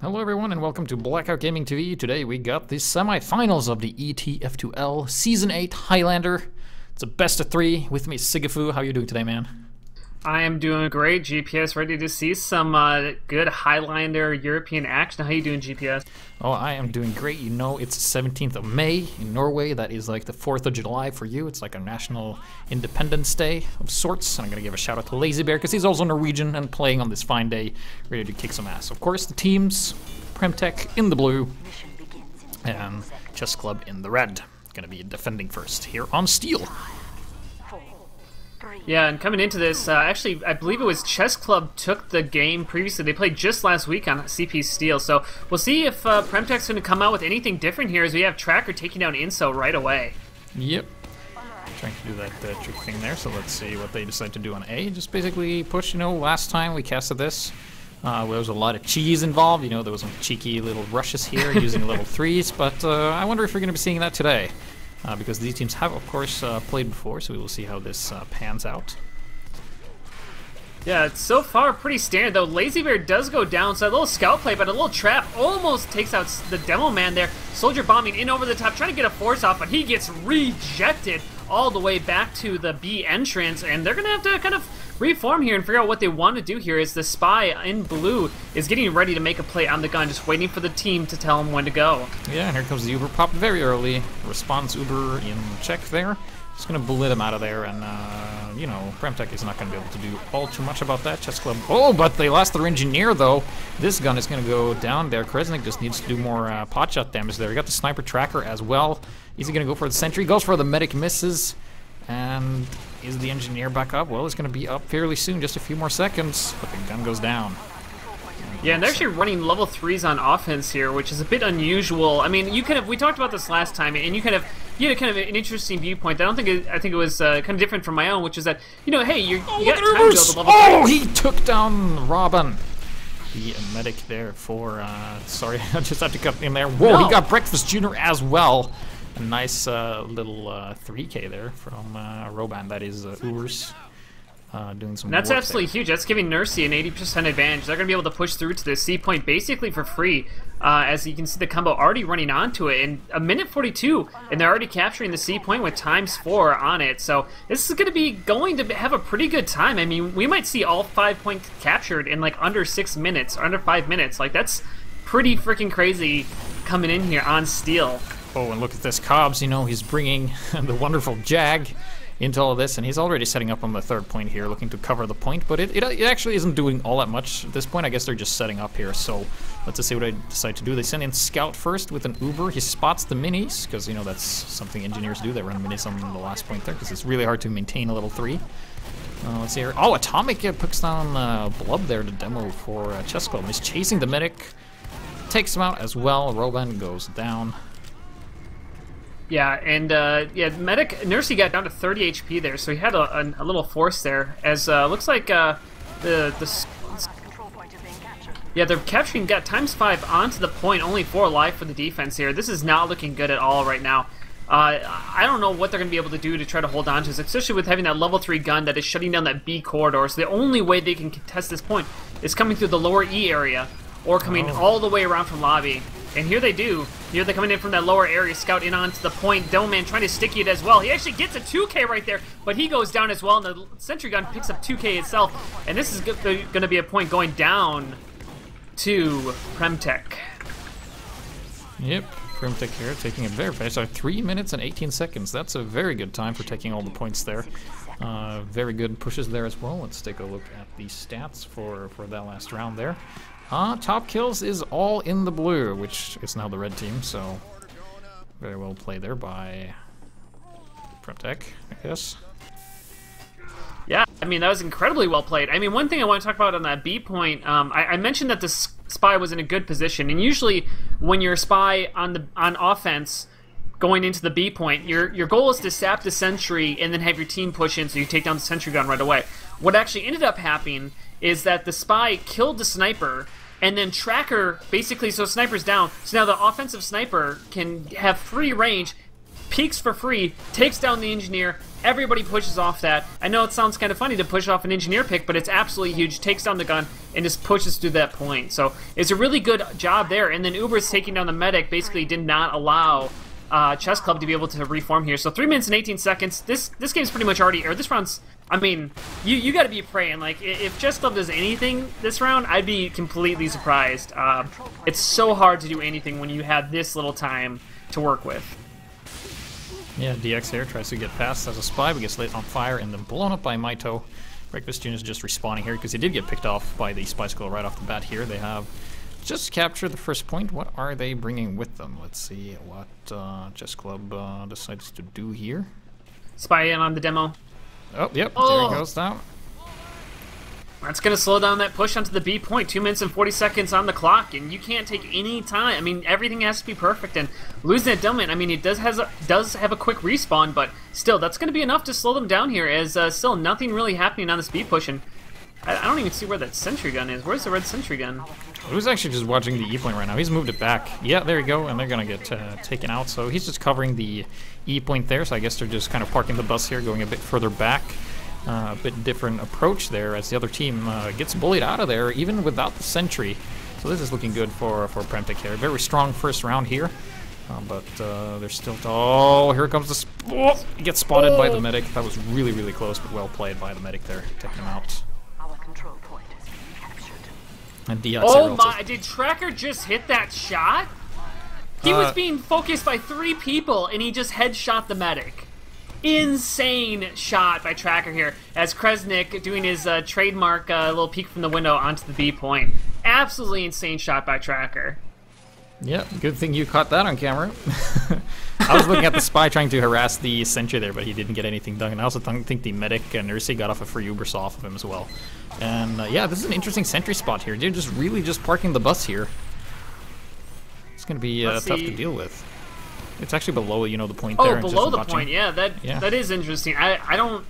Hello everyone and welcome to Blackout Gaming TV. Today we got the semi-finals of the ETF2L Season 8 Highlander. It's a best of 3. With me, Sigafoo. How are you doing today, man? I am doing great, GPS. Ready to see some good Highlander European action. How you doing, GPS? Oh, I am doing great. You know, it's the 17th of May in Norway. That is like the 4th of July for you. It's like a national independence day of sorts. And I'm going to give a shout out to Lazy Bear because he's also Norwegian and playing on this fine day, ready to kick some ass. Of course, the teams, PremTech in the blue and Chessclub in the red. Going to be defending first here on Steel. Yeah, and coming into this, actually, I believe it was Chessclub took the game previously. They played just last week on CP Steel, so we'll see if PremTech's going to come out with anything different here as we have Tracker taking down Inso right away. Yep. Trying to do that trick thing there, so let's see what they decide to do on A. Just basically push, you know, last time we casted this, there was a lot of cheese involved. You know, there was some cheeky little rushes here using level 3s, but I wonder if we're going to be seeing that today. Because these teams have, of course, played before, so we will see how this pans out. Yeah, it's so far pretty standard, though. Lazy Bear does go down, so a little scout play, but a little trap almost takes out the Demo Man there. Soldier bombing in over the top, trying to get a force off, but he gets rejected all the way back to the B entrance, and they're going to have to kind of reform here and figure out what they want to do here. Is the Spy in blue is getting ready to make a play on the gun, just waiting for the team to tell him when to go. Yeah, and here comes the Uber pop very early. Response Uber in check there. Just going to bullet him out of there, and, you know, PremTech is not going to be able to do all too much about that. Chessclub. Oh, but they lost their engineer, though. This gun is going to go down there. Kresnik just needs to do more pot shot damage there. He got the sniper tracker as well. Is he going to go for the sentry? Goes for the medic, misses. And is the engineer back up? Well, it's going to be up fairly soon, just a few more seconds. But the gun goes down. Yeah, and they're actually running level 3s on offense here, which is a bit unusual. I mean, we talked about this last time, and you had kind of an interesting viewpoint. I think it was kind of different from my own, which is that, you know, hey, you got time to build a level 3. Oh, he took down Robin. The medic there for, sorry, I just had to cut in there. Whoa, no. He got Breakfast Junior as well. A nice little 3K there from Roban. That is Ubers doing some. That's work absolutely there. huge. That's giving Nursey an 80% advantage. They're going to be able to push through to the C point basically for free. As you can see, the combo already running onto it in a minute 42, and they're already capturing the C point with ×4 on it. So this is going to have a pretty good time. I mean, we might see all 5 points captured in like under 6 minutes, under 5 minutes. Like, that's pretty freaking crazy coming in here on Steel. Oh, and look at this. Cobbs, you know, he's bringing the wonderful Jag into all of this, and he's already setting up on the 3rd point here, looking to cover the point, but it actually isn't doing all that much at this point. I guess they're just setting up here, so let's just see what I decide to do. They send in Scout first with an Uber. He spots the minis, because, you know, that's something engineers do. They run minis on the last point there, because it's really hard to maintain a level 3. Let's see here. Oh, Atomic puts down Blub there to demo for Chessclub. He's chasing the medic, takes him out as well. Roban goes down. Yeah, and yeah, medic Nursey got down to 30 HP there, so he had a little force there. As looks like yeah, they're capturing, got ×5 onto the point, only 4 alive for the defense here. This is not looking good at all right now. I don't know what they're going to be able to do to try to hold on to this, especially with having that level 3 gun that is shutting down that B corridor. So the only way they can contest this point is coming through the lower E area or coming all the way around from lobby. And here they do. Here they're coming in from that lower area, Scout in onto the point. Doman trying to sticky it as well. He actually gets a 2K right there, but he goes down as well, and the sentry gun picks up 2K itself. And this is going to be a point going down to PremTech. Yep, PremTech here taking it very fast. So 3 minutes and 18 seconds. That's a very good time for taking all the points there. Very good pushes there as well. Let's take a look at the stats for that last round there. Top kills is all in the blue, which is now the red team, so very well played there by PremTech, I guess. Yeah, I mean, that was incredibly well played. I mean, one thing I want to talk about on that B point, I mentioned that the Spy was in a good position, and usually when you're a Spy on offense going into the B point, your goal is to sap the sentry and then have your team push in so you take down the sentry gun right away. What actually ended up happening is that the Spy killed the sniper, and then Tracker, basically, so sniper's down, so now the offensive sniper can have free range, peeks for free, takes down the engineer, Everybody pushes off that. I know it sounds kind of funny to push off an engineer pick, but it's absolutely huge. Takes down the gun and just pushes through that point. So it's a really good job there. And then Uber's taking down the medic basically did not allow Chessclub to be able to reform here. So 3 minutes and 18 seconds. This game's pretty much already, or this round's, I mean, you got to be praying. Like, if Chessclub does anything this round, I'd be completely surprised. It's so hard to do anything when you have this little time to work with. Yeah, DX here tries to get past as a spy, but gets lit on fire and then blown up by Maito. Breakfast Jr. is just respawning here because he did get picked off by the Spy Skull right off the bat here. They have just captured the first point. What are they bringing with them? Let's see what Chessclub decides to do here. Spy in on the demo. Oh, yep, Oh. there it goes down. That's going to slow down that push onto the B point. 2 minutes and 40 seconds on the clock, and you can't take any time. I mean, everything has to be perfect, and losing that Dillman, I mean, it does have a quick respawn, but still, that's going to be enough to slow them down here, as still nothing really happening on this B push, and I don't even see where that sentry gun is. Where's the red sentry gun? I was actually just watching the E point right now. He's moved it back. Yeah, there you go, and they're going to get taken out, so he's just covering the E point there, so I guess they're just kind of parking the bus here, going a bit further back. A bit different approach there as the other team gets bullied out of there even without the sentry. So this is looking good for PremTech here. Very strong first round here, but they're still... Oh, here comes the... Oh, he gets spotted by the medic. That was really, really close, but well played by the medic there, taking him out. Our control point is being captured. And DX Oh my, did Tracker just hit that shot? He was being focused by 3 people and he just headshot the medic. Insane shot by Tracker here, as Kresnik doing his trademark little peek from the window onto the B point. Absolutely insane shot by Tracker. Yeah, good thing you caught that on camera. I was looking at the spy trying to harass the sentry there, but he didn't get anything done. And I also think the medic and Nursey got off a free Uber off of him as well. And yeah, this is an interesting sentry spot here. They're just really just parking the bus here. It's going to be tough to deal with. It's actually below, you know, the point there. Oh, below the point, yeah. That is interesting. I don't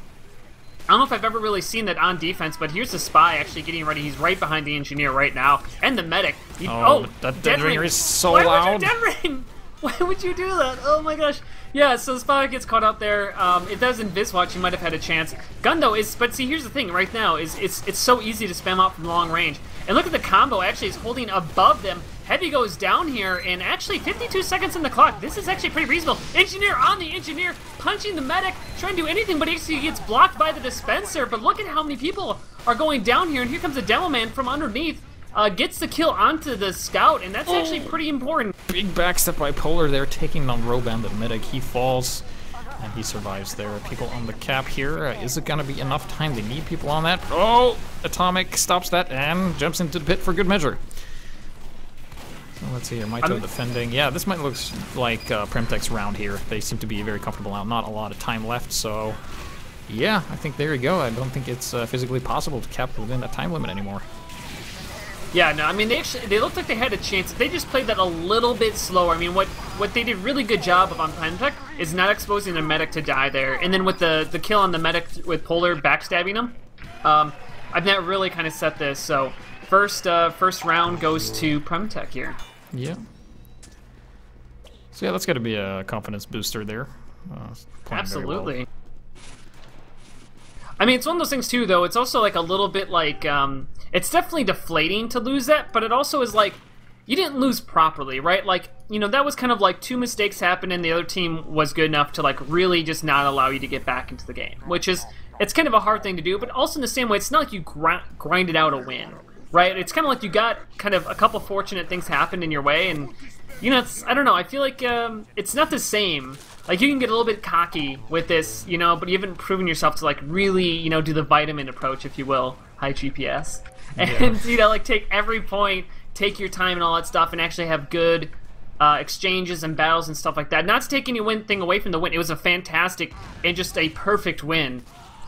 know if I've ever really seen that on defense, but here's the spy actually getting ready. He's right behind the engineer right now, and the medic. That dead ringer is so loud. loud. Why would you dead ring? Why would you do that? Oh my gosh. Yeah, so the spy gets caught out there. If that was in Viswatch, you might have had a chance. Gundo is, but see, here's the thing. Right now, is it's so easy to spam out from long range. And look at the combo. Actually, is holding above them. Heavy goes down here, and actually 52 seconds on the clock. This is actually pretty reasonable. Engineer on the engineer, punching the medic, trying to do anything, but he gets blocked by the dispenser. But look at how many people are going down here, and here comes the demo man from underneath. Gets the kill onto the scout, and that's actually pretty important. Big backstep by Polar there, taking on Roban the medic. He falls, and he survives there. People on the cap here. Is it going to be enough time? They need people on that. Oh, Atomic stops that and jumps into the pit for good measure. So let's see here, Maito defending. Yeah, this might look like PremTech's round here. They seem to be very comfortable now. Not a lot of time left, so yeah, I think there you go. I don't think it's physically possible to cap within that time limit anymore. Yeah, no, I mean, they looked like they had a chance. If they just played that a little bit slower, I mean, what they did really good job of on PremTech is not exposing the medic to die there. And then with the kill on the medic with Polar backstabbing him, I've not really kind of set this, so first round goes to PremTech here. Yeah. So yeah, that's got to be a confidence booster there. Absolutely. Well. I mean, it's one of those things too, though. It's also like a little bit like it's definitely deflating to lose that, but it also is like you didn't lose properly, right? Like, you know, that was kind of like 2 mistakes happened, and the other team was good enough to like really just not allow you to get back into the game, which is it's kind of a hard thing to do. But also in the same way, it's not like you grinded out a win. Right, it's kind of like you got kind of a couple fortunate things happened in your way, and you know, I don't know. I feel like it's not the same. Like you can get a little bit cocky with this, you know, but you haven't proven yourself to like really, you know, do the vitamin approach, if you will, HiGPS, and you know, like take every point, take your time and all that stuff, and actually have good exchanges and battles and stuff like that. Not to take anything away from the win. It was a fantastic and just a perfect win.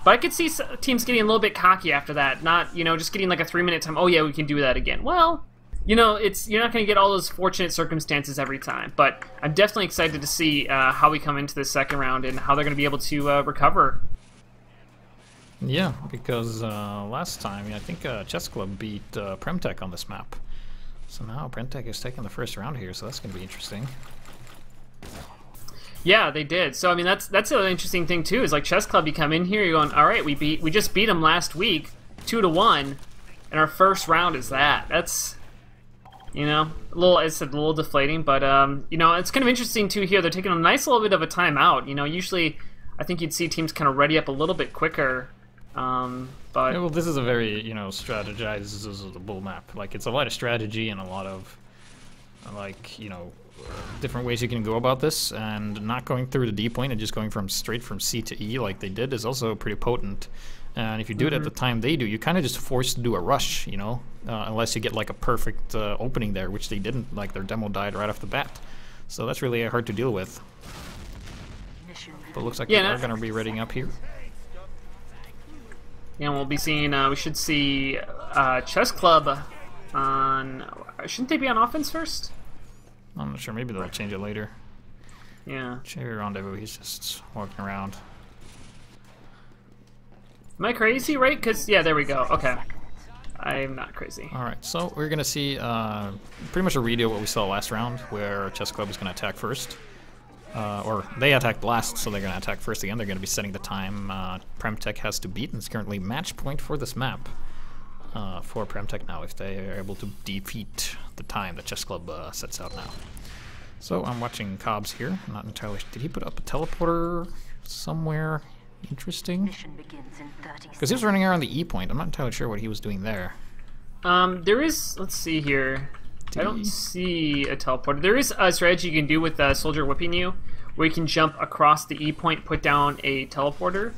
But I could see teams getting a little bit cocky after that, not, you know, just getting like a 3-minute time. Oh yeah, we can do that again. Well, you know, you're not going to get all those fortunate circumstances every time. But I'm definitely excited to see how we come into the second round and how they're going to be able to recover. Yeah, because last time I think Chessclub beat PremTech on this map. So now PremTech is taking the first round here, so that's going to be interesting. Yeah, they did. So I mean, that's an interesting thing too. Is like Chessclub, you come in here, you're going, all right, we just beat them last week, 2-1, and our first round is that. That's, you know, it's a little deflating, but you know, it's kind of interesting too. Here, they're taking a nice little bit of a timeout. You know, usually, I think you'd see teams kind of ready up a little bit quicker. But yeah, well, this is a very, you know, strategized. This is the bull map. Like, it's a lot of strategy and a lot of, like, you know, different ways you can go about this, and not going through the D point and just going straight from C to E like they did is also pretty potent. And if you do it at the time they do, you're kind of just forced to do a rush, you know, unless you get like a perfect opening there, which they didn't. Like, their demo died right off the bat, so that's really hard to deal with. But it looks like they are going to be readying up here. Yeah, we'll be seeing. We should see Chessclub on. Shouldn't they be on offense first? I'm not sure. Maybe they'll change it later. Yeah. Cherry Rendezvous. He's just walking around. Am I crazy? Right? Because yeah, there we go. Okay. I'm not crazy. All right. So we're gonna see pretty much a redo of what we saw last round, where Chessclub is gonna attack first. Or they attacked last, so they're going to attack first again. They're going to be setting the time PremTech has to beat, and it's currently match point for this map for PremTech now, if they are able to defeat the time that Chessclub sets out now. So I'm watching Cobbs here. I'm not entirely sure. Did he put up a teleporter somewhere interesting? Because he was running around the E point. I'm not entirely sure what he was doing there. There is, let's see here. I don't see a teleporter. There is a strategy you can do with Soldier whipping you, where you can jump across the E point, put down a teleporter,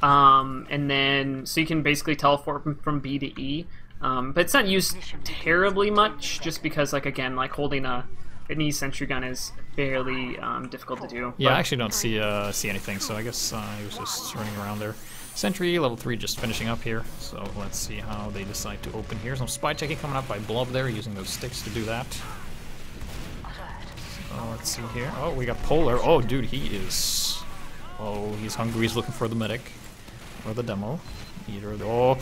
and then so you can basically teleport from B to E. But it's not used terribly much, just because, like, again, like holding an E sentry gun is fairly difficult to do. Yeah, I actually don't see anything, so I guess he was just running around there. Sentry, level 3 just finishing up here, so let's see how they decide to open here. Some spy checking coming up by Blob there, using those sticks to do that. So let's see here. Oh, we got Polar. Oh, dude, he is... Oh, he's hungry. He's looking for the medic. Or the demo. Either of the... Oh!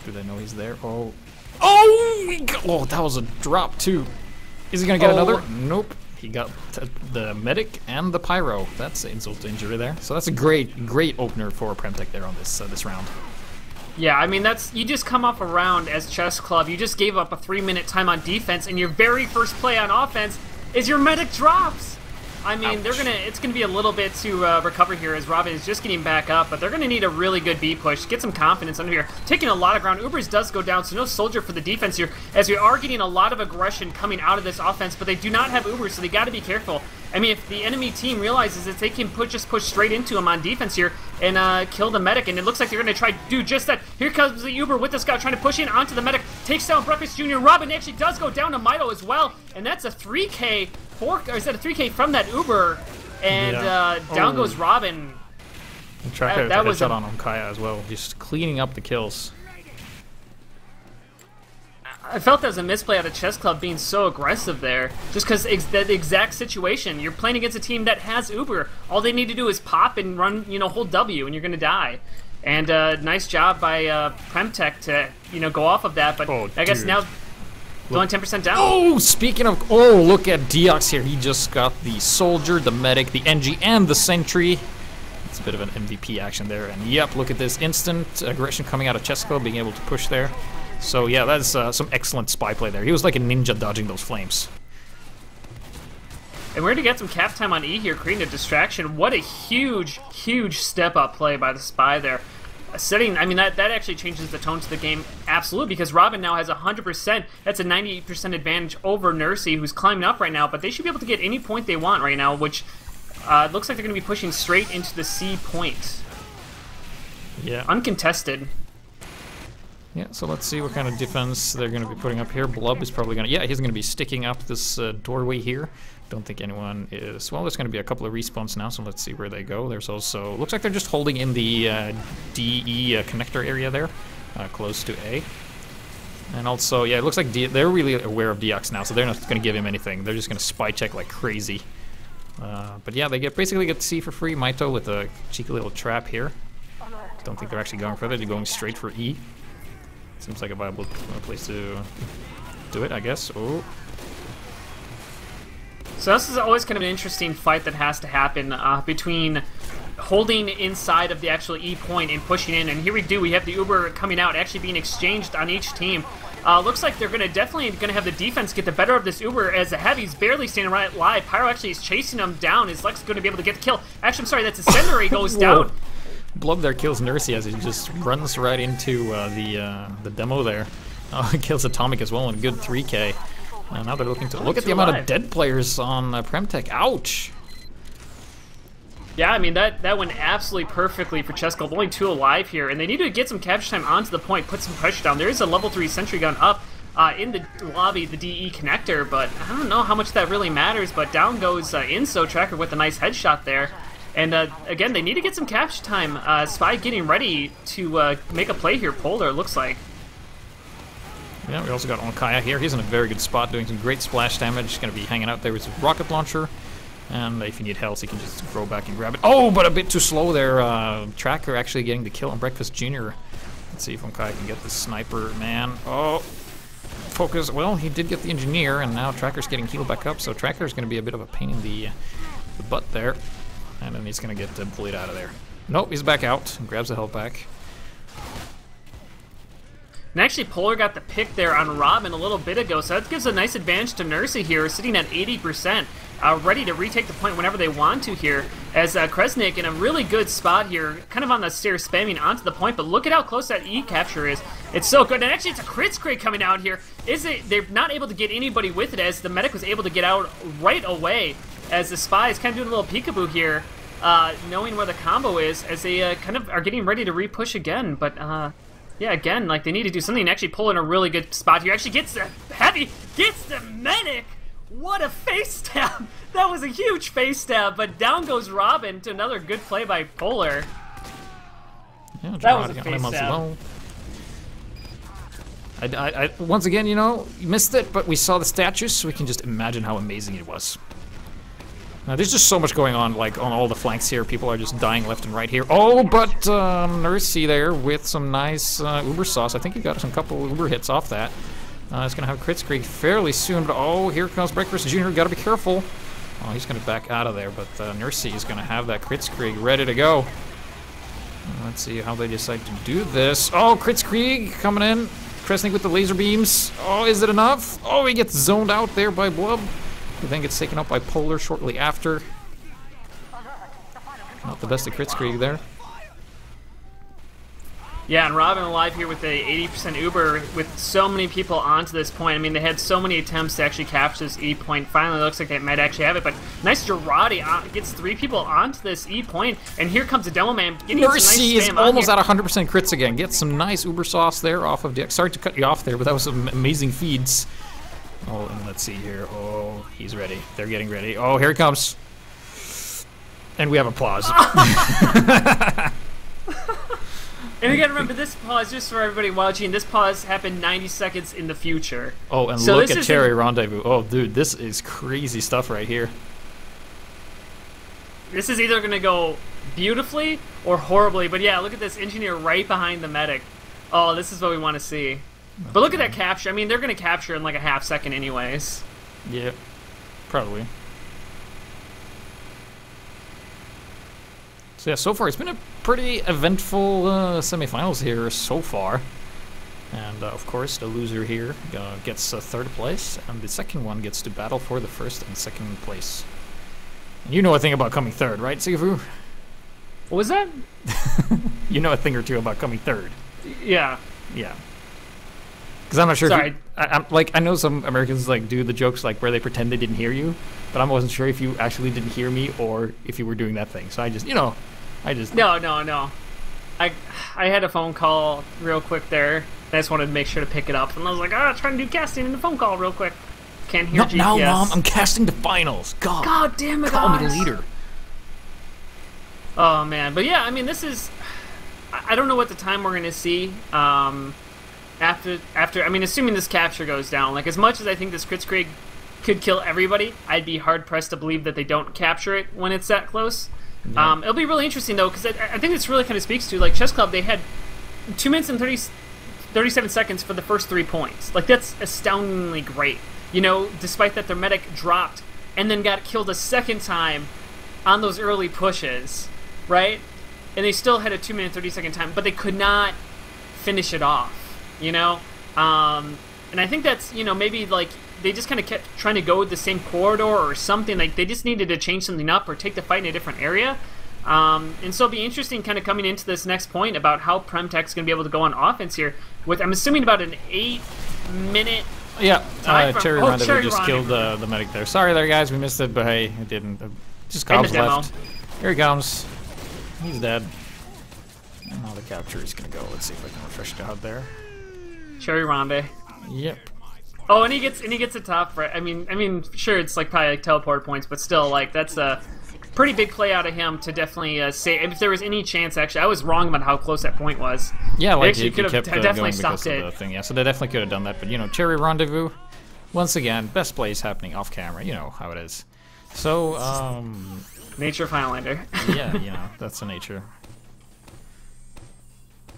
Do they know he's there? Oh! Oh, that was a drop, too. Is he gonna get another? Nope. He got the medic and the pyro. That's insult to injury there. So that's a great opener for PremTech there on this round. Yeah, I mean, you just come off a round as Chessclub. You just gave up a 3-minute time on defense, and your very first play on offense is your medic drops. I mean, it's gonna be a little bit to recover here as Robin is just getting back up, but they're gonna need a really good B push, get some confidence under here. Taking a lot of ground. Ubers does go down, so no Soldier for the defense here, as we are getting a lot of aggression coming out of this offense, but they do not have Ubers, so they got to be careful. I mean, if the enemy team realizes that they can just push straight into him on defense here and kill the medic, and it looks like they're going to try to do just that. Here comes the Uber with the scout trying to push in onto the medic, takes down Breakfast Jr. Robin actually does go down to Mito as well, and that's a 3K, or is that a 3K from that Uber? And down goes Robin. Tracker that was a headshot on Kaya as well, just cleaning up the kills. I felt that was a misplay out of Chessclub being so aggressive there, just because the exact situation. You're playing against a team that has Uber. All they need to do is pop and run, hold W, and you're going to die. And nice job by PremTech to, go off of that. But I guess now going 10% down. Oh, speaking of, look at Deox here. He just got the Soldier, the Medic, the NG, and the Sentry. It's a bit of an MVP action there. And yep, look at this instant aggression coming out of Chessclub, being able to push there. So yeah, that's some excellent spy play there. He was like a ninja dodging those flames. And we're going to get some cap time on E here, creating a distraction. What a huge, huge step-up play by the spy there. Setting, I mean, that actually changes the tone to the game, absolutely, because Robin now has 100%. That's a 98% advantage over Nursey, who's climbing up right now, but they should be able to get any point they want right now, which looks like they're going to be pushing straight into the C point. Yeah. Uncontested. Yeah, so let's see what kind of defense they're going to be putting up here. Blub is probably going to... Yeah, he's going to be sticking up this doorway here. Don't think anyone is... Well, there's going to be a couple of respawns now, so let's see where they go. There's also... Looks like they're just holding in the DE connector area there, close to A. And also, yeah, it looks like they're really aware of Deox now, so they're not going to give him anything. They're just going to spy check like crazy. But yeah, they basically get C for free. Mito with a cheeky little trap here. Don't think they're actually going for that. They're going straight for E. Seems like a viable place to do it, I guess. Oh. So this is always kind of an interesting fight that has to happen between holding inside of the actual E point and pushing in. And here we have the Uber coming out, actually being exchanged on each team. Looks like they're definitely gonna have the defense get the better of this Uber, as the Heavy's barely standing right live. Pyro actually is chasing him down. Is Lex gonna be able to get the kill? Actually, I'm sorry, that's Ascendary goes down. Blub there kills Nursey as he just runs right into the demo there. He kills Atomic as well, and a good 3K. Now they're looking to look at the amount of dead players on PremTech. Ouch! Yeah, I mean, that went absolutely perfectly for Chessclub. Only 2 alive here, and they need to get some capture time onto the point, put some pressure down. There is a level 3 sentry gun up in the lobby, the DE connector, but I don't know how much that really matters, but down goes Inso Tracker with a nice headshot there. And again, they need to get some capture time. Spy getting ready to make a play here. Polar, looks like. Yeah, we also got Onkaya here. He's in a very good spot, doing some great splash damage. He's going to be hanging out there with his rocket launcher. And if you need health, he can just throw back and grab it. Oh, but a bit too slow there. Tracker actually getting the kill on Breakfast Jr. Let's see if Onkaya can get the sniper, man. Oh, focus. Well, he did get the engineer, and now Tracker's getting healed back up. So Tracker's going to be a bit of a pain in the butt there. And then he's going to get bullied out of there. Nope, he's back out. Grabs the health back. And actually, Polar got the pick there on Robin a little bit ago, so that gives a nice advantage to Nursey here, sitting at 80%, ready to retake the point whenever they want to here, as Kresnik in a really good spot here, kind of on the stairs spamming onto the point, but look at how close that E capture is. It's so good, and actually it's a crit scrape coming out here. They're not able to get anybody with it, as the medic was able to get out right away, as the Spy is kind of doing a little peekaboo here, knowing where the combo is, as they kind of are getting ready to re-push again, but yeah, again, like, they need to do something and actually pull in a really good spot here. Actually gets the Heavy, gets the medic! What a face stab! That was a huge face stab, but down goes Robin to another good play by Polar. Yeah, that was a face stab. I once again, you know, missed it, but we saw the statues, so we can just imagine how amazing it was. There's just so much going on, like, on all the flanks here. People are just dying left and right here. Oh, but Nursey there with some nice Uber sauce. I think he got some couple Uber hits off that. He's going to have a crit screen fairly soon, but oh, here comes Breakfast Jr. Got to be careful. Oh, he's going to back out of there, but Nursey is going to have that crit screen ready to go. Let's see how they decide to do this. Oh, crit screen coming in. Kresnik with the laser beams. Oh, is it enough? Oh, he gets zoned out there by Blub. He then gets taken out by Polar shortly after. Not the best of crit screen there. Yeah, and Robin alive here with a 80% Uber with so many people onto this point. I mean, they had so many attempts to actually capture this E point. Finally, it looks like they might actually have it, but nice Girardi gets 3 people onto this E point, and here comes the Demo Man getting Nursey some nice spam is almost at 100% crits again. Gets some nice Uber sauce there off of Dick. Sorry to cut you off there, but that was some amazing feeds. Oh, and let's see here. Oh, he's ready. They're getting ready. Oh, here he comes. And we have applause. And again, remember, this pause, just for everybody watching, this pause happened 90 seconds in the future. Oh, and so look at Cherry Rendezvous. Oh, dude, this is crazy stuff right here. This is either going to go beautifully or horribly, but yeah, look at this engineer right behind the medic. Oh, this is what we want to see. But look at that capture. I mean, they're going to capture in like a half second anyways. Yeah, probably. So yeah, so far it's been a pretty eventful semifinals here so far. And of course, the loser here gets 3rd place, and the second one gets to battle for the 1st and 2nd place. And you know a thing about coming 3rd, right, Sigafoo? What was that? You know a thing or two about coming 3rd. Yeah. Yeah. Because I'm not sure. Sorry. I know some Americans like do the jokes like where they pretend they didn't hear you, but I wasn't sure if you actually didn't hear me or if you were doing that thing. So I just. No. I had a phone call real quick there. I just wanted to make sure to pick it up, and I was like, trying to do casting in the phone call real quick. Can't hear GPS. Now, Mom, I'm casting the finals. God damn it, call me the leader. Oh man, but yeah, I mean, this is. I don't know what the time we're gonna see. After, I mean, assuming this capture goes down, like, as much as I think this Kritzkrieg could kill everybody, I'd be hard-pressed to believe that they don't capture it when it's that close. Yeah. It'll be really interesting, though, because I think this really kind of speaks to, like, Chessclub, they had 2 minutes and 37 seconds for the first 3 points. Like, that's astoundingly great. You know, despite that their medic dropped and then got killed a second time on those early pushes, right? And they still had a 2-minute 30-second time, but they could not finish it off, you know? And I think that's, you know, maybe like they just kind of kept trying to go with the same corridor or something. Like they just needed to change something up or take the fight in a different area. And so it'll be interesting kind of coming into this next point about how PremTech's going to be able to go on offense here with, I'm assuming, about an 8-minute. Yeah, Cherry Rendezvous Cherry just killed the medic there. Sorry there, guys, we missed it, but hey, it didn't. Just Cobbs left. Here he comes. He's dead. And now the capture is going to go. Let's see if I can refresh the HUD there. Cherry Ronde. Yep. Oh, and he gets a top, right? I mean, sure, it's like probably like teleport points, but still, like that's a pretty big play out of him to definitely say. If there was any chance, actually, I was wrong about how close that point was. Yeah, like they he kept definitely going stopped because it. of the thing. Yeah, so they definitely could have done that. But you know, Cherry Rendezvous, once again, best plays happening off camera. You know how it is. So, Nature of Highlander. yeah, you know that's the nature.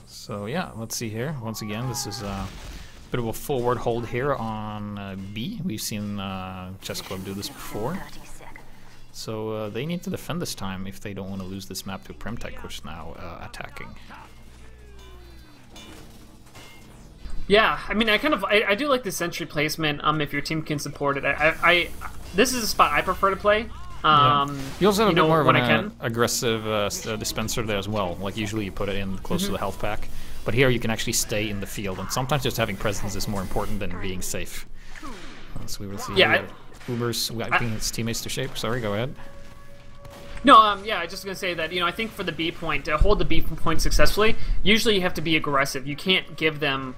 So yeah, let's see here. Once again, this is bit of a forward hold here on B. We've seen Chessclub do this before. So they need to defend this time if they don't want to lose this map to PremTech, which is now attacking. Yeah, I mean, I do like the sentry placement. If your team can support it, this is a spot I prefer to play. Yeah. You also have a bit more of when an aggressive dispenser there as well. Like usually you put it in close to the health pack, but here you can actually stay in the field, and sometimes just having presence is more important than being safe. So we will see. Yeah, Uber's wiping his teammates to shape. Sorry, go ahead. No, yeah, I was just gonna say that, you know, I think for the B point, to hold the B point successfully, usually you have to be aggressive. You can't give them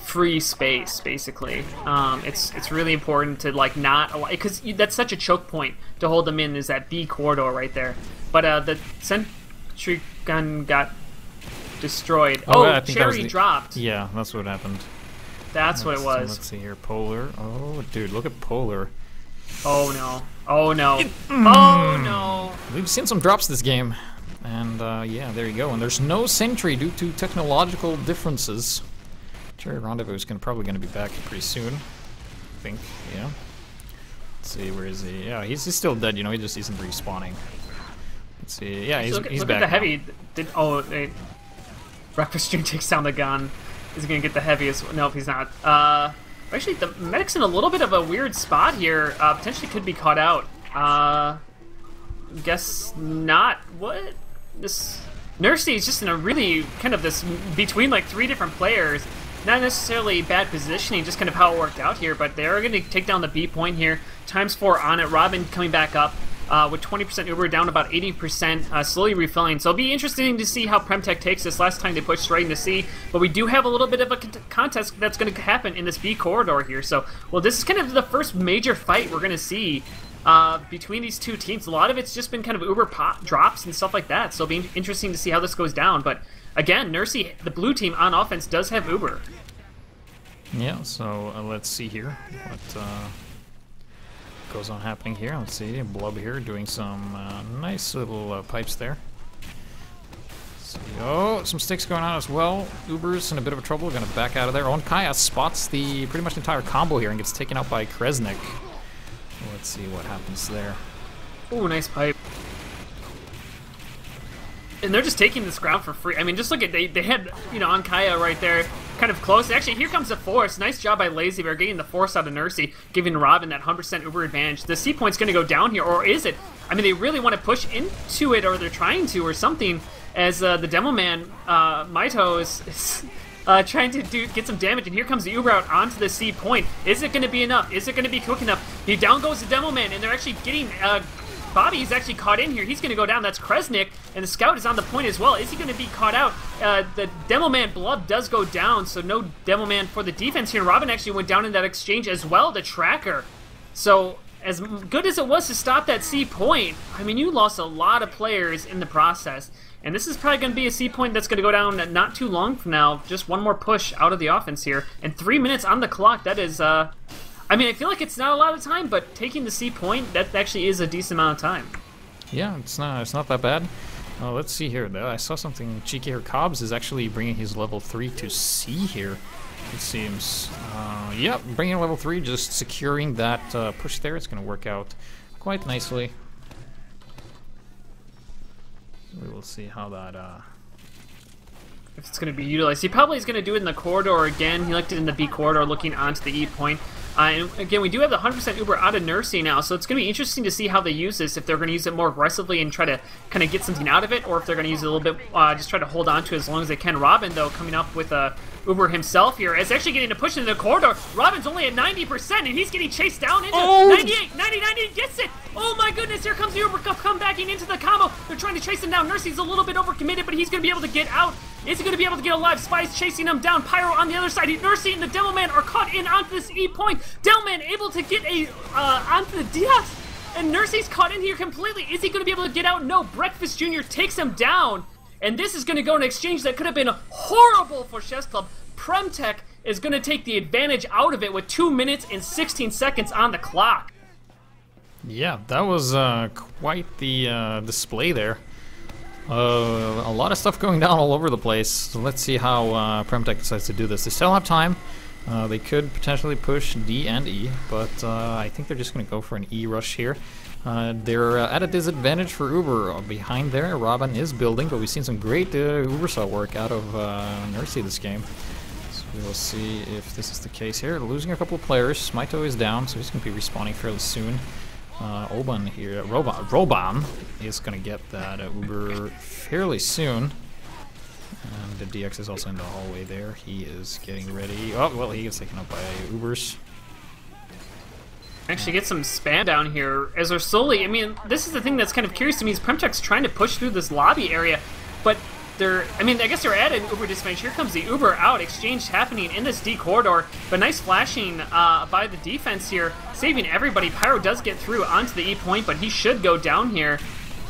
free space, basically. It's really important to like not, because that's such a choke point to hold them in, is that B corridor right there. But the sentry gun got destroyed. Oh, Cherry dropped. Yeah, that's what happened. That's what it was. Let's see here, Polar. Oh, dude, look at Polar. Oh no! Oh no! Oh no! We've seen some drops this game, and yeah, there you go. And there's no sentry due to technological differences. Cherry Rendezvous is probably going to be back pretty soon, I think. Yeah. Let's see, where is he? Yeah, he's still dead. You know, he just isn't respawning. Let's see. Yeah, he's look back. At the heavy. Breakfast Stream takes down the gun. Is he going to get the heaviest? Nope, he's not. Actually, the medic's in a little bit of a weird spot here. Potentially could be caught out. Guess not. What? This Nursey is just in a really kind of this between like 3 different players. Not necessarily bad positioning, just kind of how it worked out here. But they're going to take down the B point here. ×4 on it. Robin coming back up. With 20% Uber down about 80%, slowly refilling. So it'll be interesting to see how PremTech takes this. Last time they pushed straight into C, but we do have a little bit of a contest that's going to happen in this B corridor here. So, well, this is kind of the first major fight we're going to see between these two teams. A lot of it's just been kind of Uber pop drops and stuff like that. So it'll be interesting to see how this goes down. But again, Nursey, the blue team on offense, does have Uber. Yeah, so let's see here what goes on happening here. Let's see, Blub here doing some nice little pipes there. Oh, some sticks going on as well. Uber's in a bit of a trouble, gonna back out of there. Kaya spots the pretty much entire combo here and gets taken out by Kresnik. Let's see what happens there. Ooh, nice pipe. And they're just taking this ground for free. I mean, just look at, they had, you know, Kaya right there, kind of close. Actually, here comes the force. Nice job by Lazy Bear getting the force out of Nursey, giving Robin that 100% Uber advantage. The C point's going to go down here, or is it? I mean, they really want to push into it, or they're trying to, or something, as the Demo Man, Maito, is trying to get some damage, and here comes the Uber out onto the C point. Is it going to be enough? Is it going to be quick enough? He down goes the Demo Man, and they're actually getting... Bobby's actually caught in here. He's going to go down. That's Kresnik, and the Scout is on the point as well. Is he going to be caught out? The Demo Man Blood does go down, so no Demo Man for the defense here. Robin actually went down in that exchange as well, the Tracker. So, as good as it was to stop that C point, I mean, you lost a lot of players in the process. And this is probably going to be a C point that's going to go down not too long from now. Just one more push out of the offense here. And 3 minutes on the clock. That is... I mean, I feel like it's not a lot of time, but taking the C point, that actually is a decent amount of time. Yeah, it's not that bad. Let's see here. I saw something cheeky here. Cobbs is actually bringing his level 3 to C here, it seems. Yeah, bringing level 3, just securing that push there. It's going to work out quite nicely. We will see how that if it's going to be utilized. He probably is going to do it in the corridor again. He looked it in the B corridor looking onto the E point. And again, we do have the 100% Uber out of Nursey now, so it's going to be interesting to see how they use this, if they're going to use it more aggressively and try to kind of get something out of it, or if they're going to use it a little bit, just try to hold on to it as long as they can. Robin, though, coming up with Uber himself here, is actually getting a push into the corridor. Robin's only at 90%, and he's getting chased down into 98, 90, 90, gets it! Oh my goodness, here comes the Uber come backing into the combo. They're trying to chase him down. Nursey's a little bit overcommitted, but he's going to be able to get out. Is he going to be able to get alive? Spy's chasing him down. Pyro on the other side. Nursey and the Devilman are caught in onto this E point. Devilman able to get onto the DS. And Nursey's caught in here completely. Is he going to be able to get out? No. Breakfast Jr. takes him down. And this is going to go in an exchange that could have been horrible for Chessclub. PremTech is going to take the advantage out of it with 2 minutes and 16 seconds on the clock. Yeah, that was quite the display there. A lot of stuff going down all over the place. So let's see how PremTech decides to do this. They still have time. They could potentially push D and E, but I think they're just going to go for an E rush here. They're at a disadvantage for Uber behind there. Robin is building, but we've seen some great Uber saw work out of Nursey this game. So we'll see if this is the case here. Losing a couple of players. Smito is down, so he's going to be respawning fairly soon. Oban here, Roban is going to get that Uber fairly soon. And the DX is also in the hallway there. He is getting ready. Oh, well, he gets taken up by Ubers. Actually get some spam down here as they're slowly, I mean, this is the thing that's kind of curious to me, is PremTech's trying to push through this lobby area, but they're, I mean, I guess they're at an Uber disadvantage. Here comes the Uber out, exchange happening in this D corridor, but nice flashing by the defense here, saving everybody. Pyro does get through onto the E point, but he should go down here.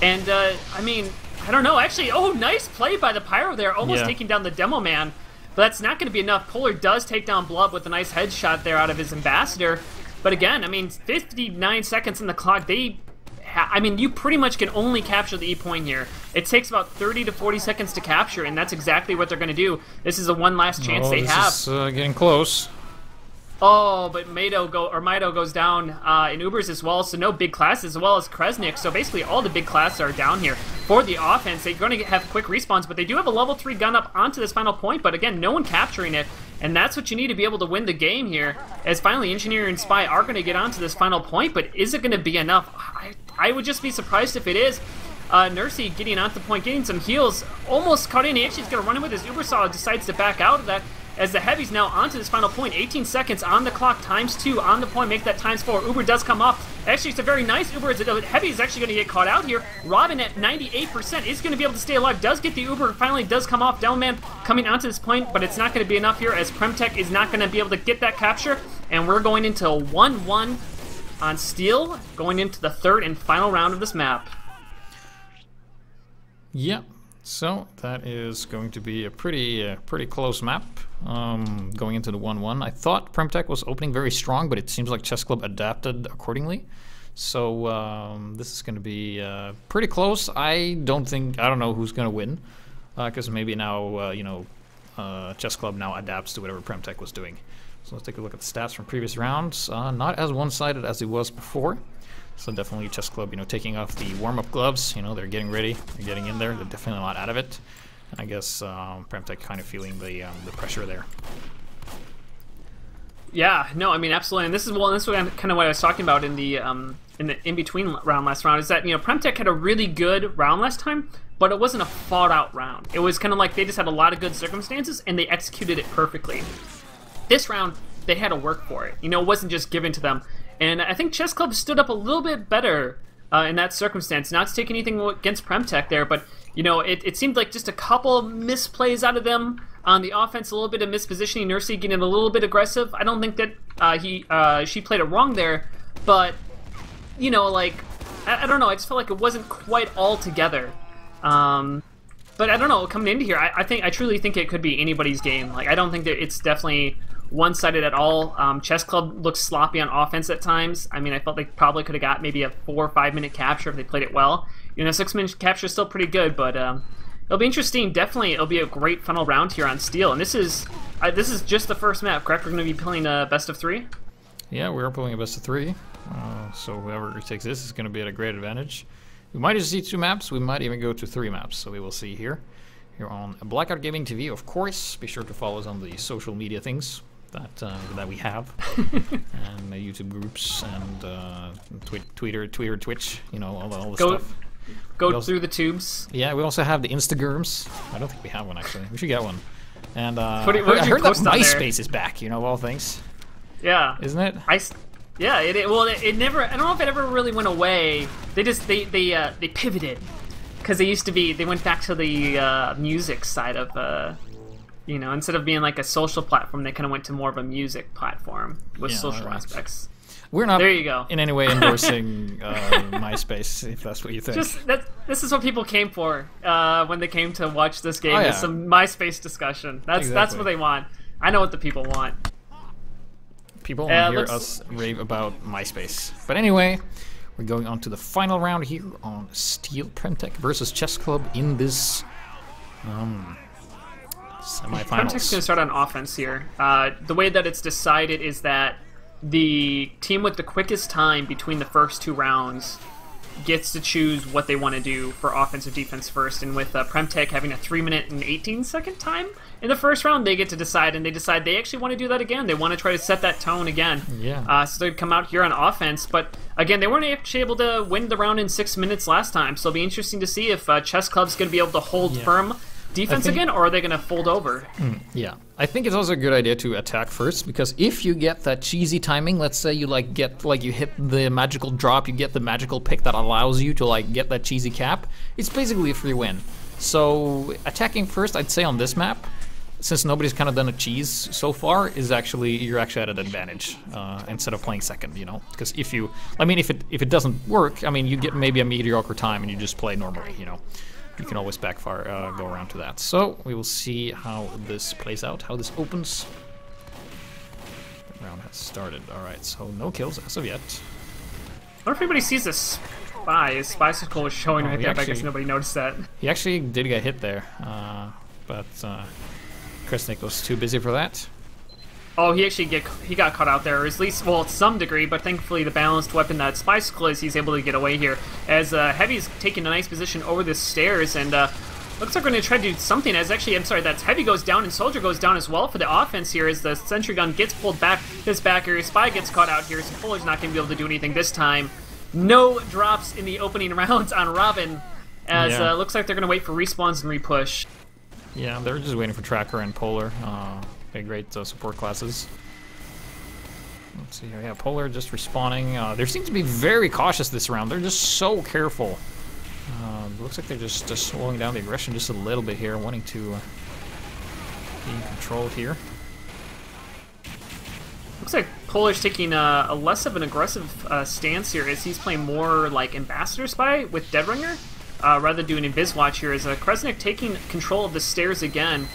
And, I mean, I don't know, actually, oh, nice play by the Pyro there, almost taking down the Demo Man, but that's not going to be enough. Polar does take down Blub with a nice headshot there out of his Ambassador. But again, I mean, 59 seconds in the clock, I mean, you pretty much can only capture the E point here. It takes about 30 to 40 seconds to capture, and that's exactly what they're going to do. This is the one last chance they have. This is getting close. Oh, but Mido goes down in Ubers as well, so no big classes, as well as Kresnik. So basically all the big classes are down here. For the offense, they're going to have quick respawns, but they do have a level 3 gun up onto this final point, but again, no one capturing it. And that's what you need to be able to win the game here, as finally Engineer and Spy are going to get onto this final point, but is it going to be enough? I would just be surprised if it is. Nursey getting onto the point, getting some heals, almost caught in. He actually is going to run in with his Ubersaw, decides to back out of that, as the Heavy's now onto this final point. 18 seconds on the clock, ×2 on the point, make that ×4. Uber does come off. Actually, it's a very nice Uber. The Heavy is actually going to get caught out here. Robin at 98% is going to be able to stay alive. Does get the Uber, finally does come off. Devilman coming onto this point, but it's not going to be enough here, as PremTech is not going to be able to get that capture. And we're going into 1-1 on Steel, going into the third and final round of this map. Yep. So that is going to be a pretty close map. Going into the 1-1. I thought PremTech was opening very strong, but it seems like Chessclub adapted accordingly. So this is going to be pretty close. I don't know who's going to win, because maybe now Chessclub now adapts to whatever PremTech was doing. So let's take a look at the stats from previous rounds. Not as one-sided as it was before. So definitely Chessclub, taking off the warm-up gloves. They're getting ready. They're getting in there. They're definitely not out of it. And I guess PremTech kind of feeling the pressure there. Yeah, no, I mean, absolutely. And this is kind of what I was talking about in the in-between round last round, is that PremTech had a really good round last time, but it wasn't a fought-out round. It was kind of like they just had a lot of good circumstances and they executed it perfectly. This round, they had to work for it. It wasn't just given to them. And I think Chessclub stood up a little bit better in that circumstance. Not to take anything against PremTech there, but it seemed like just a couple misplays out of them on the offense, a little bit of mispositioning. Nursey getting a little bit aggressive. I don't think that she played it wrong there, but I don't know. I just felt like it wasn't quite all together. But I don't know. Coming into here, I truly think it could be anybody's game. I don't think that it's definitely one-sided at all. Chessclub looks sloppy on offense at times. I mean, I felt they probably could have got maybe a 4 or 5 minute capture if they played it well. 6-minute capture is still pretty good, but it'll be interesting. Definitely, it'll be a great final round here on Steel. And this is just the first map, correct? We're going to be playing best of 3. Yeah, we are pulling a best of 3. So whoever takes this is going to be at a great advantage. We might just see 2 maps. We might even go to 3 maps. So we will see here. Here on Blackout Gaming TV, of course. Be sure to follow us on the social media things that we have, and YouTube groups and Twitter, Twitch. You know, all the stuff. Go through the tubes. Yeah, we also have the Instagrams. I don't think we have one actually. We should get one. And I What heard that post on there? MySpace is back. You know, of all things. Yeah. Isn't it? Yeah. It never. I don't know if it ever really went away. They pivoted because they went back to the music side of you know, instead of being like a social platform, they kind of went to more of a music platform with social aspects. We're not there you go. in any way endorsing MySpace, if that's what you think. This is what people came for when they came to watch this game. Oh, yeah. Is some MySpace discussion. That's what they want. I know what the people want. People want to hear us rave about MySpace. But anyway, we're going on to the final round here on Steel PremTech versus Chessclub in this semifinals. PremTech's going to start on offense here. The way that it's decided is that the team with the quickest time between the first 2 rounds gets to choose what they want to do for offense or defense first. And with PremTech having a 3-minute and 18-second time in the first round, they get to decide, and they decide they actually want to do that again. They want to try to set that tone again. Yeah. So they'd come out here on offense, but again, they weren't actually able to win the round in 6 minutes last time. So it'll be interesting to see if Chessclub's going to be able to hold firm defense again, or are they going to fold over? Yeah, I think it's also a good idea to attack first, because if you get that cheesy timing, let's say you you hit the magical drop, you get the magical pick that allows you to get that cheesy cap, it's basically a free win. So attacking first, I'd say on this map, since nobody's kind of done a cheese so far, you're actually at an advantage instead of playing second, you know, because if it doesn't work, I mean, you get maybe a mediocre time and you just play normally, you know. You can always backfire, go around to that. So we will see how this plays out, how this opens. The round has started. All right, so no kills as of yet. I wonder if anybody sees this spy. His spy circle was showing right there, but I guess nobody noticed that. He actually did get hit there, but Kresnik was too busy for that. Oh, he got caught out there, or at least, well, to some degree, but thankfully the balanced weapon that Spicicle is, he's able to get away here. As Heavy's taking a nice position over the stairs, and looks like we're going to try to do something, as actually, I'm sorry, that's Heavy goes down, and Soldier goes down as well for the offense here, as the sentry gun gets pulled back, his back area, Spy gets caught out here, so Fuller's not going to be able to do anything this time. No drops in the opening rounds on Robin, as looks like they're going to wait for respawns and repush. Yeah, they're just waiting for Tracker and Polar. Okay, great support classes. Let's see here. Yeah, Polar just respawning. They seem to be very cautious this round. They're just so careful. Looks like they're just slowing down the aggression just a little bit here, wanting to be controlled here. Looks like Polar's taking a less of an aggressive stance here, as he's playing more like Ambassador Spy with Deadringer, rather than doing Invis Watch here. As Kresnik taking control of the stairs again.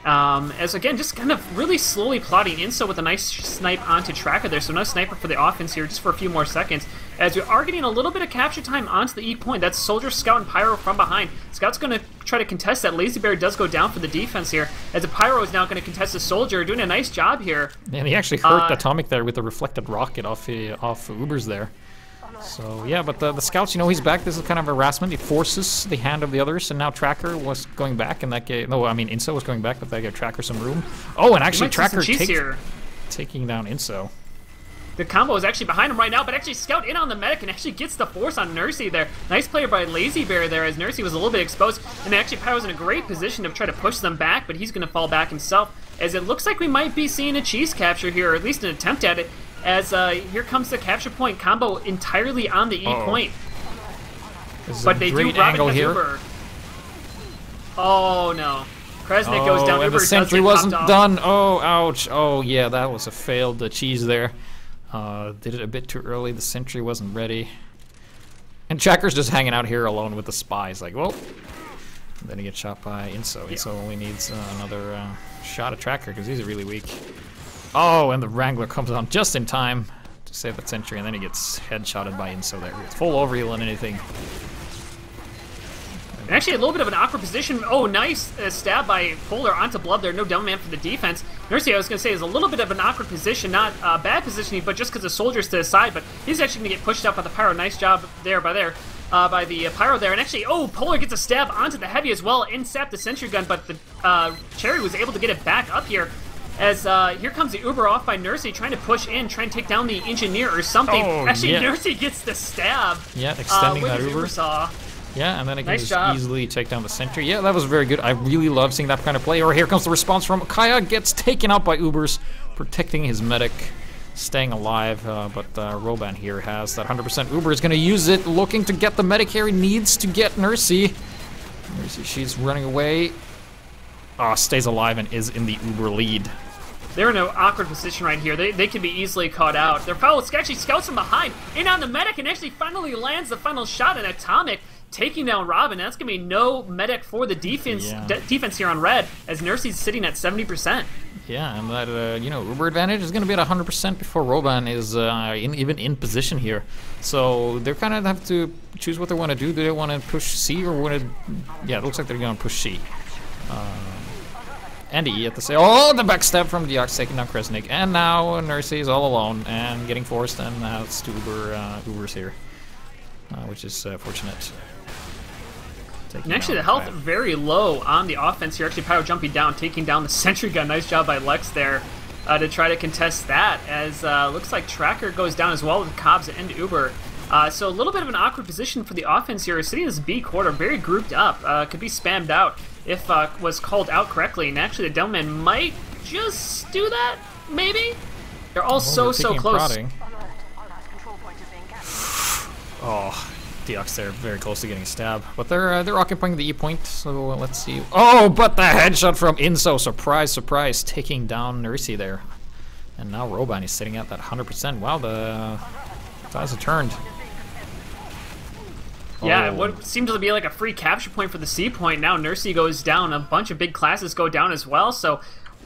As again, just kind of really slowly plotting Inso with a nice snipe onto Tracker there, so no sniper for the offense here just for a few more seconds. As we are getting a little bit of capture time onto the E point, that's Soldier, Scout, and Pyro from behind. Scout's going to try to contest that. Lazy Bear does go down for the defense here, as the Pyro is now going to contest the Soldier, doing a nice job here. And he actually hurt Atomic there with the reflected rocket off Ubers there. So yeah, but the Scouts, you know, he's back. This is kind of harassment. He forces the hand of the others, and now Tracker was going back, and that gave... No, I mean, Inso was going back, but that gave Tracker some room. Oh, and actually Tracker taking down Inso. The combo is actually behind him right now, but actually Scout in on the medic and actually gets the force on Nursey there. Nice player by Lazy Bear there, as Nursey was a little bit exposed, and actually Pyro's in a great position to try to push them back, but he's going to fall back himself, as it looks like we might be seeing a cheese capture here, or at least an attempt at it. As here comes the capture point combo entirely on the E point. But they do Robin has Uber. Oh no. Kresnik goes down, and Uber the sentry wasn't done. Oh, ouch. Oh yeah, that was a failed cheese there. Did it a bit too early, the sentry wasn't ready. And Tracker's just hanging out here alone with the spies, like, well. Then he gets shot by Inso. Inso only needs another shot at Tracker, because he's really weak. Oh, and the Wrangler comes on just in time to save that sentry, and then he gets headshotted by Inso there. It's full overheal and anything. And And actually a little bit of an awkward position. Oh, nice stab by Polar onto Blub there. No demo man for the defense. Nursey, I was going to say, is a little bit of an awkward position. Not bad positioning, but just because the soldier's to the side. But he's actually going to get pushed out by the Pyro. Nice job there by the Pyro there. And actually, oh, Polar gets a stab onto the Heavy as well. Incept the Sentry Gun, but the Cherry was able to get it back up here. As here comes the Uber off by Nursey, trying to push in, trying to take down the Engineer or something. Oh, actually, yeah. Nursey gets the stab. Yeah, extending with that his Uber. Saw. Yeah, and then it can Nice just job. easily take down the Sentry. Yeah, that was very good. I really love seeing that kind of play. Or here comes the response from Kaya. Gets taken out by Ubers, protecting his medic, staying alive. But Roban here has that 100% Uber. Is going to use it, looking to get the medic here. He needs to get Nursey. Nursey, she's running away. Stays alive and is in the Uber lead. They're in an awkward position right here. They can be easily caught out. Their fellow actually scouts from behind, in on the medic, and actually finally lands the final shot in Atomic, taking down Robin. That's going to be no medic for the defense defense here on red, as Nursey's sitting at 70%. Yeah, and that, Uber advantage is going to be at 100% before Roban is even in position here. So they kind of have to choose what they want to do. Do they want to push C or want to... Yeah, it looks like they're going to push C. And E at the same... Oh, the backstab from Diox taking down Kresnik. And now Nursey is all alone and getting forced, and now it's two Ubers here, which is fortunate. And actually the health very low on the offense here. Actually Pyro jumping down, taking down the Sentry Gun. Nice job by Lex there to try to contest that, as looks like Tracker goes down as well with Cobbs and Uber. So a little bit of an awkward position for the offense here. Sitting in this B quarter, very grouped up. Could be spammed out if was called out correctly. And actually the Delman might just do that, maybe? They're all so close. Alert. Control point is being captured. Oh, Diox there, very close to getting stabbed. But they're occupying the E point, so let's see. Oh, but the headshot from Inso, surprise, surprise, taking down Nursey there. And now Roban is sitting at that 100%. Wow, the tides have turned. Yeah, what seemed to be like a free capture point for the C point. Now Nursey goes down. A bunch of big classes go down as well. So,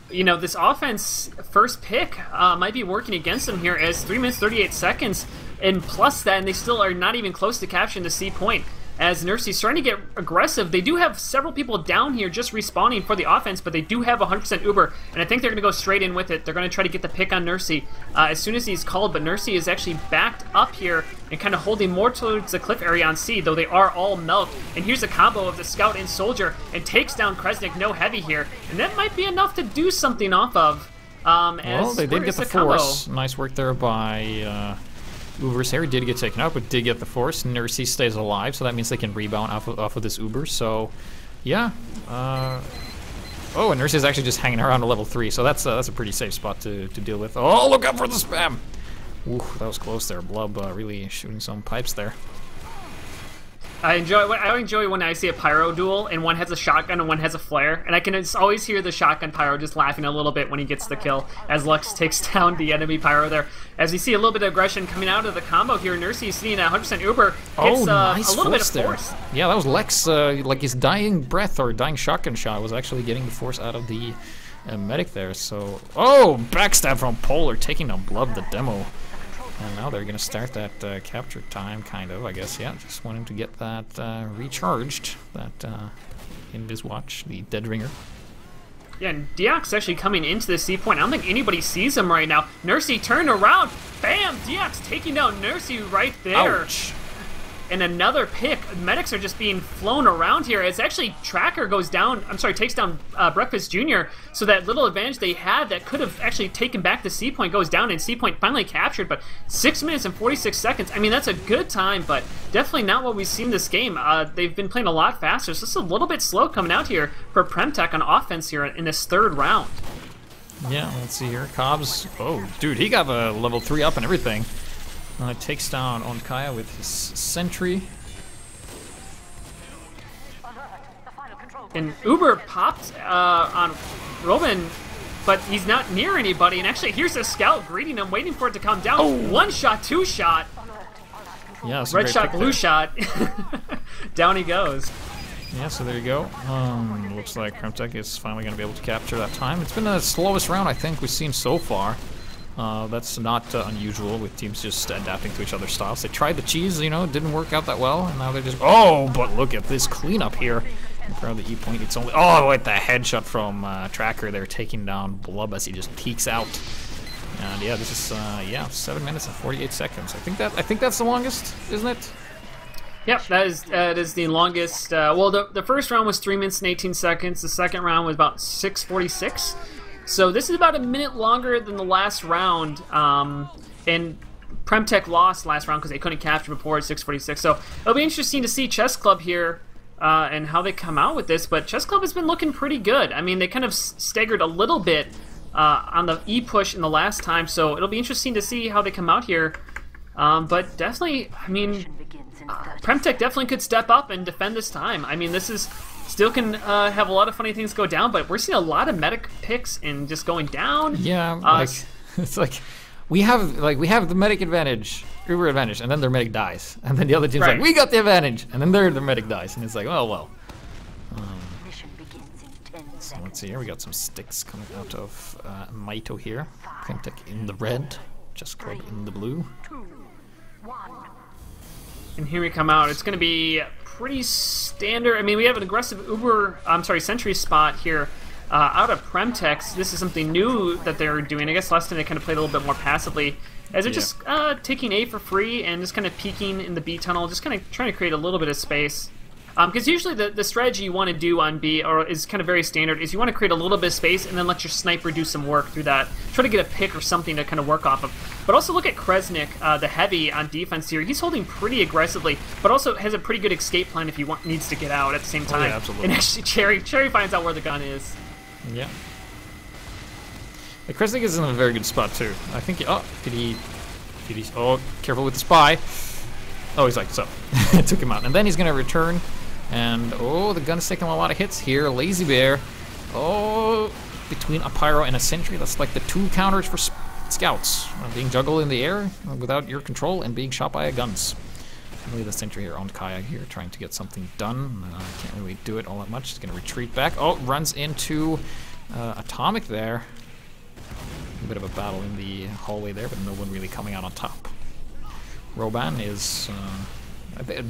this offense first pick might be working against them here, as 3 minutes 38 seconds, and plus that, and they still are not even close to capturing the C point. As Nursey's starting to get aggressive, they do have several people down here just respawning for the offense, but they do have 100% Uber, and I think they're going to go straight in with it. They're going to try to get the pick on Nursey as soon as he's called, but Nursey is actually backed up here and kind of holding more towards the cliff area on C, though they are all melt. And here's a combo of the Scout and Soldier, and takes down Kresnik, no heavy here, and that might be enough to do something off of. Well, they did get the force. Nice work there by... Uber's here did get taken out, but did get the force. Nursey stays alive, so that means they can rebound off of this Uber. So, yeah. Oh, and Nursey's actually just hanging around to level 3, so that's a pretty safe spot to deal with. Oh, look out for the spam! Ooh, that was close there. Blub really shooting some pipes there. I enjoy when I see a Pyro duel and one has a shotgun and one has a flare, and I can always hear the shotgun Pyro just laughing a little bit when he gets the kill as Lux takes down the enemy Pyro there. As we see a little bit of aggression coming out of the combo here, Nursey is seeing 100% Uber, gets nice a little bit of there. force. Yeah, that was Lex, like his dying breath or dying shotgun shot was actually getting the force out of the medic there. So, backstab from Polar, taking down Blub, the demo. And now they're going to start that capture time, kind of, I guess. Yeah, just want him to get that recharged, that Invis Watch, the Dead Ringer. Yeah, and Diox actually coming into the C point. I don't think anybody sees him right now. Nursey turned around. Bam! Diox taking down Nursey right there. Ouch. And another pick. Medics are just being flown around here. As actually Tracker goes down, takes down Breakfast Jr. So that little advantage they had that could have actually taken back the C point goes down, and C point finally captured. But 6 minutes and 46 seconds. I mean, that's a good time, but definitely not what we've seen this game. They've been playing a lot faster, so it's a little bit slow coming out here for PremTech on offense here in this third round. Yeah, let's see here. Cobbs. Oh, dude, he got a level 3 up and everything. Takes down Onkaya with his sentry. And Uber popped on Roman, but he's not near anybody. And actually, here's a scout greeting him, waiting for it to come down. Oh. 1 shot, 2 shot. Yeah, Red shot, blue shot. Down he goes. Yeah, so there you go. Looks like PremTech is finally going to be able to capture that time. It's been the slowest round I think we've seen so far. That's not unusual with teams just adapting to each other's styles. They tried the cheese, you know, it didn't work out that well, and now they're just... Oh, but look at this cleanup here. In front of the E point, it's only... Oh, with the headshot from Tracker there, taking down Blub as he just peeks out. And yeah, this is, yeah, 7 minutes and 48 seconds. I think that's the longest, isn't it? Yep, that is the longest. Well, the first round was 3 minutes and 18 seconds. The second round was about 6:46. So this is about a minute longer than the last round. And PremTech lost last round because they couldn't capture before at 6:46. So it'll be interesting to see Chessclub here and how they come out with this. But Chessclub has been looking pretty good. I mean, they kind of staggered a little bit on the E push in the last time. So it'll be interesting to see how they come out here. But definitely, I mean, PremTech definitely could step up and defend this time. I mean, this is still can have a lot of funny things go down, but we're seeing a lot of medic picks and just going down. Yeah, like it's like we have the medic advantage, Uber advantage, and then their medic dies, and then the other team's like, we got the advantage, and then their medic dies, and it's like, oh well. So let's see here, we got some sticks coming out of Maito here. PremTech in the red, Chessclub in the blue. And here we come out. It's going to be pretty standard. I mean, we have an aggressive sentry spot here out of PremTech. This is something new that they're doing. I guess last time they kind of played a little bit more passively. As they're just taking A for free and just kind of peeking in the B tunnel, just kind of trying to create a little bit of space. Because usually the strategy you want to do on B is kind of very standard, is you want to create a little bit of space and then let your sniper do some work through that. Try to get a pick or something to kind of work off of. But also look at Kresnik, the heavy on defense here. He's holding pretty aggressively, but also has a pretty good escape plan if he needs to get out at the same time. Oh, yeah, absolutely. And actually Cherry finds out where the gun is. Yeah. The Kresnik is in a very good spot too. I think, oh, careful with the spy. Oh, he's like, so. Took him out. And then he's going to return. And, oh, the gun's taking a lot of hits here. Lazy Bear. Oh, between a Pyro and a Sentry. That's like the two counters for scouts. Being juggled in the air without your control and being shot by a guns. Really the Sentry here on Kaya here trying to get something done. Can't really do it all that much. He's going to retreat back. Oh, runs into Atomic there. A bit of a battle in the hallway there, but no one really coming out on top. Roban is...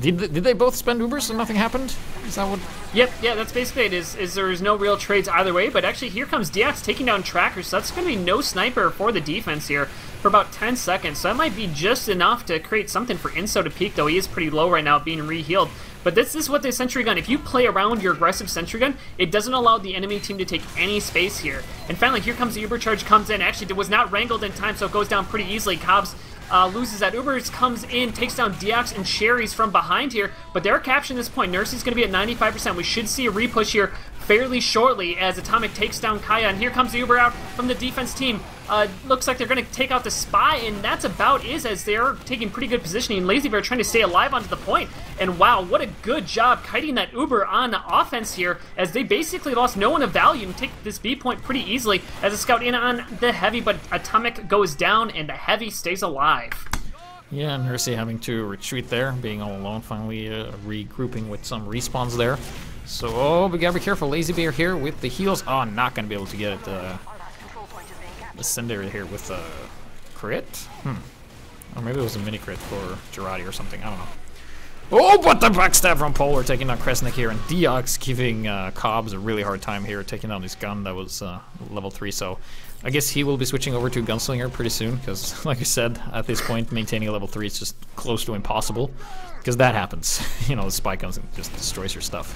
Did they both spend Ubers and nothing happened? Is that what? Yep, yeah, that's basically it. Is there's no real trades either way, but actually here comes Diax taking down Tracker, so that's going to be no sniper for the defense here for about 10 seconds. So that might be just enough to create something for Inso to peak, though he is pretty low right now, being re-healed. But this is what the Sentry Gun, if you play around your aggressive Sentry Gun, it doesn't allow the enemy team to take any space here. And finally, here comes the Uber charge, comes in. Actually, it was not wrangled in time, so it goes down pretty easily. Cobbs loses that. Ubers comes in, takes down Diax and Sherry's from behind here, but they're capturing this point. Nursey's going to be at 95%. We should see a repush here fairly shortly as Atomic takes down Kaya, and here comes the Uber out from the defense team. Looks like they're going to take out the Spy, and that's about it, as they're taking pretty good positioning. Lazy Bear trying to stay alive onto the point, and wow, what a good job kiting that Uber on the offense here, as they basically lost no one of value and take this B point pretty easily as a scout in on the Heavy, but Atomic goes down and the Heavy stays alive. Yeah, Nursey having to retreat there, being all alone, finally regrouping with some respawns there. So, oh, we gotta be careful. Lazy Bear here with the heals. Oh, not gonna be able to get it. The Ascendary here with a crit? Or maybe it was a mini crit for Girardi or something. I don't know. Oh, but the backstab from Polar taking down Kresnik here, and Diox giving Cobbs a really hard time here, taking down his gun that was level 3. So I guess he will be switching over to Gunslinger pretty soon, because like I said, at this point, maintaining a level 3 is just close to impossible, because that happens. You know, the spy comes and just destroys your stuff.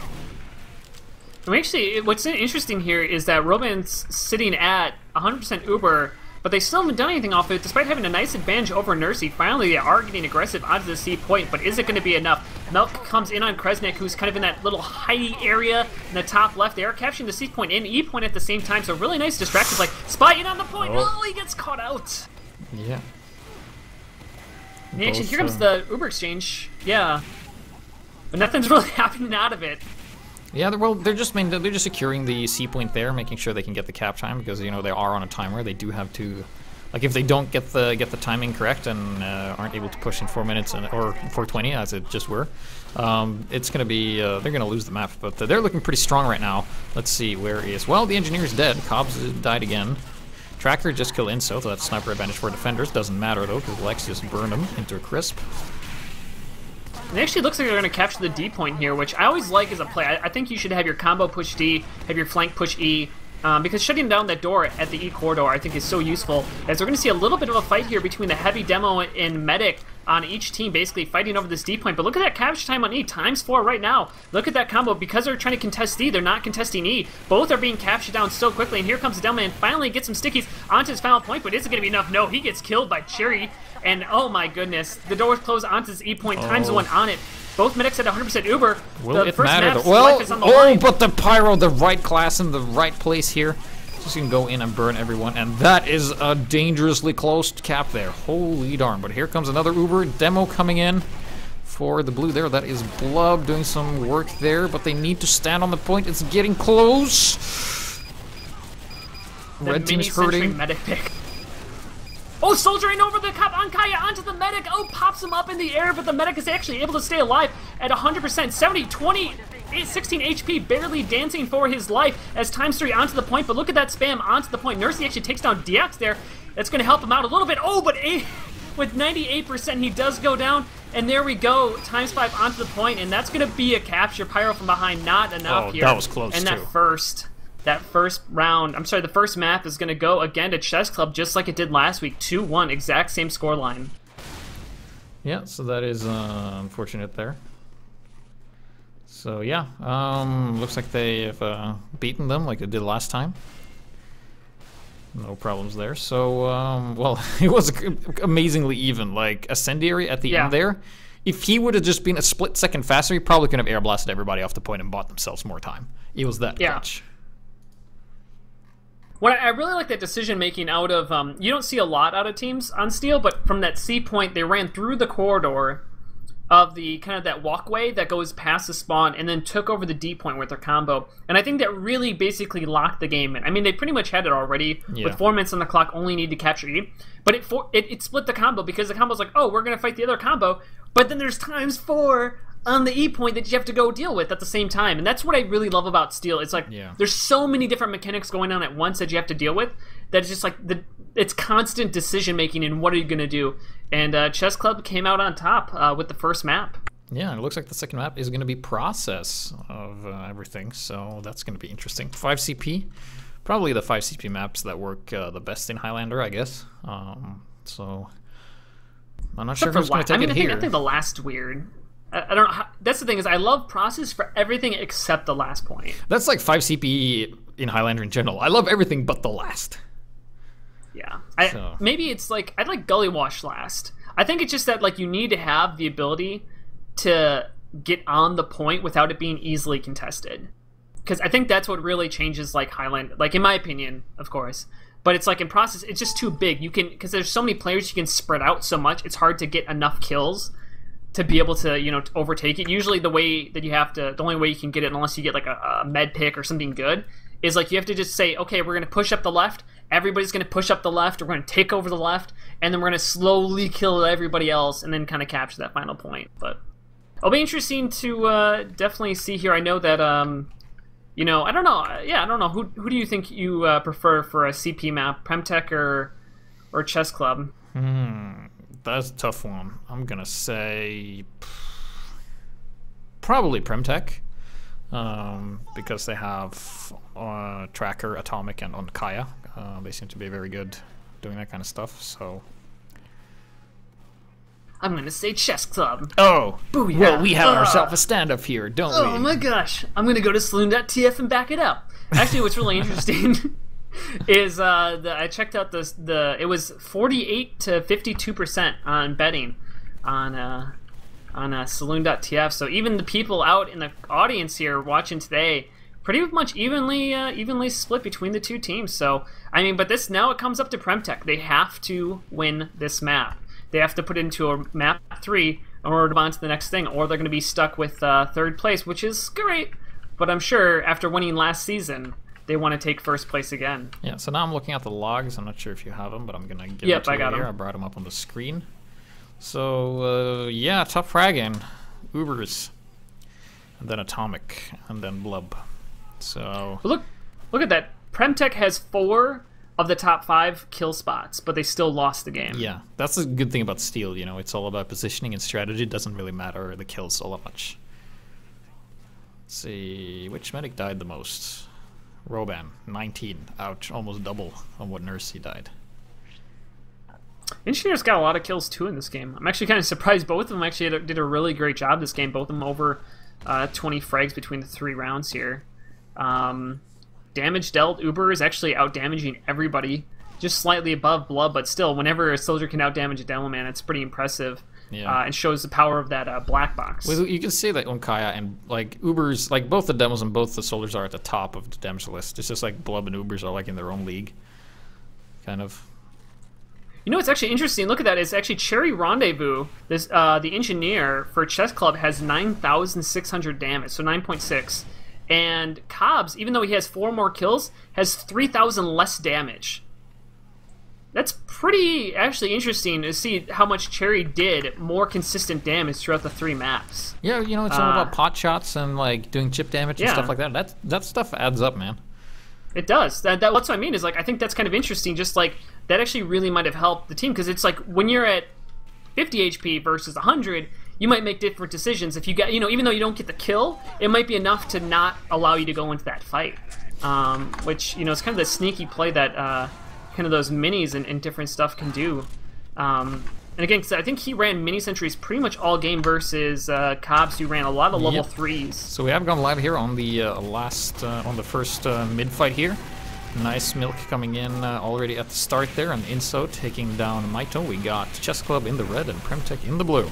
I mean, actually, what's interesting here is that Roman's sitting at 100% Uber, but they still haven't done anything off it, despite having a nice advantage over Nursey. Finally, they are getting aggressive onto the C point, but is it going to be enough? Melk comes in on Kresnik, who's kind of in that little hidey area in the top left. They are capturing the C point and E point at the same time, so really nice distractions, like Spy in on the point. Oh, he gets caught out. Yeah. And actually, here comes the Uber exchange. Yeah. But nothing's really happening out of it. Yeah, well, they're just securing the C point there, making sure they can get the cap time, because you know they are on a timer. They do have to, like, if they don't get the timing correct and aren't able to push in 4 minutes or 4:20 as it just were, it's gonna be they're gonna lose the map. But they're looking pretty strong right now. Let's see, where is, well, the engineer's dead. Cobbs died again. Tracker just killed Inso, so that's sniper advantage for defenders. Doesn't matter though, because Lex just burned him into a crisp. It actually looks like they're going to capture the D point here, which I always like as a play. I think you should have your combo push D, have your flank push E, because shutting down that door at the E corridor I think is so useful, as we're going to see a little bit of a fight here between the heavy demo and medic on each team basically fighting over this D point. But look at that capture time on E, ×4 right now. Look at that combo. Because they're trying to contest D, they're not contesting E. Both are being captured down so quickly, and here comes Delma and finally gets some stickies onto his final point, but is it going to be enough? No, he gets killed by Cherry, and oh my goodness, the door's closed onto his E point, ×1 on it. Both medics at 100% Uber. Will it matter? Well, but the Pyro, the right class in the right place here. Just gonna go in and burn everyone, and that is a dangerously close cap there. Holy darn. But here comes another Uber demo coming in for the blue there. That is Blub doing some work there, but they need to stand on the point. It's getting close. Red team is hurting. Medic pick. Oh, soldiering over the cop on Kaya onto the medic. Oh, pops him up in the air, but the medic is actually able to stay alive at 100%. 70, 20, 16 HP, barely dancing for his life as ×3 onto the point. But look at that spam onto the point. Nursey actually takes down DX there. That's going to help him out a little bit. Oh, but with 98%, he does go down. And there we go, ×5 onto the point, and that's going to be a capture. Pyro from behind, not enough here. That was close, and too. That first round, I'm sorry, the first map is going to go again to Chessclub just like it did last week, 2-1, exact same scoreline. Yeah, so that is unfortunate there. So yeah, looks like they have beaten them like they did last time. No problems there. So, well, it was amazingly even. Like, Ascendiary at the end there, if he would have just been a split second faster, he probably could have air blasted everybody off the point and bought themselves more time. It was that clutch. What I really like that decision making out of, you don't see a lot out of teams on Steel, but from that C point, they ran through the corridor of the kind of that walkway that goes past the spawn and then took over the D point with their combo. And I think that really basically locked the game in. I mean, they pretty much had it already with 4 minutes on the clock, only need to capture E. But it split the combo because the combo's like, oh, we're going to fight the other combo, but then there's ×4 on the E point that you have to go deal with at the same time. And that's what I really love about Steel. It's like there's so many different mechanics going on at once that you have to deal with that it's just like it's constant decision making and what are you going to do. And Chessclub came out on top with the first map. Yeah, and it looks like the second map is going to be process of everything, so that's going to be interesting. 5 CP, probably the 5 CP maps that work the best in Highlander, I guess. So I'm not sure who's going to take it here. I think the last weird. I don't know. That's the thing is I love process for everything except the last point. That's like 5 CP in Highlander in general. I love everything but the last. Yeah. Maybe it's like I'd like Gully Wash last. I think it's just that like you need to have the ability to get on the point without it being easily contested. Because I think that's what really changes like Highlander. Like in my opinion, of course. But it's like in process, it's just too big. You can because there's so many players you can spread out so much. It's hard to get enough kills to be able to, you know, to overtake it. Usually the way that you have to, the only way you can get it, unless you get like a med pick or something good, is like you have to just say, okay, we're going to push up the left, everybody's going to push up the left, we're going to take over the left, and then we're going to slowly kill everybody else, and then kind of capture that final point. But it'll be interesting to definitely see here. I know that, you know, I don't know. Yeah, I don't know. Who do you think you prefer for a CP map, PremTech or Chessclub? That's a tough one. I'm gonna say probably PremTech, because they have Tracker, Atomic, and on Kaya. They seem to be very good doing that kind of stuff. So I'm gonna say Chessclub. Oh, booyah! Well, we have ourselves a stand-up here, don't we? Oh my gosh! I'm gonna go to Saloon.tf and back it up. Actually, what's really interesting is I checked out it was 48 to 52% on betting on Saloon.tf. So even the people out in the audience here watching today, pretty much evenly split between the two teams. So I mean, but now it comes up to PremTech. They have to win this map. They have to put it into a map 3 in order to move on to the next thing, or they're going to be stuck with third place, which is great. But I'm sure after winning last season, they want to take first place again. Yeah, so now I'm looking at the logs. I'm not sure if you have them, but I'm going to give it to you here. I brought them up on the screen. So, yeah, top fragging, Ubers, and then Atomic, and then Blub. So look at that. PremTech has 4 of the top 5 kill spots, but they still lost the game. Yeah, that's the good thing about Steel, you know, it's all about positioning and strategy. It doesn't really matter the kills all that much. Let's see, which medic died the most? Roban, 19. Ouch, almost double on what Nursey died. Engineers got a lot of kills too in this game. I'm actually kind of surprised both of them actually did a really great job this game. Both of them over 20 frags between the 3 rounds here. Damage dealt, Uber is actually out-damaging everybody. Just slightly above Blood, but still, whenever a soldier can out-damage a demo man, it's pretty impressive. Yeah. And shows the power of that black box. Well, you can see that on Kaya and like Uber's, like both the demos and both the soldiers are at the top of the damage list. It's just like Blub and Ubers are like in their own league, kind of. You know what's actually interesting? Look at that. It's actually Cherry Rendezvous. This the engineer for Chessclub has 9,600 damage, so 9.6. And Cobbs, even though he has 4 more kills, has 3,000 less damage. That's pretty actually interesting to see how much Cherry did more consistent damage throughout the 3 maps. Yeah, you know, it's all about pot shots and like doing chip damage and Yeah. stuff like that. That stuff adds up, man. It does. That's what I mean. Is like I think that's kind of interesting. Just like that actually really might have helped the team because it's like when you're at 50 HP versus 100, you might make different decisions. If you get, you know, even though you don't get the kill, it might be enough to not allow you to go into that fight. Which, you know, is kind of the sneaky play that kind of those minis and different stuff can do. And again, 'cause I think he ran mini sentries pretty much all game versus Cobbs, who ran a lot of level 3s. So we have gone live here on the on the first mid fight here. Nice milk coming in already at the start there, and Inso taking down Maito. We got Chessclub in the red and PremTech in the blue.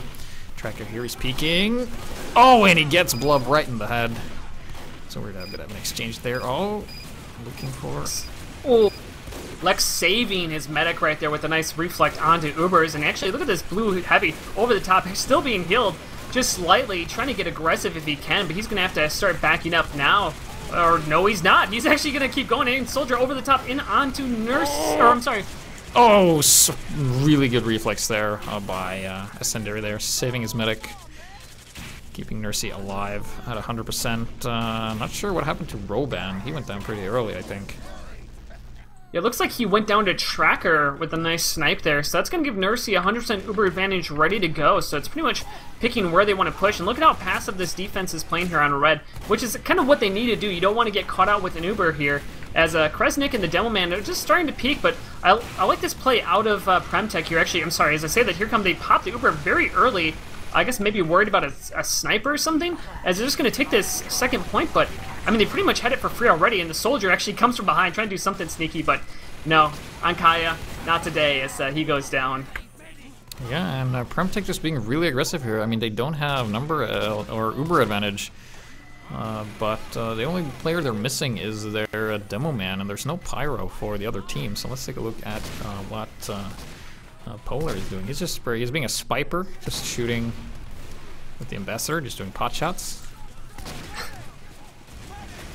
Tracker here is peeking. Oh, and he gets Blub right in the head. So we're gonna have an exchange there. Oh, looking for. Oh, Lex saving his medic right there with a nice reflect onto Ubers, and actually look at this blue heavy over the top. He's still being healed just slightly, trying to get aggressive if he can, but he's gonna have to start backing up now. Or no, he's not. He's actually gonna keep going in. Soldier over the top in onto Nurse. Or I'm sorry. Oh, so really good reflex there by Ascendary there, saving his medic, keeping Nursey alive at 100%. Not sure what happened to Roban. He went down pretty early, I think. Yeah, it looks like he went down to Tracker with a nice snipe there, so that's going to give Nursey 100% Uber advantage ready to go, so it's pretty much picking where they want to push, and look at how passive this defense is playing here on red, which is kind of what they need to do. You don't want to get caught out with an Uber here, as Kresnik and the Demo Man, they're just starting to peek, but I like this play out of PremTech here. Actually, I'm sorry, as I say that, here come they pop the Uber very early. I guess maybe worried about a sniper or something, as they're just going to take this second point, but I mean, they pretty much had it for free already, and the soldier actually comes from behind trying to do something sneaky, but no, on Kaya, not today, as he goes down. Yeah, and PremTech just being really aggressive here. I mean, they don't have number or Uber advantage, but the only player they're missing is their Demo Man, and there's no Pyro for the other team, so let's take a look at what Polar is doing. He's being a Spiper, just shooting with the Ambassador, just doing pot shots.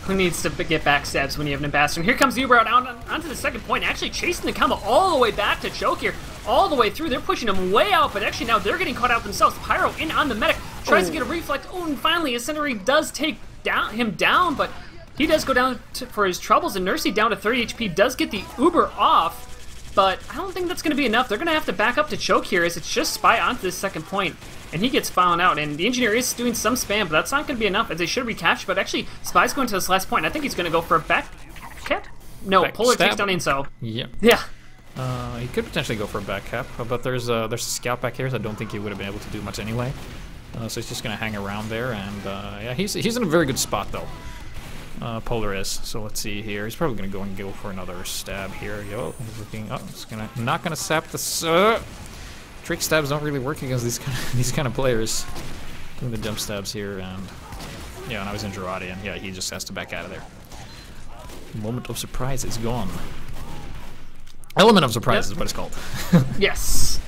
Who needs to get backstabs when you have an Ambassador? And here comes Uber out onto the second point, actually chasing the combo all the way back to choke here, all the way through. They're pushing him way out, but actually now they're getting caught out themselves. Pyro in on the medic, tries to get a reflect. Oh, and finally, Ascendary does take him down, but he does go down for his troubles, and Nursey down to 30 HP does get the Uber off, but I don't think that's going to be enough. They're going to have to back up to choke here, as it's just Spy onto this second point, and he gets found out, and the Engineer is doing some spam, but that's not going to be enough, as they should recapture, but actually, Spy's going to this last point. I think he's going to go for a back cap? No, Polar takes down Inso. Yep. Yeah. He could potentially go for a back cap, but there's a scout back here, so I don't think he would have been able to do much anyway. So he's just going to hang around there, and yeah, he's in a very good spot, though. Polar is. So let's see here. He's probably going to go for another stab here. Yo, he's looking. Oh, he's not going to sap the. Trick stabs don't really work against these kind of players. Doing the jump stabs here, and yeah, now he's in Girardi, and yeah, he just has to back out of there. Moment of surprise is gone. Element of surprise is what it's called. Yes.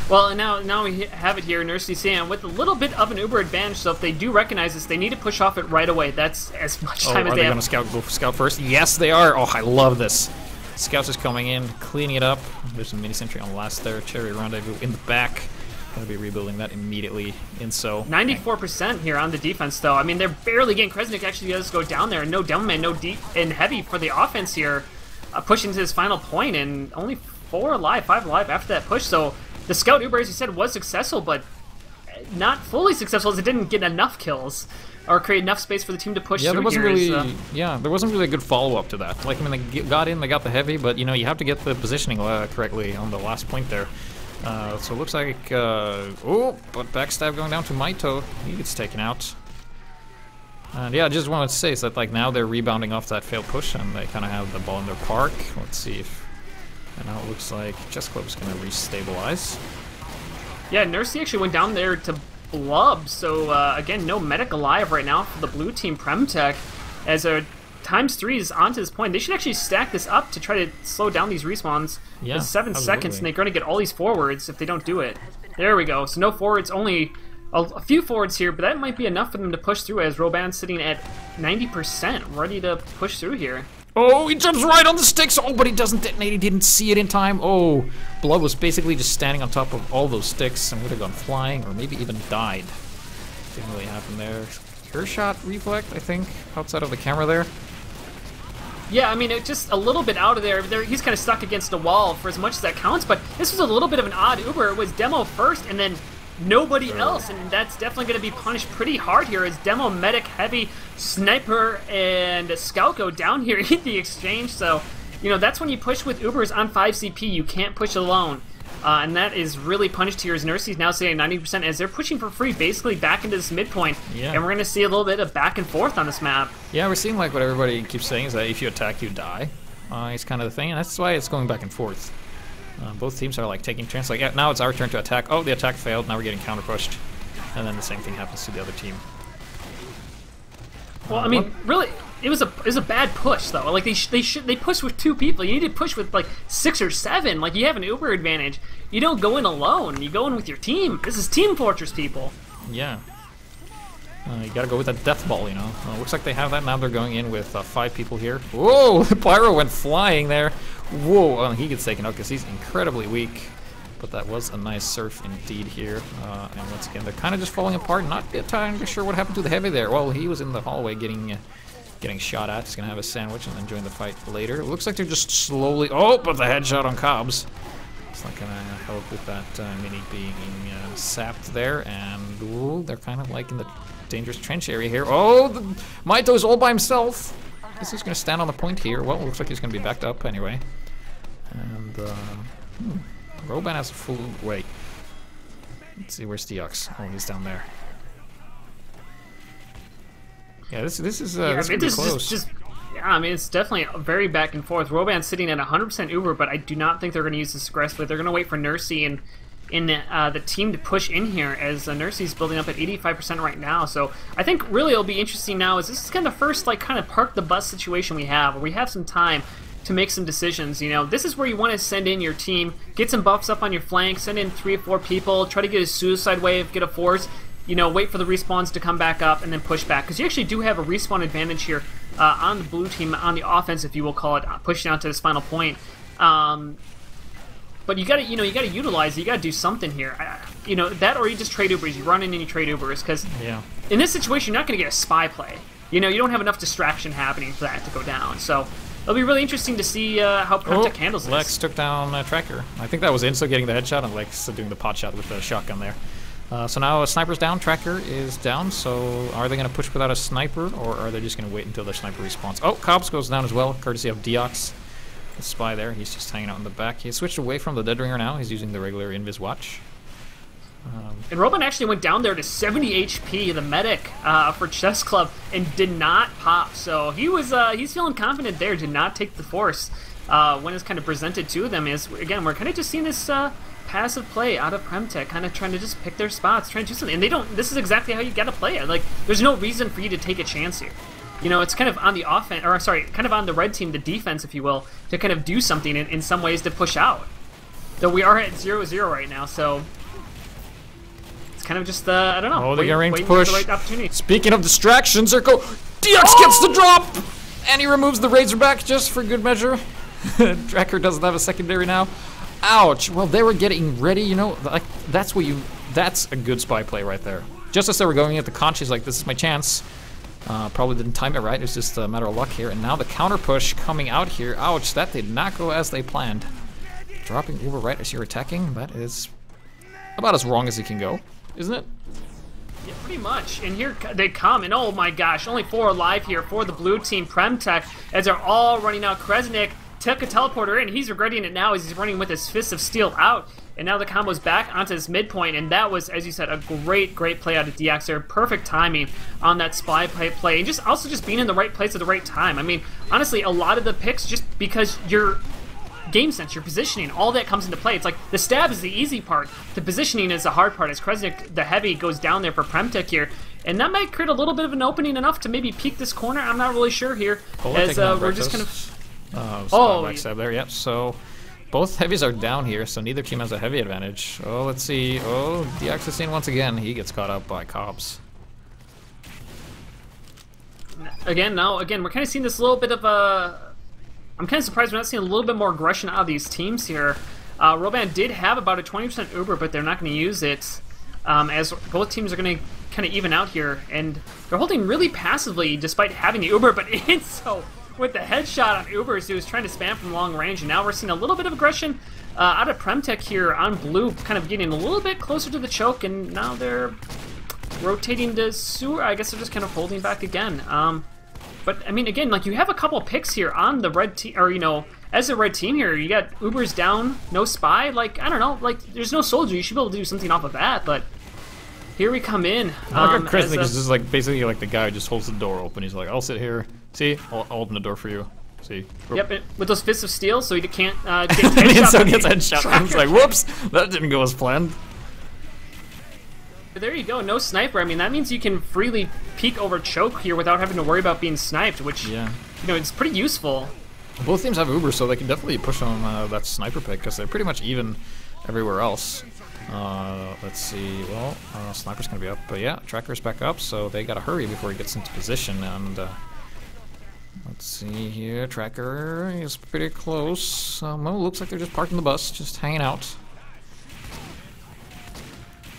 Well, and now we have it here, Nursey Sam, with a little bit of an Uber advantage, so if they do recognize this, they need to push off it right away. That's as much time as they have. Are they going to go for scout first? Yes, they are. Oh, I love this. Scouts is coming in, cleaning it up. There's some mini sentry on the last there. Cherry Rendezvous in the back. Going to be rebuilding that immediately. Inso. 94% here on the defense, though. I mean, they're barely getting. Kresnik actually does go down there. No Demo Man, no deep and heavy for the offense here. pushing to his final point, and only 4 alive, 5 alive after that push. So the Scout Uber, as you said, was successful, but not fully successful, as it didn't get enough kills or create enough space for the team to push through. There wasn't really, there wasn't really a good follow-up to that. Like, I mean, they got in, they got the heavy, but you know, you have to get the positioning correctly on the last point there. So it looks like, oh, but backstab going down to Maito. He gets taken out. And yeah, I just wanted to say is that like now they're rebounding off that failed push and they kind of have the ball in their park. Let's see if, and now it looks like Chessclub is going to restabilize. Yeah, Nursey actually went down there to blub, so again, no medic alive right now for the blue team PremTech, as ×3 is onto this point. They should actually stack this up to try to slow down these respawns. Yeah, it's 7 seconds, and they're going to get all these forwards if they don't do it. There we go. So no forwards, only a few forwards here, but that might be enough for them to push through, as Roban's sitting at 90%, ready to push through here. Oh, he jumps right on the sticks. Oh, but he doesn't detonate. He didn't see it in time. Oh, Blood was basically just standing on top of all those sticks and would have gone flying or maybe even died. Didn't really happen there. Her shot reflect, I think, outside of the camera there. Yeah, I mean, it's just a little bit out of there. He's kind of stuck against a wall for as much as that counts, but this was a little bit of an odd Uber. It was Demo first and then nobody else, and that's definitely going to be punished pretty hard here as Demo, Medic, Heavy, Sniper, and Scout go down here in the exchange. So, you know, that's when you push with Ubers on 5 CP. You can't push alone. And that is really punished here as Nursey's now sitting at 90% as they're pushing for free basically back into this midpoint. Yeah. And we're going to see a little bit of back and forth on this map. Yeah, we're seeing like what everybody keeps saying is that if you attack, you die. It's kind of the thing, and that's why it's going back and forth. Both teams are like taking chances. Like, yeah, now it's our turn to attack. Oh, the attack failed. Now we're getting counter pushed, and then the same thing happens to the other team. Well, I mean, really, it was a bad push though. Like they pushed with 2 people. You need to push with like 6 or 7. Like you have an Uber advantage. You don't go in alone. You go in with your team. This is Team Fortress, people. Yeah. You gotta go with that death ball, you know. Looks like they have that now. They're going in with 5 people here. Whoa! The Pyro went flying there. Whoa! He gets taken out because he's incredibly weak. But that was a nice surf indeed here. And once again, they're kind of just falling apart. Not entirely sure what happened to the Heavy there. Well, he was in the hallway getting shot at. He's gonna have a sandwich and then join the fight later. It looks like they're just slowly. Oh, but the headshot on Cobbs. It's not gonna help with that mini being sapped there. And ooh, they're kind of like in the dangerous trench area here. Oh, Maito's all by himself. This is gonna stand on the point here. Well, it looks like he's gonna be backed up anyway. And Roban has a full wait. Let's see, where's Deox? Oh, he's down there. Yeah, this is pretty close. Yeah, I mean, it's definitely very back and forth. Roban's sitting at 100% Uber, but I do not think they're going to use this aggressively. They're going to wait for Nursey and the team to push in here, as Nursey's building up at 85% right now. So I think really it'll be interesting now, is this is kind of the first like kind of park the bus situation we have, where we have some time to make some decisions. You know, this is where you want to send in your team, get some buffs up on your flank, send in 3 or 4 people, try to get a suicide wave, get a force, you know, wait for the respawns to come back up and then push back, because you actually do have a respawn advantage here on the blue team, on the offense, if you will call it, pushing out to this final point. But you gotta, you know, you gotta utilize it. You gotta do something here. You know, that, or you just trade Ubers. You run in and you trade Ubers, because in this situation, you're not gonna get a spy play. You know, you don't have enough distraction happening for that to go down. So it'll be really interesting to see how PremTech handles this. Lex took down Tracker. I think that was Inso getting the headshot, and Lex doing the pot shot with the shotgun there. So now Sniper's down, Tracker is down. So are they going to push without a Sniper, or are they just going to wait until the Sniper respawns? Oh, Cobbs goes down as well, courtesy of Deox. The spy there, he's just hanging out in the back. He switched away from the Dead Ringer now. He's using the regular Invis Watch. And Roban actually went down there to 70 HP, the medic for Chessclub, and did not pop. So he was he's feeling confident there, did not take the force when it's kind of presented to them. Is again, we're kind of just seeing this passive play out of PremTech, kind of trying to just pick their spots, trying to do something. And they don't. This is exactly how you got to play it. Like, there's no reason for you to take a chance here. You know, it's kind of on the offense, or sorry, kind of on the red team, the defense, if you will, to kind of do something in some ways to push out. Though we are at 0-0 right now, so it's kind of just I don't know. Oh, they got range push. For the right opportunity. Speaking of distractions, Deox gets the drop, and he removes the Razorback just for good measure. Tracker doesn't have a secondary now. Ouch. Well, they were getting ready, you know, like that's a good spy play right there. Just as they were going at the conch, he's like, this is my chance. Probably didn't time it right. It's just a matter of luck here. And now the counter push coming out here. Ouch, that did not go as they planned. Dropping Uber right as you're attacking. That is about as wrong as it can go, isn't it? Yeah, pretty much. And here they come, and oh my gosh, only 4 alive here for the blue team, PremTech, as they're all running out. Kresnik took a teleporter in. He's regretting it now as he's running with his Fist of Steel out. And now the combo's back onto his midpoint, and that was, as you said, a great play out of DX there. Perfect timing on that spy play, and just also just being in the right place at the right time. I mean, honestly, a lot of the picks, just because your game sense, your positioning, all that comes into play. It's like the stab is the easy part. The positioning is the hard part, as Kresnik, the heavy, goes down there for PremTech here. And that might create a little bit of an opening enough to maybe peek this corner. I'm not really sure here, as we're just kind of... backstab there, yep, so... Both heavies are down here, so neither team has a heavy advantage. Oh, let's see. Oh, DX is seen once again. He gets caught up by Cobbs. Again, we're kind of seeing this little bit of a... I'm kind of surprised we're not seeing a little bit more aggression out of these teams here. Roban did have about a 20% Uber, but they're not going to use it, as both teams are going to kind of even out here. And they're holding really passively despite having the Uber, but Inso with the headshot on Ubers, who was trying to spam from long range, and now we're seeing a little bit of aggression out of PremTech here on blue, kind of getting a little bit closer to the choke, and now they're rotating to sewer. I guess they're just kind of holding back again. But I mean, again, like, you have a couple picks here on the red team, or, you know, as the red team here, you got Ubers down, no spy. Like, I don't know, like, there's no soldier. You should be able to do something off of that, but here we come in. Kresnik is just like basically like the guy who just holds the door open. He's like, I'll sit here. See, I'll open the door for you. See. Yep, with those Fists of Steel, so he can't get headshot. So gets headshot. And it's like, whoops, that didn't go as planned. There you go, no sniper. I mean, that means you can freely peek over choke here without having to worry about being sniped, which, you know, it's pretty useful. Both teams have Uber, so they can definitely push on that sniper pick, because they're pretty much even everywhere else. Let's see, well, Sniper's gonna be up, but yeah, Tracker's back up, so they gotta hurry before he gets into position, and let's see here, Tracker is pretty close. Well, looks like they're just parking the bus, just hanging out.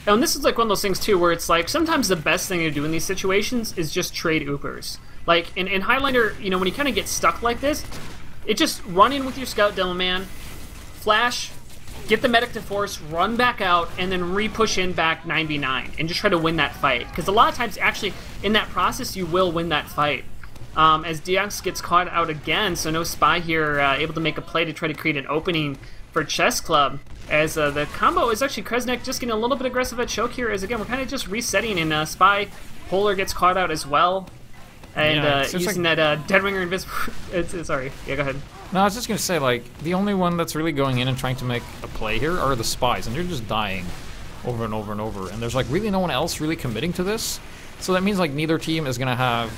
And this is like one of those things too, where it's like, sometimes the best thing to do in these situations is just trade Ubers. Like, in Highlander, you know, when you kind of get stuck like this, it just run in with your Scout Demo Man, flash, get the medic to force, run back out, and then re-push in back 9v9, and just try to win that fight. Because a lot of times, actually, in that process, you will win that fight. As DX gets caught out again, so no spy here, able to make a play to try to create an opening for Chessclub. As the combo is actually Kresnik just getting a little bit aggressive at choke here, as again, we're kind of just resetting, and spy, Polar gets caught out as well. And using like that Deadwinger Invisible... sorry, yeah, go ahead. No, I was just going to say, like, the only one that's really going in and trying to make a play here are the spies, and they're just dying over and over and over. And there's, like, really no one else really committing to this. So that means, like, neither team is going to have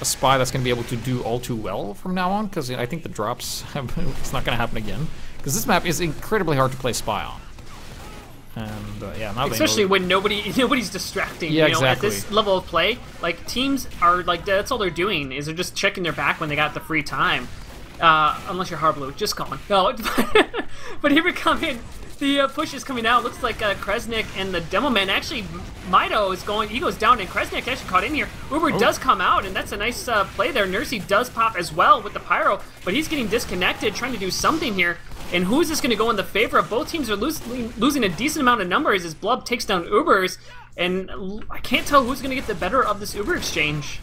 a spy that's going to be able to do all too well from now on, because I think the drops, it's not going to happen again. Because this map is incredibly hard to play spy on. And, yeah, now especially when nobody's distracting. Yeah, you know, exactly. At this level of play, like, teams are, like, that's all they're doing, is they're just checking their back when they got the free time. Unless you're hard blue, just calling. No, but here we come in. The push is coming out. Looks like Kresnik and the Demo Man. Actually, Mido is going. He goes down, and Kresnik actually caught in here. Uber does come out, and that's a nice play there. Nursey does pop as well with the Pyro, but he's getting disconnected, trying to do something here. And who is this going to go in the favor of? Both teams are losing a decent amount of numbers as Blub takes down Ubers, and I can't tell who's going to get the better of this Uber exchange.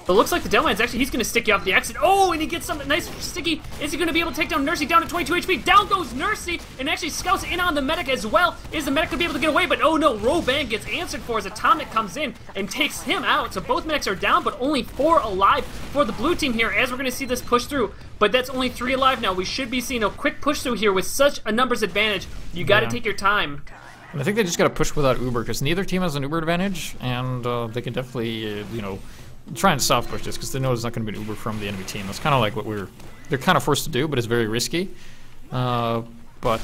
But it looks like the Deadman's actually, he's going to stick you off the exit. Oh, and he gets something nice sticky. Is he going to be able to take down Nursey down to 22 HP? Down goes Nursey, and actually scouts in on the medic as well. Is the medic going to be able to get away? But oh no, Roban gets answered for as Atomic comes in and takes him out. So both medics are down, but only 4 alive for the blue team here, as we're going to see this push through. But that's only 3 alive now. We should be seeing a quick push through here with such a numbers advantage. You got to take your time. And I think they just got to push without Uber, because neither team has an Uber advantage, and they can definitely, you know, try and soft push this, because they know there's not going to be an Uber from the enemy team. That's kind of like what they're kind of forced to do, but it's very risky. But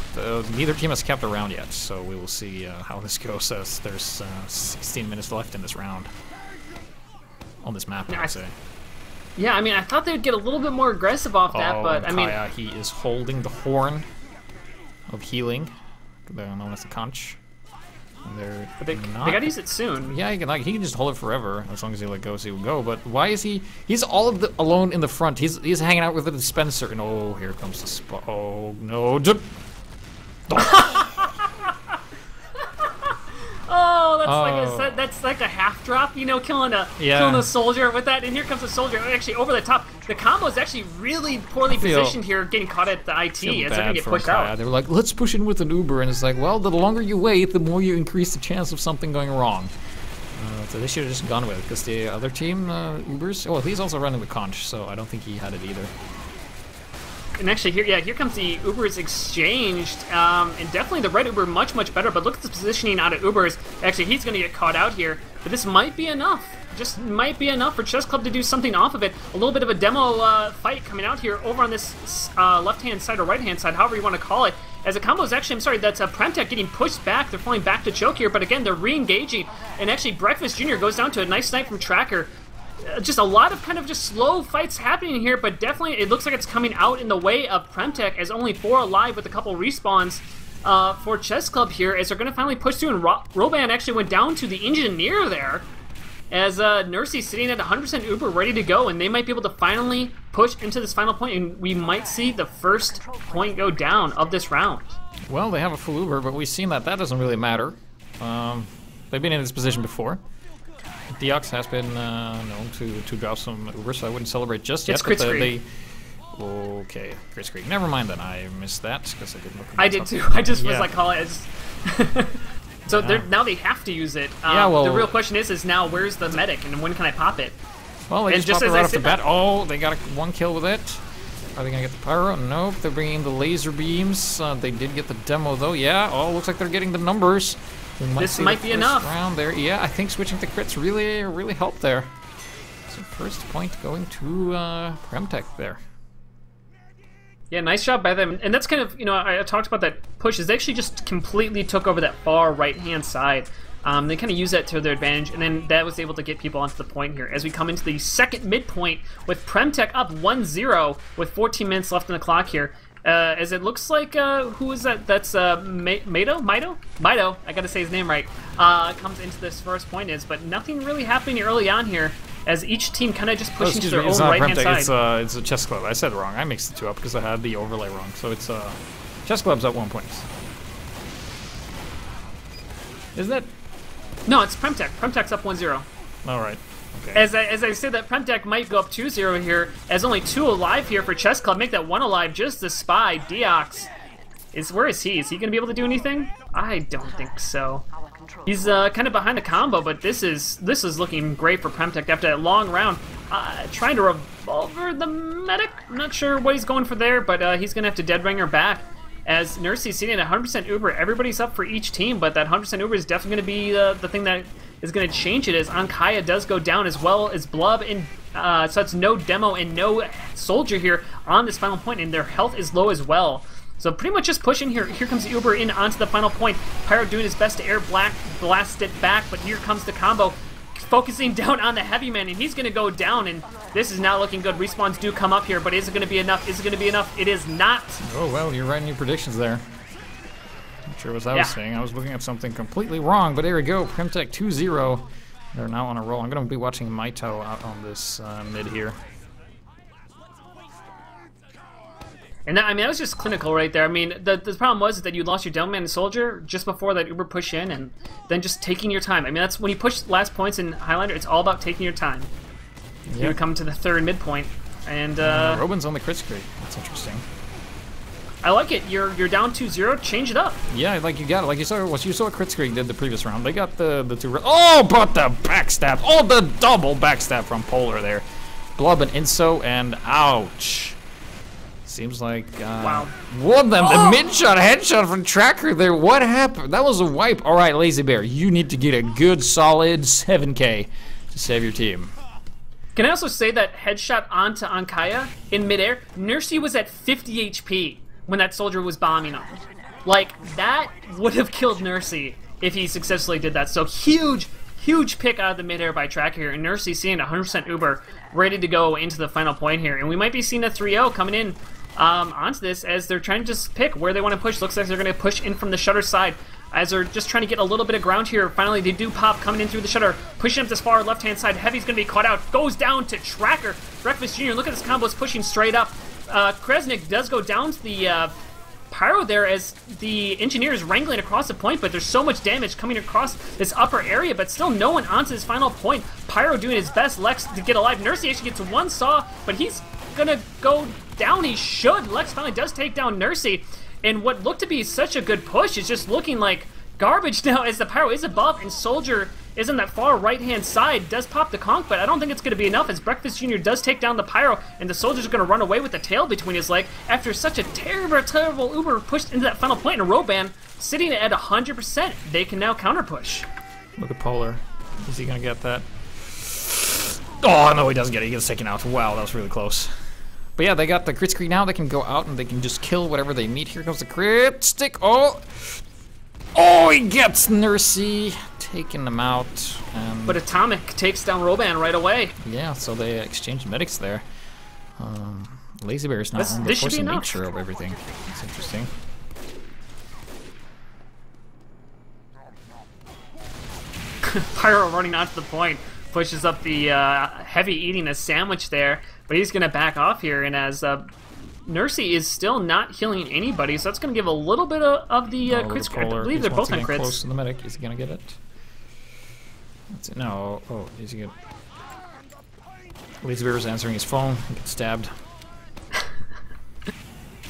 neither team has kept around yet, so we will see how this goes, as there's 16 minutes left in this round. On this map, I'd say. Yeah, I mean, I thought they'd get a little bit more aggressive off that, but I mean... he is holding the horn of healing, known as the conch. And they're But they gotta use it soon. Yeah, he can just hold it forever as long as he let go, so he will go. But why is he? He's alone in the front. He's hanging out with the dispenser. And oh, here comes the spot. Oh no! Oh, that's like a half drop, you know, killing a soldier with that. And here comes a soldier actually over the top. The combo is actually really poorly positioned here, getting caught at the IT as they're gonna get pushed out. They were like, let's push in with an Uber, and it's like, well, the longer you wait, the more you increase the chance of something going wrong. So they should have just gone with it, because the other team, Ubers, well, he's also running the conch, so I don't think he had it either. And actually, here comes the Ubers exchanged, and definitely the red Uber much better. But look at the positioning out of Ubers. Actually, he's going to get caught out here, but this might be enough. Just might be enough for Chessclub to do something off of it. A little bit of a demo fight coming out here over on this left-hand side or right-hand side, however you want to call it. As the combo is actually, I'm sorry, that's PremTech getting pushed back. They're falling back to choke here, but again, they're re-engaging. And actually, Breakfast Jr. goes down to a nice snipe from Tracker. Just a lot of kind of just slow fights happening here, but definitely it looks like it's coming out in the way of PremTech, as only 4 alive with a couple respawns for Chessclub here, as they're going to finally push through. And Roban actually went down to the engineer there, as Nursey's sitting at 100% Uber ready to go, and they might be able to finally push into this final point, and we might see the first point go down of this round. Well, they have a full Uber, but we've seen that doesn't really matter. They've been in this position before. Deox has been known to drop some Uber, so I wouldn't celebrate just yet. It's crit screen. Okay, crit screen. Never mind then. I missed that because I didn't look at I did too. I just was like, oh, it's... So now they have to use it. Yeah, well, the real question is now where's the medic and when can I pop it? Well, they just pop it right off the bat. Oh, they got one kill with it. Are they gonna get the pyro? Nope. They're bringing the laser beams. They did get the demo though. Yeah. Oh, looks like they're getting the numbers. This might be enough. Round there. Yeah, I think switching to crits really helped there. So first point going to PremTech there. Yeah, nice job by them. And that's kind of, you know, I talked about that push, is they actually just completely took over that far right-hand side. They kind of used that to their advantage, and then that was able to get people onto the point here. As we come into the second midpoint with PremTech up 1-0 with 14 minutes left on the clock here. As it looks like, who is that? That's Mido? I gotta say his name right. Comes into this first point but nothing really happening early on here, as each team kind of just pushing to their own right-hand side. It's a Chessclub. I said wrong. I mixed the two up because I had the overlay wrong. So it's Chessclub's at 1 point. Isn't it? No, it's PremTech. PremTech's up 1-0. All right. Okay. As I said that PremTech might go up 2-0 here, as only 2 alive here for Chessclub. Make that 1 alive just to spy. Deox where is he? Is he going to be able to do anything? I don't think so. He's kind of behind the combo, but this is looking great for PremTech after that long round. Trying to revolver the medic. I'm not sure what he's going for there, but he's going to have to dead ring her back. As Nursey's sitting at 100% Uber, everybody's up for each team, but that 100% Uber is definitely going to be the thing that is going to change it, as Ankaya does go down, as well as Blub, and so it's no demo and no soldier here on this final point, and their health is low as well. So pretty much just pushing here. Here comes the Uber in onto the final point. Pyro doing his best to air blast it back, but here comes the combo, focusing down on the heavy man, and he's going to go down, and this is not looking good. Respawns do come up here, but is it going to be enough? Is it going to be enough? It is not. Oh, well, you're right in your predictions there. Not sure what I was saying. I was looking at something completely wrong, but there we go. PremTech 2-0. They're now on a roll. I'm going to be watching Maito out on this mid here. And that, I mean, that was just clinical right there. I mean, the problem was that you lost your downman and soldier just before that Uber push in, and then just taking your time. I mean, that's when you push last points in Highlander, it's all about taking your time. Yep. You come to the third midpoint, and Robin's on the crit screen. That's interesting. I like it. You're down 2-0. Change it up. Yeah, like you got it. Like you saw what crit screen did the previous round. They got the two. Oh, but the backstab. Oh, the double backstab from Polar there. Blub and Inso, and ouch. Seems like wow. What the mid-shot headshot from Tracker there. What happened? That was a wipe. All right, Lazy Bear, you need to get a good solid 7K to save your team. Can I also say that headshot onto Ankaya in midair? Nursey was at 50 HP when that soldier was bombing him. Like, that would have killed Nursey if he successfully did that. So huge pick out of the midair by Tracker here, and Nursey seeing 100% Uber ready to go into the final point here. And we might be seeing a 3-0 coming in onto this, as they're trying to just pick where they want to push. Looks like they're going to push in from the shutter side. as they're just trying to get a little bit of ground here. Finally, they do pop, coming in through the shutter, pushing up this far left-hand side. Heavy's going to be caught out, goes down to Tracker. Breakfast Jr., look at this combo, it's pushing straight up. Kresnik does go down to the Pyro there as the Engineer is wrangling across the point, but there's so much damage coming across this upper area, but still no one onto his final point. Pyro doing his best, Lex to get alive. Nursey actually gets one saw, but he's gonna go down. He should. Lex finally does take down Nursey, and what looked to be such a good push is just looking like garbage now as the Pyro is above and Soldier is on that far right-hand side. Does pop the conch, but I don't think it's going to be enough as Breakfast Jr. does take down the Pyro, and the Soldier's going to run away with the tail between his leg after such a terrible Uber pushed into that final point. And Roban sitting at 100%. They can now counter-push. Look at Polar. Is he going to get that? Oh, no, he doesn't get it. He gets taken out. Wow, that was really close. But yeah, they got the crit screen now. They can go out and they can just kill whatever they meet. Here comes the crit stick. Oh, he gets Nursey. Taking them out. But Atomic takes down Roban right away. Yeah, so they exchanged medics there. Lazy Bear is not on the force nature of everything. That's interesting. Pyro running onto the point, pushes up the Heavy eating a sandwich there, but he's going to back off here, and as Nursey is still not healing anybody, so that's going to give a little bit of the crit score. I believe they're both on crits. Close to the medic. Is he going to get it? That's it. No. Oh, is he good? Lazy Bear is answering his phone. He gets stabbed.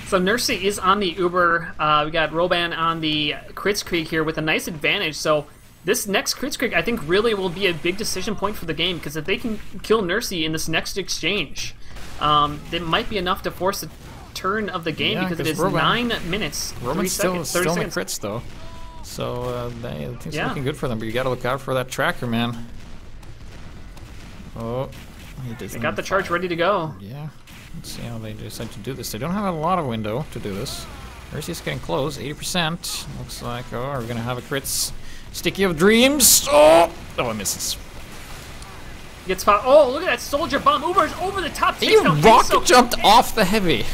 So Nursey is on the Uber. We got Roban on the crit streak here with a nice advantage. So this next crit streak, I think, really will be a big decision point for the game, because if they can kill Nursey in this next exchange, it might be enough to force a turn of the game, because it is Roban, 9 minutes. Roban's still in the crits though. So things are looking good for them, but you gotta look out for that Tracker, man. Oh, they got the charge ready to go. Yeah, let's see how they decide to do this. They don't have a lot of window to do this. Nursey's getting close, 80%. Looks like, oh, are we gonna have a crits? Sticky of Dreams. Oh, it misses. Gets spot. Oh, look at that Soldier bomb. Uber's over the top. He rocket jumped off the Heavy.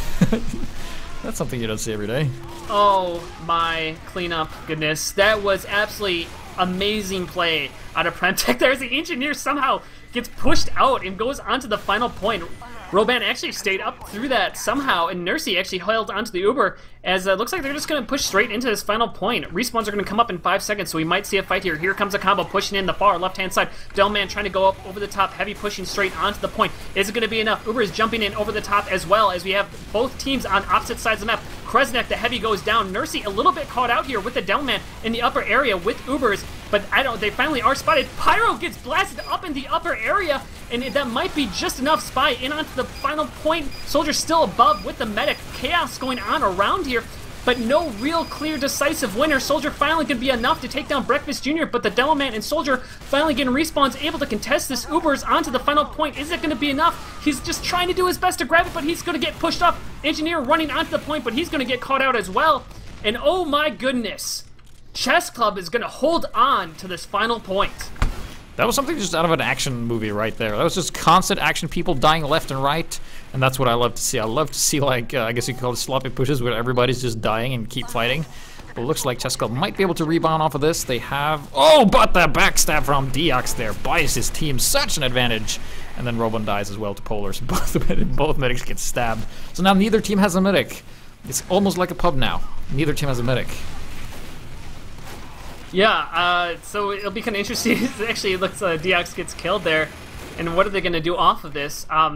That's something you don't see every day. Oh my cleanup goodness. That was absolutely amazing play out of PremTech. There's the Engineer somehow gets pushed out and goes onto the final point. Roban actually stayed up through that somehow, and Nursey actually held onto the Uber, as it looks like they're just going to push straight into this final point. Respawns are going to come up in 5 seconds, so we might see a fight here. Here comes a combo pushing in the far left-hand side. Delman trying to go up over the top, Heavy pushing straight onto the point. Is it going to be enough? Uber is jumping in over the top as well, as we have both teams on opposite sides of the map. Kresnik, the Heavy, goes down. Nursey a little bit caught out here with the Delman in the upper area with Ubers, but they finally are spotted. Pyro gets blasted up in the upper area, and that might be just enough. Spy in onto the final point. Soldier still above with the medic. Chaos going on around here, but no real clear decisive winner. Soldier finally can be enough to take down Breakfast Jr., but the Devilman and Soldier finally getting respawns, able to contest this Ubers onto the final point. Is it going to be enough? He's just trying to do his best to grab it, but he's going to get pushed up. Engineer running onto the point, but he's going to get caught out as well. And oh my goodness, Chessclub is going to hold on to this final point. That was something just out of an action movie right there. That was just constant action, people dying left and right, and that's what I love to see. I love to see, like, I guess you could call it sloppy pushes, where everybody's just dying and keep fighting. But it looks like Chessclub might be able to rebound off of this. They have... Oh, but the backstab from Deox there buys his team such an advantage. And then Roban dies as well to Polar, so both medics get stabbed. So now neither team has a medic. It's almost like a pub now. Neither team has a medic. Yeah, so it'll be kind of interesting. Actually, it looks Deox gets killed there, and what are they going to do off of this? I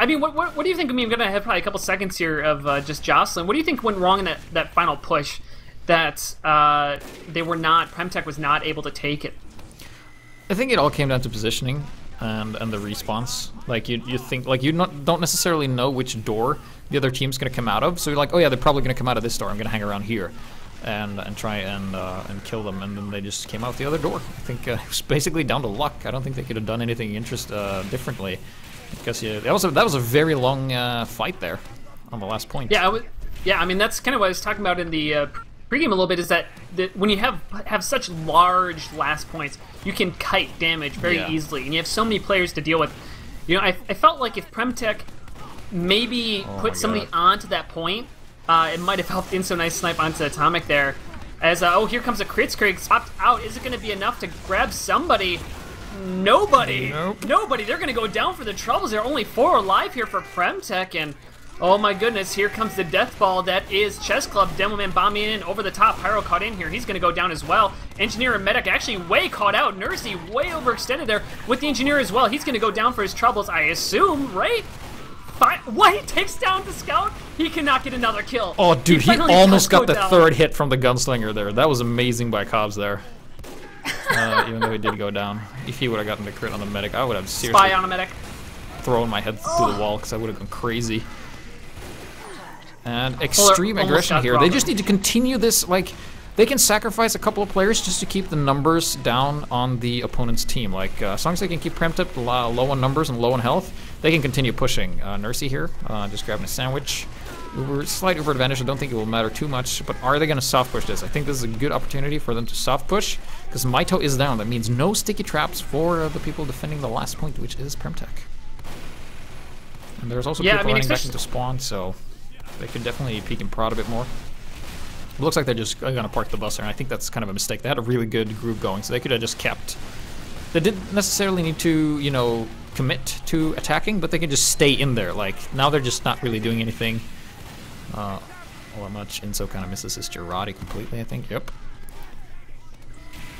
mean, what do you think? I mean, I'm going to have probably a couple seconds here of just Jocelyn. What do you think went wrong in that final push that PremTech was not able to take it? I think it all came down to positioning and the response. Like, you think, like, you don't necessarily know which door the other team's going to come out of, so you're like, oh yeah, they're probably going to come out of this door. I'm going to hang around here and try and kill them, and then they just came out the other door. I think it was basically down to luck. I don't think they could have done anything differently, because that was a very long fight there on the last point. Yeah, I mean, that's kind of what I was talking about in the pregame a little bit, is that when you have such large last points, you can kite damage very easily, and you have so many players to deal with. You know, I felt like if PremTech maybe put somebody onto that point, it might have helped InSo Nice snipe onto Atomic there. As, oh, here comes a Kritzkrieg, popped out. Is it going to be enough to grab somebody? Nobody. Nope. Nobody. They're going to go down for the troubles. There are only 4 alive here for PremTech, and oh my goodness, here comes the death ball that is Chessclub. Demoman bombing in over the top. Pyro caught in here. He's going to go down as well. Engineer and Medic actually way caught out. Nursey way overextended there with the Engineer as well. He's going to go down for his troubles, I assume, right? What? He takes down the Scout? He cannot get another kill. Oh, dude, he finally almost does got the go down. 3rd hit from the Gunslinger there. That was amazing by Cobbs there. Even though he did go down. If he would have gotten the crit on the Medic, I would have seriously Spy on a Medic. thrown my head through the wall because I would have gone crazy. And extreme aggression here. They just need to continue this, like, they can sacrifice a couple of players just to keep the numbers down on the opponent's team. Like, as long as they can keep PremTech low on numbers and low on health, they can continue pushing. Nursey here, just grabbing a sandwich. Slight Uber advantage, I don't think it will matter too much, but are they going to soft push this? I think this is a good opportunity for them to soft push, because Maito is down. That means no sticky traps for the people defending the last point, which is PremTech. And there's also people running back into spawn, so they could definitely peek and prod a bit more. It looks like they're just going to park the bus there, and I think that's kind of a mistake. They had a really good group going, so they could have just kept... They didn't necessarily need to, you know, commit to attacking, but they could just stay in there. Like, now they're just not really doing anything all that much. Inso kind of misses his Girardi completely, I think. Yep.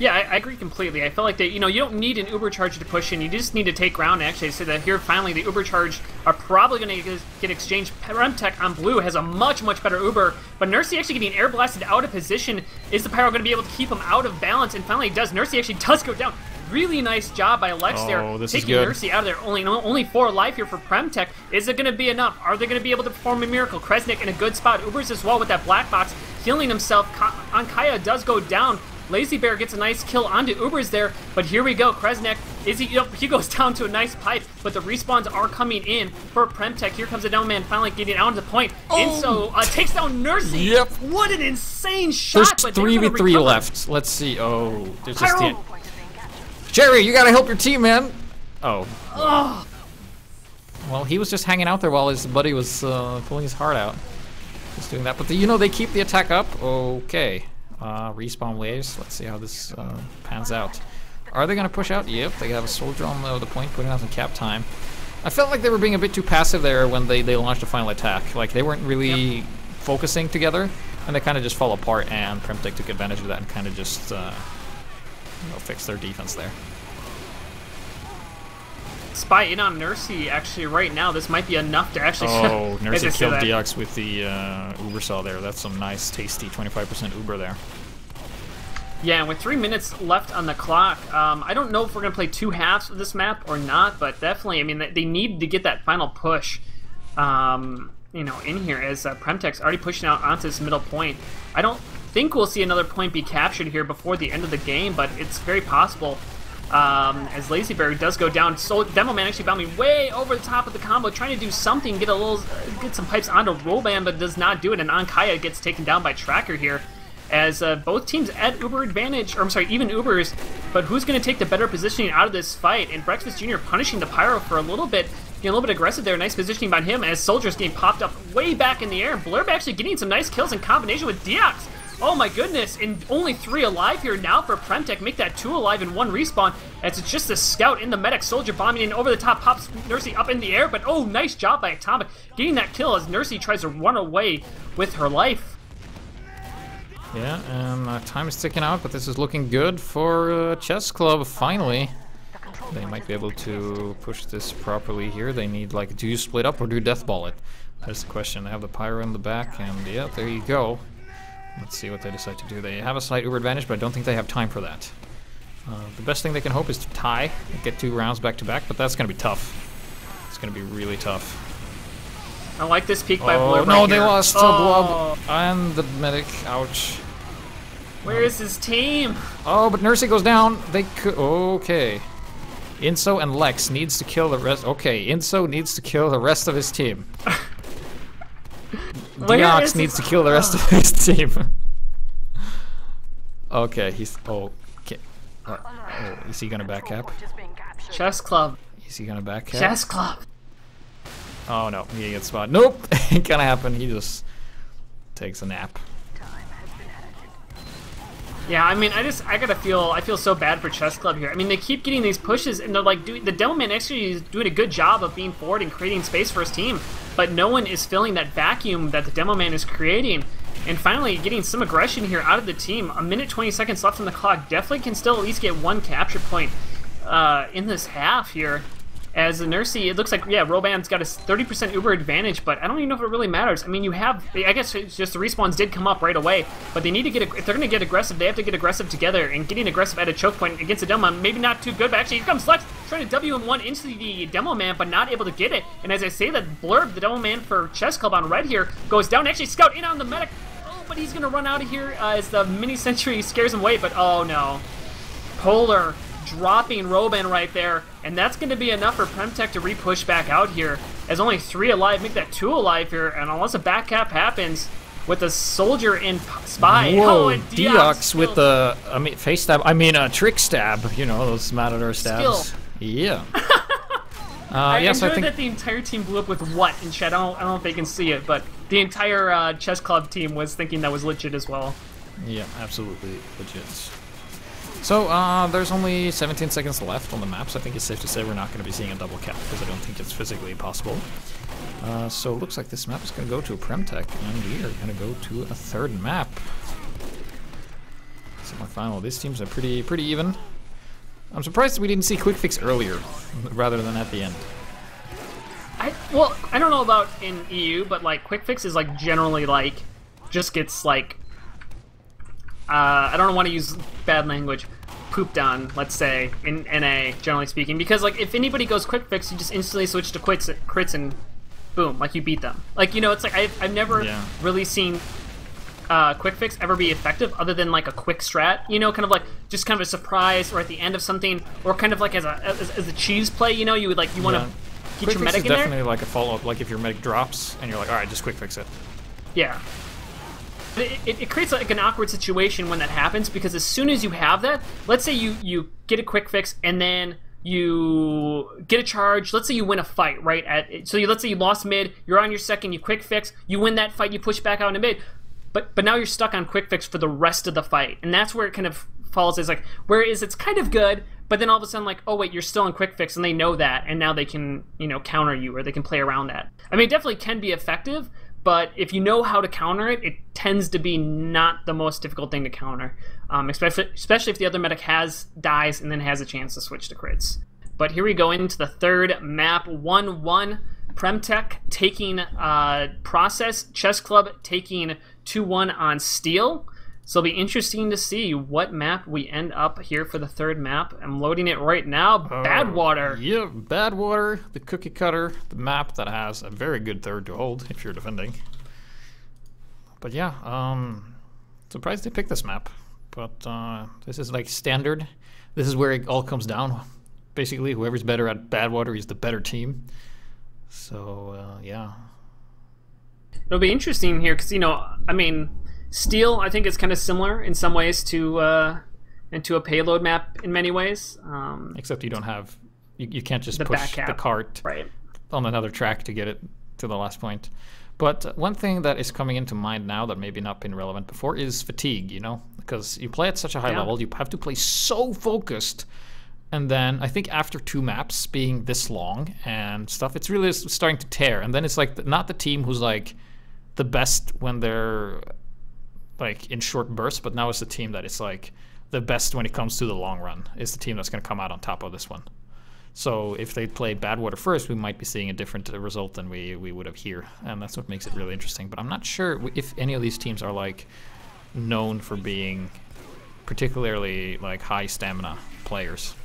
Yeah, I agree completely. I feel like that, you know, you don't need an Uber charge to push in. You just need to take ground. And actually, I say that here, finally, the Uber charge are probably going to get exchanged. PremTech on blue has a much better Uber, but Nursey actually getting air blasted out of position. Is the Pyro going to be able to keep him out of balance? And finally, it does. Nursey actually does go down. Really nice job by Lex there, taking Nursey out of there. Only 4 alive here for PremTech. Is it going to be enough? Are they going to be able to perform a miracle? Kresnik in a good spot. Ubers as well with that black box, healing himself. Ankaya does go down. Lazy Bear gets a nice kill onto Ubers there, but here we go. Kresnik, he goes down to a nice pipe, but the respawns are coming in for PremTech. Here comes the down man finally getting out to the point. Inso takes down Nursey. Yep. What an insane shot. There's 3v3 left. Let's see. Oh, there's just the... Jerry, you gotta help your team, man. Oh. Well, he was just hanging out there while his buddy was pulling his heart out. Just doing that, but you know, they keep the attack up. Okay. Respawn waves. Let's see how this pans out. Are they gonna push out? Yep, they have a soldier on the point, putting out some cap time. I felt like they were being a bit too passive there when they launched a final attack. Like, they weren't really focusing together, and they kind of just fall apart, and PremTech took advantage of that and kind of just fix their defense there. Spy in on Nursey actually right now. This might be enough to actually... Oh, Nursey killed DX with the Uber saw there. That's some nice, tasty 25% Uber there. Yeah, and with 3 minutes left on the clock, I don't know if we're going to play 2 halves of this map or not, but definitely, I mean, they need to get that final push, you know, in here, as PremTech's already pushing out onto this middle point. I don't think we'll see another point be captured here before the end of the game, but it's very possible. As Lazy Bear does go down, so Demo Man actually bounding way over the top of the combo, trying to do something, get some pipes onto Rollband, but does not do it, and Ankaya gets taken down by Tracker here. As both teams at Uber advantage, or I'm sorry, even Ubers, but who's going to take the better positioning out of this fight? And Breakfast Jr. punishing the Pyro for a little bit, getting a little bit aggressive there. Nice positioning by him as Soldiers getting popped up way back in the air. Blurb actually getting some nice kills in combination with Diox. Oh my goodness, and only 3 alive here now for PremTech. Make that 2 alive in 1 respawn, as it's just a Scout in the Medic. Soldier bombing in over the top, pops Nursey up in the air, but oh, nice job by Atomic getting that kill as Nursey tries to run away with her life. Yeah, and time is ticking out, but this is looking good for Chessclub, finally. They might be able to push this properly here. They need, like, do you split up or do you deathball it? That's the question. They have the Pyro in the back, and yeah, there you go. Let's see what they decide to do. They have a slight Uber advantage, but I don't think they have time for that. The best thing they can hope is to tie and get 2 rounds back to back, but that's going to be tough. It's going to be really tough. I like this peek by Blur. Oh, no, they lost Blob and the Medic. Ouch. Where is his team? Oh, but Nursey goes down. They could. Okay. Inso and Lex needs to kill the rest. Okay, Inso needs to kill the rest of his team. Diox needs to kill the rest of his team. Okay, he's... Oh, okay. Oh, is he gonna back cap? Chessclub. Is he gonna back cap? Chessclub. Oh no, he gets spot. Nope, ain't gonna happen. He just takes a nap. Yeah, I mean, I feel so bad for Chessclub here. I mean, they keep getting these pushes, and they're like, the Demo Man actually is doing a good job of being forward and creating space for his team, but no one is filling that vacuum that the Demo Man is creating. And finally, getting some aggression here out of the team. A minute 20 seconds left on the clock. Definitely can still at least get one capture point in this half here. As the Nursey, it looks like, yeah, Roban's got a 30% Uber advantage, but I don't even know if it really matters. I mean, you have, I guess it's just the respawns did come up right away, but they need to get, if they're going to get aggressive, they have to get aggressive together, and getting aggressive at a choke point against a Demo Man, maybe not too good, but actually here comes Flex, trying to WM1 into the Demo Man, but not able to get it. And as I say that, Blurb, the Demo Man for Chessclub on red here, goes down, actually Scout in on the medic, oh, but he's going to run out of here as the mini sentry scares him away, but oh no. Polar dropping Roban right there, and that's going to be enough for PremTech to re-push back out here, as only 3 alive, make that 2 alive here, and unless a back cap happens with a soldier in Spy. Whoa, oh, and Deox with the, face stab, trick stab, you know, those Matador stabs. Skill. Yeah. Yes, I enjoyed think that the entire team blew up with what in chat. I don't know if they can see it, but the entire Chessclub team was thinking that was legit as well. Yeah, absolutely legit. So, there's only 17 seconds left on the map, so I think it's safe to say we're not going to be seeing a double cap, because I don't think it's physically possible. So it looks like this map is going to go to a PremTech, and we are going to go to a third map. Semi-final. These teams are pretty even. I'm surprised we didn't see Quick Fix earlier, rather than at the end. Well, I don't know about in EU, but like Quick Fix is like generally like, just gets like, I don't want to use bad language, pooped on, let's say, in NA, generally speaking. Because, like, if anybody goes Quick Fix, you just instantly switch to crits and boom, like, you beat them. Like, you know, it's like, I've never really seen Quick Fix ever be effective other than, like, a quick strat. You know, kind of like, just kind of a surprise or at the end of something, or kind of like as a cheese play, you know, you would, like, you want to get your medic in there. Quick Fix is definitely like a follow-up, like if your medic drops, and you're like, alright, just Quick Fix it. Yeah. It creates like an awkward situation when that happens, because as soon as you have that, let's say you get a Quick Fix and then you get a charge, let's say you win a fight, right? Let's say you lost mid, you're on your second, you Quick Fix, you win that fight, you push back out into mid, but now you're stuck on Quick Fix for the rest of the fight, and that's where it kind of falls as like, whereas it's kind of good, but then all of a sudden like, oh wait, you're still on Quick Fix, and they know that, and now they can, you know, counter you, or they can play around that. I mean, it definitely can be effective, but if you know how to counter it, it tends to be not the most difficult thing to counter, especially if the other medic dies and then has a chance to switch to crits. But here we go into the third map, 1-1. PremTech taking Process, Chessclub taking 2-1 on Steel. So it'll be interesting to see what map we end up here for the third map. I'm loading it right now. Badwater. Yeah, Badwater, the cookie cutter, the map that has a very good third to hold if you're defending. But yeah, surprised they picked this map. But this is like standard. This is where it all comes down. Basically, whoever's better at Badwater is the better team. So yeah. It'll be interesting here because, you know, I mean, Steel, I think, is kind of similar in some ways to a payload map in many ways. Except you don't have, you can't just push the cart on another track to get it to the last point. But one thing that is coming into mind now that maybe not been relevant before is fatigue, you know? Because you play at such a high level, you have to play so focused. And then I think after 2 maps being this long and stuff, it's really starting to tear. And then it's like not the team who's like the best when they're like in short bursts, but now it's the team that is like the best when it comes to the long run. It's the team that's going to come out on top of this one. So if they play Badwater first, we might be seeing a different result than we would have here, and that's what makes it really interesting. But I'm not sure if any of these teams are like known for being particularly like high stamina players.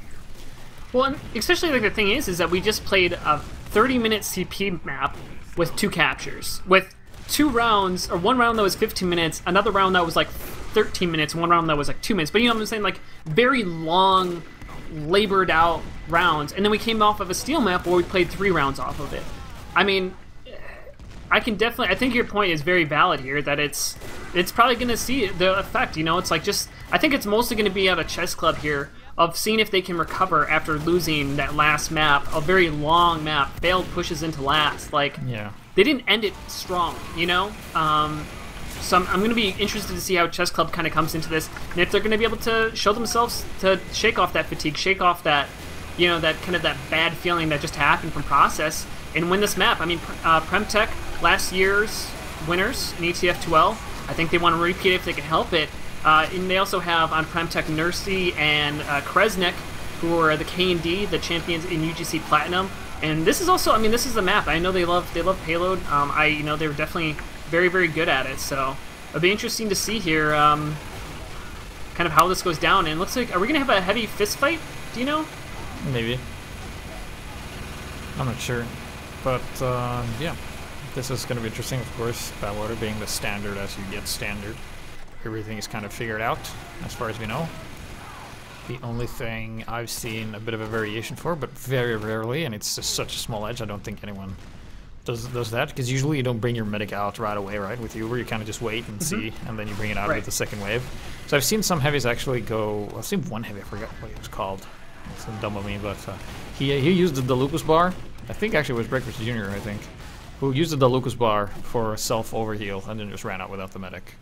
Well, and especially like the thing is that we just played a 30-minute CP map with 2 captures, with 2 rounds, or 1 round that was 15 minutes, another round that was like 13 minutes, and 1 round that was like 2 minutes. But you know what I'm saying? Like very long, labored out rounds. And then we came off of a Steel map where we played 3 rounds off of it. I mean, I think your point is very valid here, that it's probably going to see the effect, you know? It's like I think it's mostly going to be out of Chessclub here, of seeing if they can recover after losing that last map, a very long map, failed pushes into last. Like, they didn't end it strong, you know? So I'm going to be interested to see how Chessclub kind of comes into this, and if they're going to be able to show themselves to shake off that fatigue, shake off that, you know, that kind of that bad feeling that just happened from process, and win this map. I mean, PremTech, last year's winners in ETF2L, I think they want to repeat it if they can help it. And they also have on PremTech Nursey and Kresnik, who are the K&D, the champions in UGC Platinum. And this is also, I mean, this is the map. I know they love payload. You know, they were definitely very, very good at it. So it'll be interesting to see here, kind of how this goes down. And it looks like, are we gonna have a heavy fist fight? Do you know? Maybe. I'm not sure, but yeah, this is gonna be interesting. Of course, Badwater being the standard as you get standard. Everything is kind of figured out, as far as we know. The only thing I've seen a bit of a variation for, but very rarely, and it's just such a small edge, I don't think anyone does that, because usually you don't bring your medic out right away, right? With Uber, you kind of just wait and see, and then you bring it out with the second wave. So I've seen some heavies actually go, I've seen one heavy, I forgot what he was called. It's dumb of me, but he used the Lucas bar. I think actually it was Breakfast Jr., I think, who used the Lucas bar for self-overheal and then just ran out without the medic.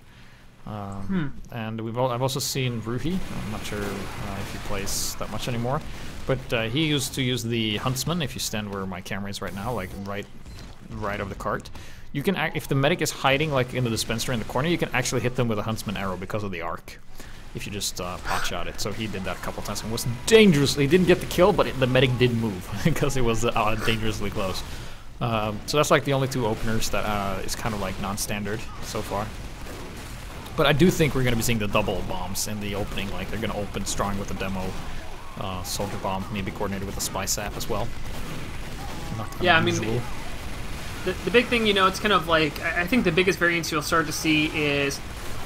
And I've also seen Ruhi. I'm not sure if he plays that much anymore, but he used to use the Huntsman. If you stand where my camera is right now, like right of the cart, you can if the medic is hiding like in the dispenser in the corner, you can actually hit them with a Huntsman arrow because of the arc. If you just pot shot it, so he did that a couple times and was dangerously. He didn't get the kill, but the medic did move because it was dangerously close. So that's like the only two openers that is kind of like non-standard so far. But I do think we're going to be seeing the double bombs in the opening. Like they're going to open strong with the demo soldier bomb, maybe coordinated with a spy sap as well. Yeah, I mean, the big thing, you know, it's kind of like, I think the biggest variance you'll start to see is,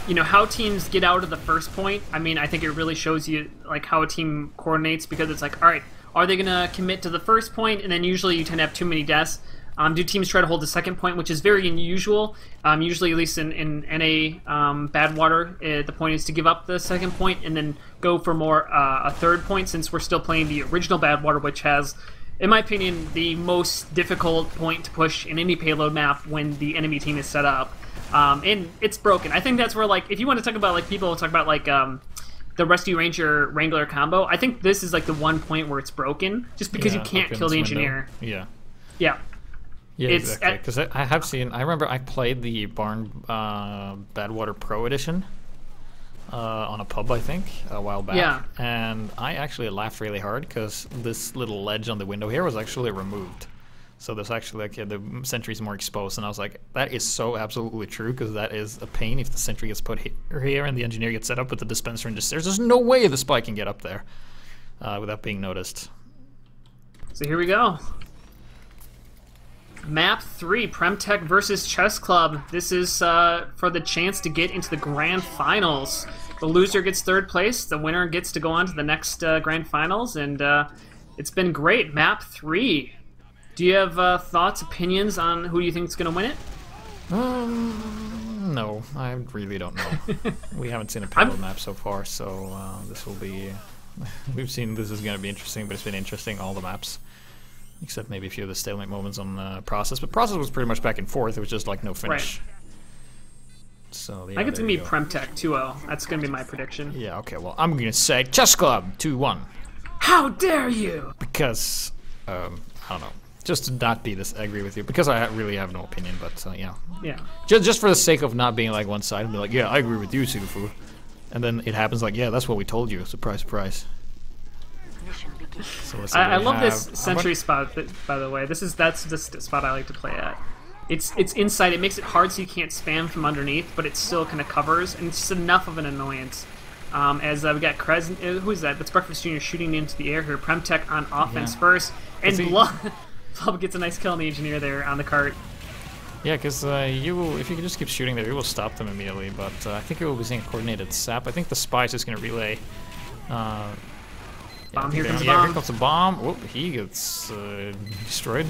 you know, how teams get out of the first point. I mean, I think it really shows you like how a team coordinates, because it's like, all right, are they going to commit to the first point, and then usually you tend to have too many deaths. Do teams try to hold the second point, which is very unusual. Usually, at least in NA Badwater, the point is to give up the second point and then go for more a third point, since we're still playing the original Badwater, which has, in my opinion, the most difficult point to push in any payload map when the enemy team is set up. And it's broken. I think that's where, like, if you want to talk about, like, people talk about, like, the Rescue Ranger Wrangler combo, I think this is, like, the one point where it's broken, just because you can't kill the engineer. Yeah. Yeah. Yeah, exactly. Because I have seen. I remember I played the Barn Badwater Pro Edition on a pub, I think, a while back. Yeah. And I actually laughed really hard because this little ledge on the window here was actually removed. So there's actually like the sentry's more exposed, and I was like, that is so absolutely true, because that is a pain if the sentry gets put here and the engineer gets set up with the dispenser and just there's no way the spy can get up there without being noticed. So here we go. Map 3, PremTech versus Chessclub. This is for the chance to get into the grand finals. The loser gets third place. The winner gets to go on to the next grand finals, and it's been great. Map 3. Do you have thoughts, opinions on who you think is going to win it? No, I really don't know. We haven't seen a payload map so far, so this will be... We've seen this is going to be interesting, but it's been interesting, all the maps. Except maybe a few of the stalemate moments on Process. But Process was pretty much back and forth. It was just like no finish. Right. So, yeah, I get to meet PremTech 2-0. That's going to be my prediction. Yeah, okay. Well, I'm going to say Chessclub 2-1. How dare you! Because, I don't know. Just to not be this angry with you. Because I really have no opinion, but yeah. Yeah. Just for the sake of not being like one side and be like, yeah, I agree with you, Sigafoo. And then it happens like, yeah, that's what we told you. Surprise, surprise. So I love this sentry spot, by the way. That's the spot I like to play at. It's inside. It makes it hard so you can't spam from underneath, but it still kind of covers, and it's just enough of an annoyance. As we got who is that? That's Breakfast Jr. shooting into the air here. PremTech on offense first, and Blub gets a nice kill on the engineer there on the cart. Yeah, because if you can just keep shooting there, you will stop them immediately. But I think it will be seeing a coordinated sap. I think the spy is just going to relay. Bomb, here comes a bomb. bomb. Here comes a bomb. Whoop, he gets destroyed.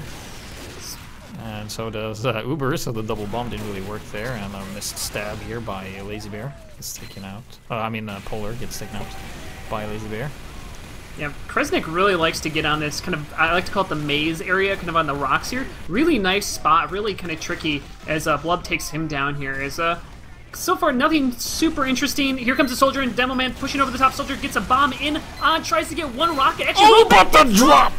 And so does Uber, so the double bomb didn't really work there. And a missed stab here by Lazy Bear gets taken out. Polar gets taken out by Lazy Bear. Yeah, Kresnik really likes to get on this kind of, I like to call it the maze area, kind of on the rocks here. Really nice spot, really kind of tricky as Blub takes him down here. As so far, nothing super interesting. Here comes a soldier, and Demo Man pushing over the top. Soldier gets a bomb in on, tries to get one rocket. Actually, Oh, about the drop!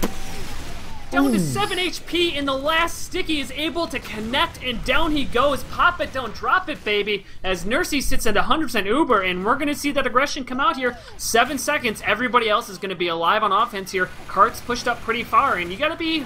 down to 7 HP in the last sticky is able to connect, and down he goes. Pop it, don't drop it, baby. As Nursey sits at 100% Uber, and we're going to see that aggression come out here. 7 seconds. Everybody else is going to be alive on offense here. Cart's pushed up pretty far, and you got to be...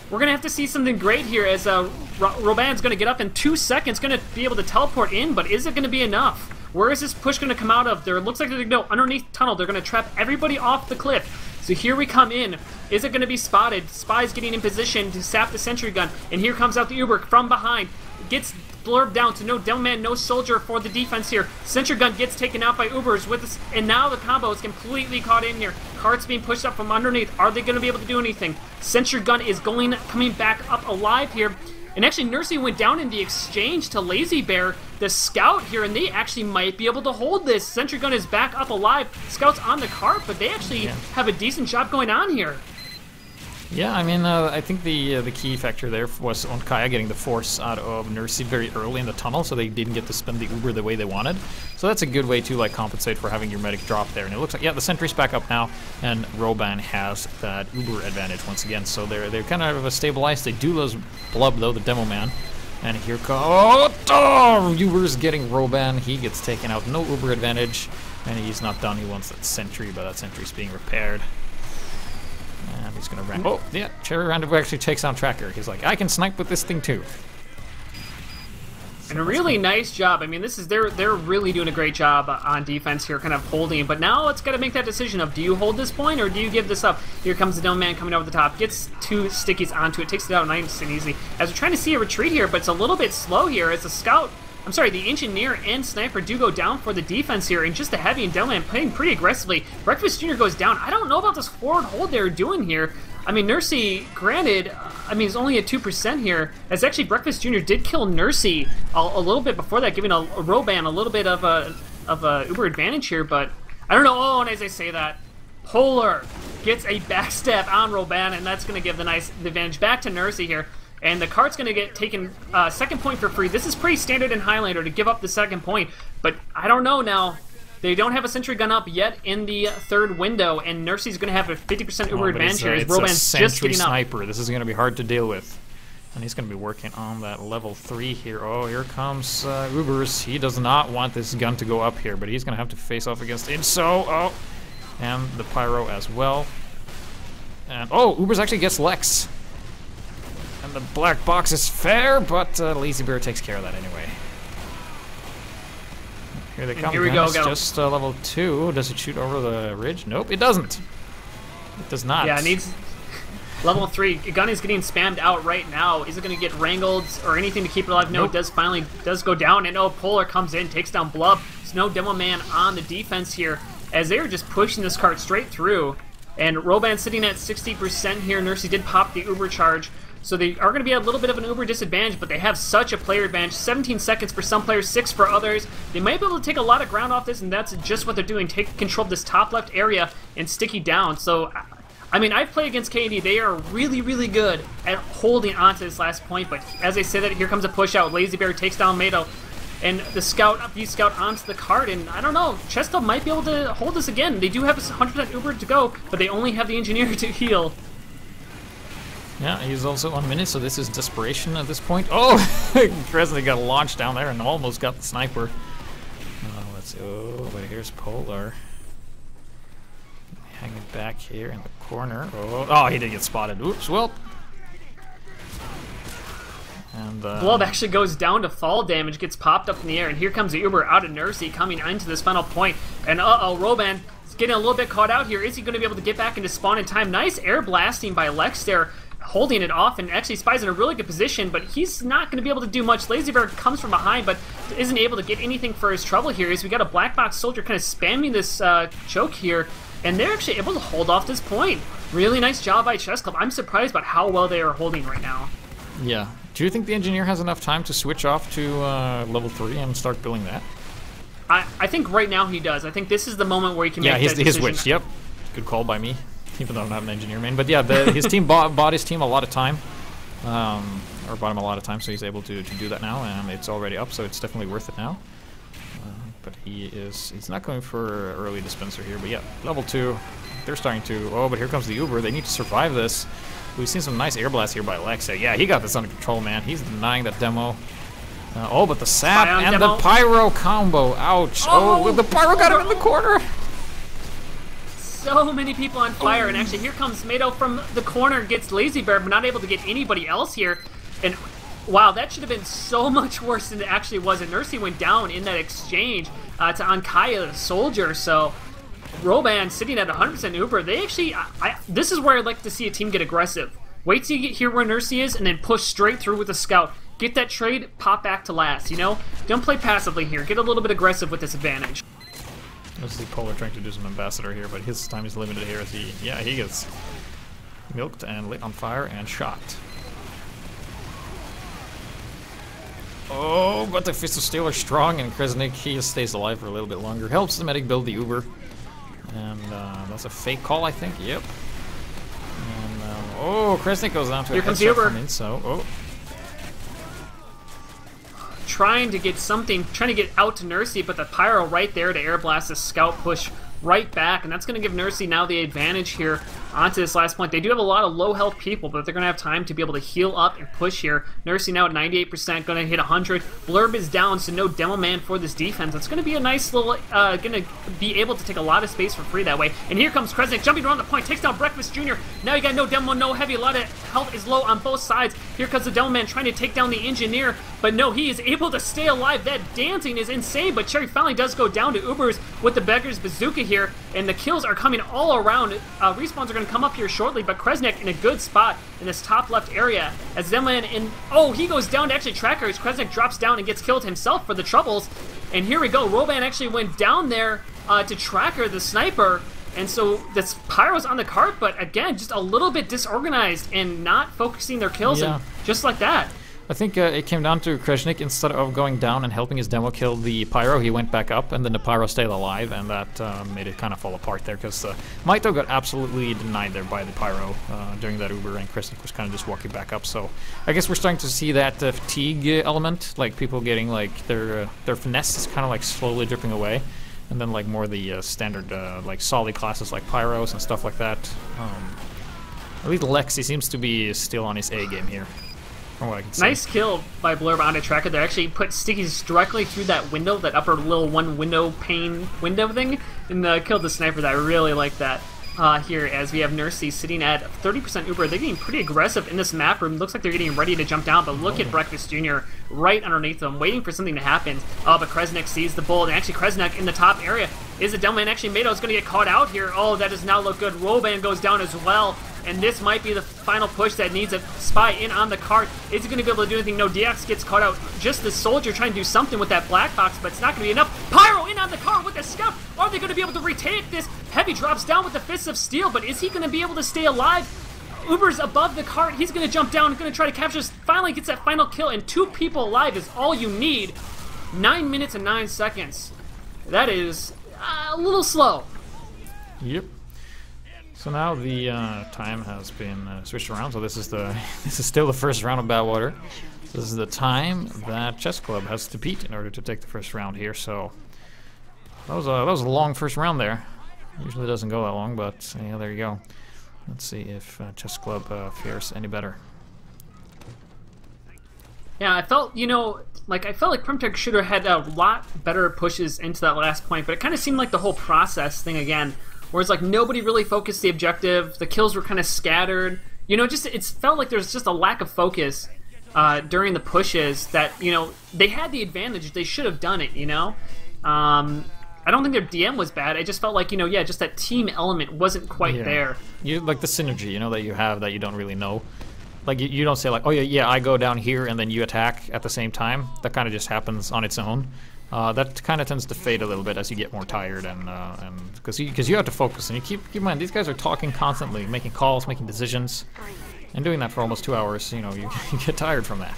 We're going to have to see something great here as Robin's going to get up in 2 seconds, going to be able to teleport in, but is it going to be enough? Where is this push going to come out of? There looks like they're going to go underneath tunnel. They're going to trap everybody off the cliff. So here we come in. Is it going to be spotted? Spy's getting in position to sap the sentry gun. And here comes out the Uber from behind. Gets blurbed down to no Demo Man, no soldier for the defense here. Sentry gun gets taken out by Ubers with this, and now the combo is completely caught in here. Cart's being pushed up from underneath. Are they going to be able to do anything? Sentry gun is coming back up alive here. And actually, Nursey went down in the exchange to Lazy Bear, the scout here, and they actually might be able to hold this. Sentry gun is back up alive. Scout's on the cart, but they actually have a decent job going on here. Yeah, I mean, I think the key factor there was on Kaya getting the force out of Nursey very early in the tunnel, so they didn't get to spin the Uber the way they wanted. So that's a good way to like compensate for having your medic drop there. And it looks like, yeah, the sentry's back up now, and Roban has that Uber advantage once again. So they're kind of stabilized. They do lose Blub though, the Demo Man. And here comes Uber's getting Roban. He gets taken out. No Uber advantage, and he's not done. He wants that sentry, but that sentry's being repaired. And he's gonna run. Oh, yeah, Cherry Roundabout actually takes on Tracker. He's like, I can snipe with this thing too. And a really nice job. I mean, this is they're really doing a great job on defense here, kind of holding. But now it's got to make that decision of, do you hold this point or do you give this up? Here comes the Dome Man coming over the top, gets 2 stickies onto it, takes it out nice and easy. As we're trying to see a retreat here, but it's a little bit slow here as the scout. I'm sorry, the engineer and sniper do go down for the defense here, and just the heavy and Dome Man playing pretty aggressively. Breakfast Jr. goes down. I don't know about this forward hold they're doing here. I mean, Nursey, granted, I mean, it's only at 2% here, as actually Breakfast Jr. did kill Nursey a little bit before that, giving a Roban a little bit of a Uber advantage here, but I don't know. Oh, and as I say that, Polar gets a backstep on Roban, and that's going to give the advantage back to Nursey here. And the cart's going to get taken second point for free. This is pretty standard in Highlander to give up the second point, but I don't know now. They don't have a sentry gun up yet in the third window, and Nursey's going to have a 50% Uber advantage here. It's Roban's a just sentry getting up. sniper. This is going to be hard to deal with. And he's going to be working on that level 3 here. Oh, here comes Ubers. He does not want this gun to go up here, but he's going to have to face off against Inso. Oh, and the Pyro as well. And oh, Ubers actually gets Lex. And the black box is fair, but Lazy Bear takes care of that anyway. Here they come. Here we go. It's just level 2. Does it shoot over the ridge? Nope, it doesn't. It does not. Yeah, it needs level 3. Gun is getting spammed out right now. Is it going to get wrangled or anything to keep it alive? No, nope. It does finally go down. And oh, Polar comes in, takes down Blub. There's no Demo Man on the defense here as they are just pushing this cart straight through. And Roban sitting at 60% here. Nursey did pop the Uber charge. So they are going to be at a little bit of an Uber disadvantage, but they have such a player advantage. 17 seconds for some players, 6 for others. They might be able to take a lot of ground off this, and that's just what they're doing. Take control of this top left area and sticky down. So, I mean, I've played against KD. They are really, really good at holding onto this last point, but as I say that, here comes a push out. Lazy Bear takes down Mado, and the scout onto the cart, and I don't know, Chessclub might be able to hold this again. They do have a 100% Uber to go, but they only have the engineer to heal. Yeah, he's also on minute, so this is desperation at this point. Oh, Dresden got launched down there and almost got the sniper. Let's see. Oh, but here's Polar. Hanging back here in the corner. Oh, he did get spotted. Oops, well. And Blub actually goes down to fall damage, gets popped up in the air, and here comes the Uber out of Nursey coming into this final point. And Roban is getting a little bit caught out here. Is he going to be able to get back into spawn in time? Nice air blasting by Lex there, holding it off, and actually Spy's in a really good position, but he's not going to be able to do much. Lazy Bear comes from behind, but isn't able to get anything for his trouble here. As we got a black box soldier kind of spamming this choke here, and they're actually able to hold off this point. Really nice job by Chessclub. I'm surprised about how well they are holding right now. Yeah. Do you think the engineer has enough time to switch off to level 3 and start building that? I think right now he does. I think this is the moment where he can make that decision. Yeah, he switched. Yep. Good call by me. Even though I'm not an engineer main, but yeah, his team bought his team a lot of time, or bought him a lot of time, so he's able to do that now, and it's already up, so it's definitely worth it now. but he's not going for early dispenser here. But yeah, level 2. They're starting to. Oh, but here comes the Uber. They need to survive this. We've seen some nice air blasts here by Alexa. Yeah, he got this under control, man. He's denying that demo. Oh, but the sap and demo. the pyro combo. Ouch. Oh, the pyro got him in the corner. So many people on fire, and actually here comes Mato from the corner, gets Lazy Bear, but not able to get anybody else here. And wow, that should have been so much worse than it actually was. And Nursey went down in that exchange to Ankaya, the soldier. So Roban sitting at 100% Uber. They actually, this is where I'd like to see a team get aggressive. Wait till you get here where Nursey is, and then push straight through with the scout. Get that trade, pop back to last, you know? Don't play passively here. Get a little bit aggressive with this advantage. This is the Polar trying to do some ambassador here, but his time is limited here as he gets milked and lit on fire and shot. Oh, but the Fist of Steel are strong, and Kresnik, he stays alive for a little bit longer. Helps the medic build the Uber. And that's a fake call, I think. Yep. And, oh, Kresnik goes down to here a comes headshot Uber. from in, so, oh. Trying to get something, trying to get out to Nursey, but the Pyro right there to air blast the scout push right back, and that's going to give Nursey now the advantage here onto this last point. They do have a lot of low health people, but they're going to have time to be able to heal up and push here. Nursey now at 98%, going to hit 100. Blurb is down, so no demo man for this defense. It's going to be a nice little, going to be able to take a lot of space for free that way. And here comes Kresnik jumping around the point, takes down Breakfast Jr. Now you got no demo, no heavy. A lot of health is low on both sides. Here comes the demo man trying to take down the engineer, but no, he is able to stay alive. That dancing is insane, but Cherry finally does go down to Ubers with the Beggar's Bazooka here, and the kills are coming all around. Respawns are going to come up here shortly, but Kresnik in a good spot in this top left area as Zemlan in. Oh, he goes down to actually tracker as Kresnik drops down and gets killed himself for the troubles. And here we go. Roban actually went down there to tracker the sniper, and so this Pyro's on the cart, but again, just a little bit disorganized and not focusing their kills, and just like that. I think it came down to Kresnik. Instead of going down and helping his demo kill the Pyro, he went back up, and then the Pyro stayed alive, and that made it kind of fall apart there, because Maito got absolutely denied there by the Pyro during that Uber, and Kresnik was kind of just walking back up. So I guess we're starting to see that fatigue element, like people getting like their finesse is kind of like slowly dripping away, and then like more the standard like solid classes like Pyros and stuff like that. At least Lexi seems to be still on his A game here. From what I can see. Nice kill by Blurb on a tracker. They actually put stickies directly through that window, that upper little one window pane window thing, and killed the sniper. I really like that here as we have Nursey sitting at 30% Uber. They're getting pretty aggressive in this map room. Looks like they're getting ready to jump down, but look at Breakfast Jr. right underneath them, waiting for something to happen. Oh, but Kresnik sees the bull, and actually Kresnik in the top area is a Delman. Actually, Mato's going to get caught out here. Oh, that does not look good. Roban goes down as well. And this might be the final push that needs a spy in on the cart. Is he going to be able to do anything? No, DX gets caught out. Just the soldier trying to do something with that black box, but it's not going to be enough. Pyro in on the cart with the scout. Are they going to be able to retake this? Heavy drops down with the Fists of Steel, but is he going to be able to stay alive? Uber's above the cart. He's going to jump down, going to try to capture this. Finally gets that final kill, and 2 people alive is all you need. 9 minutes and 9 seconds. That is a little slow. Yep. So now the time has been switched around. So this is still the first round of Badwater. This is the time that Chessclub has to beat in order to take the first round here. So that was a long first round there. Usually doesn't go that long, but yeah, there you go. Let's see if Chessclub fares any better. Yeah, I felt, like PremTech should have had a lot better pushes into that last point, but it kind of seemed like the whole process thing again. Whereas like nobody really focused the objective, the kills were kind of scattered. It felt like there was just a lack of focus during the pushes that, they had the advantage, they should have done it, I don't think their DM was bad, I just felt like, just that team element wasn't quite there. Like the synergy, that you have that you don't really know. Like you don't say like, oh yeah, I go down here and then you attack at the same time. That kind of just happens on its own. That kind of tends to fade a little bit as you get more tired, and because you have to focus, and you keep in mind these guys are talking constantly, making calls, making decisions, and doing that for almost 2 hours. You get tired from that.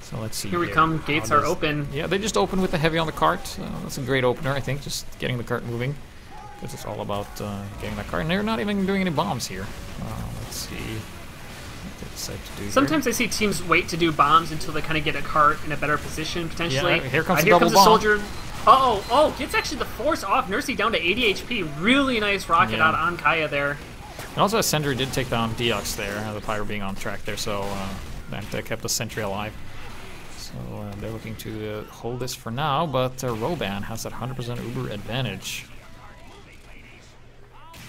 So let's see. Here we come. Gates are open. Yeah, they just open with the heavy on the cart. That's a great opener, I think. Just getting the cart moving, because it's all about getting that cart. And they're not even doing any bombs here. Let's see. Sometimes I see teams wait to do bombs until they kind of get a cart in a better position, potentially. Yeah, here comes a double a bomb. soldier. Oh, gets actually the force off Nursey down to 80 HP. Really nice rocket out on Kaya there. And also, a sentry did take down Deox there, the Pyro being on track there, so that kept the sentry alive. So they're looking to hold this for now, but Roban has that 100% Uber advantage.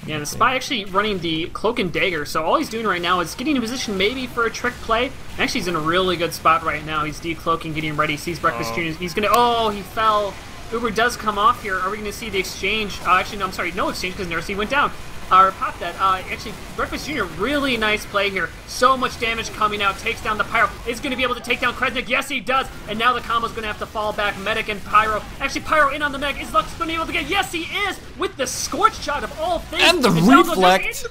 Yeah, the Spy actually running the Cloak and Dagger, so all he's doing right now is getting in position maybe for a trick play. Actually, he's in a really good spot right now. He's decloaking, getting ready, sees Breakfast Jr. He's gonna, he fell. Uber does come off here. Are we gonna see the exchange? Actually, no, I'm sorry, no exchange because Nursey went down. Or popped that. Actually, Breakfast Jr., really nice play here. So much damage coming out. Takes down the Pyro. Is going to be able to take down Kresnik. Yes, he does. And now the combo's going to have to fall back. Medic and Pyro. Actually, Pyro in on the Meg. Is Lux going to be able to get... Yes, he is! With the Scorch Shot of all things. And the Reflect.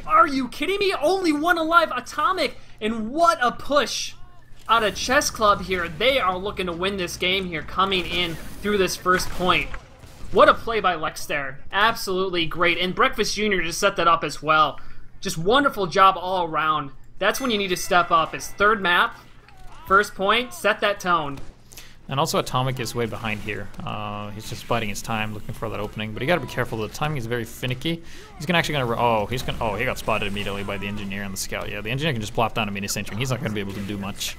Are you kidding me? Only one alive. Atomic. And what a push out of Chessclub here. They are looking to win this game here, coming in through this first point. What a play by Lex there. Absolutely great. And Breakfast Jr. just set that up as well. Just wonderful job all around. That's when you need to step up. It's third map, first point, set that tone. And also Atomic is way behind here. He's just biding his time, looking for that opening. But you gotta be careful. The timing is very finicky. He's he got spotted immediately by the Engineer and the Scout. Yeah, the Engineer can just plop down a mini sentry, and he's not gonna be able to do much.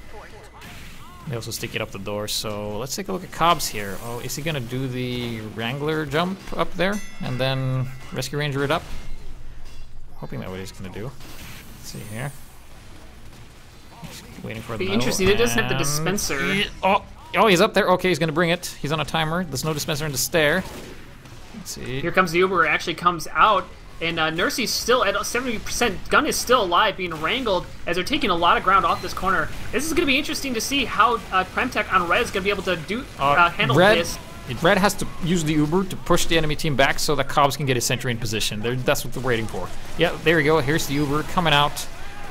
They also stick it up the door, so let's take a look at Cobbs here. Oh, is he gonna do the Wrangler jump up there and then Rescue Ranger it up? Hoping that's what he's gonna do. Let's see here. He's waiting for the interesting. It doesn't have the dispenser. Oh, he's up there. Okay, he's gonna bring it. He's on a timer. There's no dispenser in the stair. Let's see. Here comes the Uber. It actually comes out. And Nursey's still at 70%. Gun is still alive, being wrangled as they're taking a lot of ground off this corner. This is going to be interesting to see how PremTech on Red is going to be able to handle this. Red has to use the Uber to push the enemy team back so that Cobbs can get his sentry in position. That's what they're waiting for. Yeah, there we go. Here's the Uber coming out.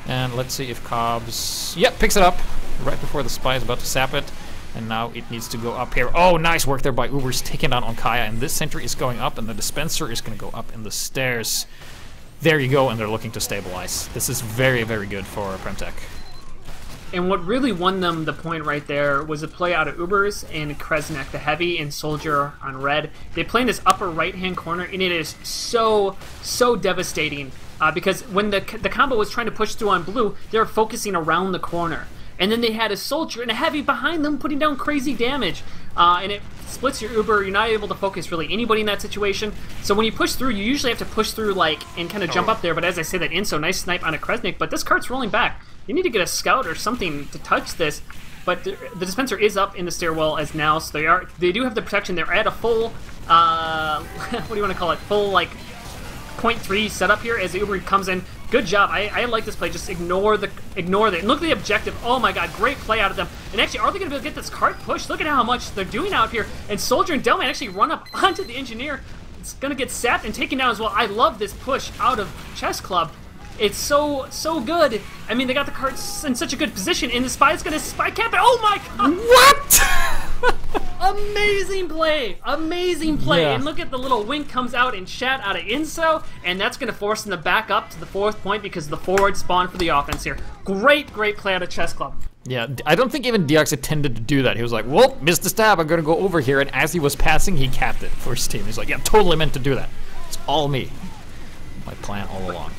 And let's see if Cobbs... Yep, picks it up right before the Spy is about to sap it. And now it needs to go up here. Oh, nice work there by Uber's taking down on Kaya. And this sentry is going up, and the dispenser is going to go up in the stairs. There you go, and they're looking to stabilize. This is very, very good for PremTech. And what really won them the point right there was a play out of Ubers and Kresnik, the Heavy and Soldier on Red. They play in this upper right-hand corner, and it is so devastating. Because when the combo was trying to push through on Blue, they were focusing around the corner. And then they had a Soldier and a Heavy behind them putting down crazy damage. And it splits your Uber. You're not able to focus really anybody in that situation. So when you push through, you usually have to push through and kind of jump up there. But as I say, that Inso, nice snipe on a Kresnik. But this cart's rolling back. You need to get a Scout or something to touch this. But the dispenser is up in the stairwell as now. So they do have the protection. They're at a full, what do you want to call it? Full, 0.3 setup here as the Uber comes in. Good job. I like this play. Just ignore that. And look at the objective. Oh my god, great play out of them. And actually, are they going to be able to get this cart pushed? Look at how much they're doing out here. And Soldier and Delman actually run up onto the Engineer. It's going to get sapped and taken down as well. I love this push out of Chessclub. It's so good. I mean, they got the carts in such a good position, and the Spy's going to spy cap it. Oh my god! What? Amazing play! Amazing play! Yeah. And look at the little wink comes out and chat out of Inso, and that's going to force them to back up to the fourth point because the forward spawn for the offense here. Great play out of Chessclub. Yeah, I don't think even Deox intended to do that. He was like, well, missed the stab, I'm going to go over here. And as he was passing, he capped it for his team. He's like, yeah, totally meant to do that. It's all me. My plan all along.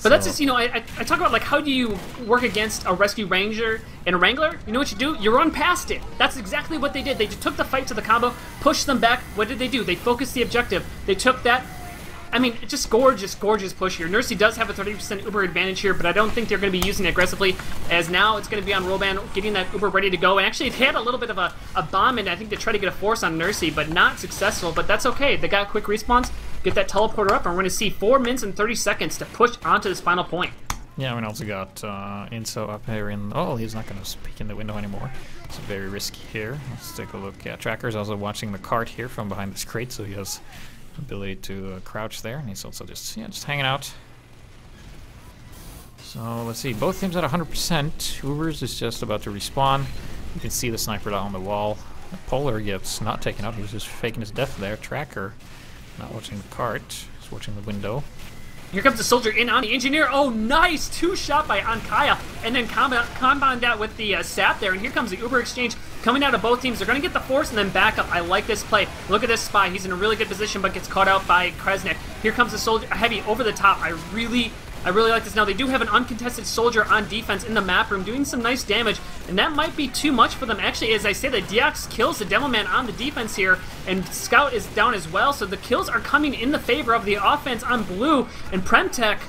But that's just, I talk about, how do you work against a Rescue Ranger and a Wrangler? You know what you do? You run past it. That's exactly what they did. They just took the fight to the combo, pushed them back. What did they do? They focused the objective. They took that. I mean, just gorgeous push here. Nursey does have a 30% Uber advantage here, but I don't think they're going to be using it aggressively, as now it's going to be on Roban getting that Uber ready to go. And actually, they had a little bit of a bomb, and I think they tried to get a force on Nursey, but not successful. But that's okay. They got quick respawns. Get that teleporter up, and we're going to see 4 minutes and 30 seconds to push onto this final point. Yeah, we also got Inso up here in... Oh, he's not going to peek in the window anymore. It's very risky here. Let's take a look. Yeah, Tracker's also watching the cart here from behind this crate, so he has ability to crouch there, and he's also just hanging out. So let's see, both teams at 100%. Ubers is just about to respawn. You can see the sniper on the wall. Polar gets not taken out. He was just faking his death there. Tracker not watching the cart. He's watching the window. Here comes the Soldier in on the Engineer. Oh, nice! 2 shot by Ankaya, and then compound that with the sap there. And here comes the Uber exchange. coming out of both teams. They're going to get the force and then back up. I like this play. Look at this spy. He's in a really good position, but gets caught out by Kresnik. Here comes the soldier, heavy over the top. I really like this. Now, they do have an uncontested soldier on defense in the map room doing some nice damage, and that might be too much for them. Actually, as I say, the Diox kills the Demo Man on the defense here, and Scout is down as well, so the kills are coming in the favor of the offense on blue, and PremTech,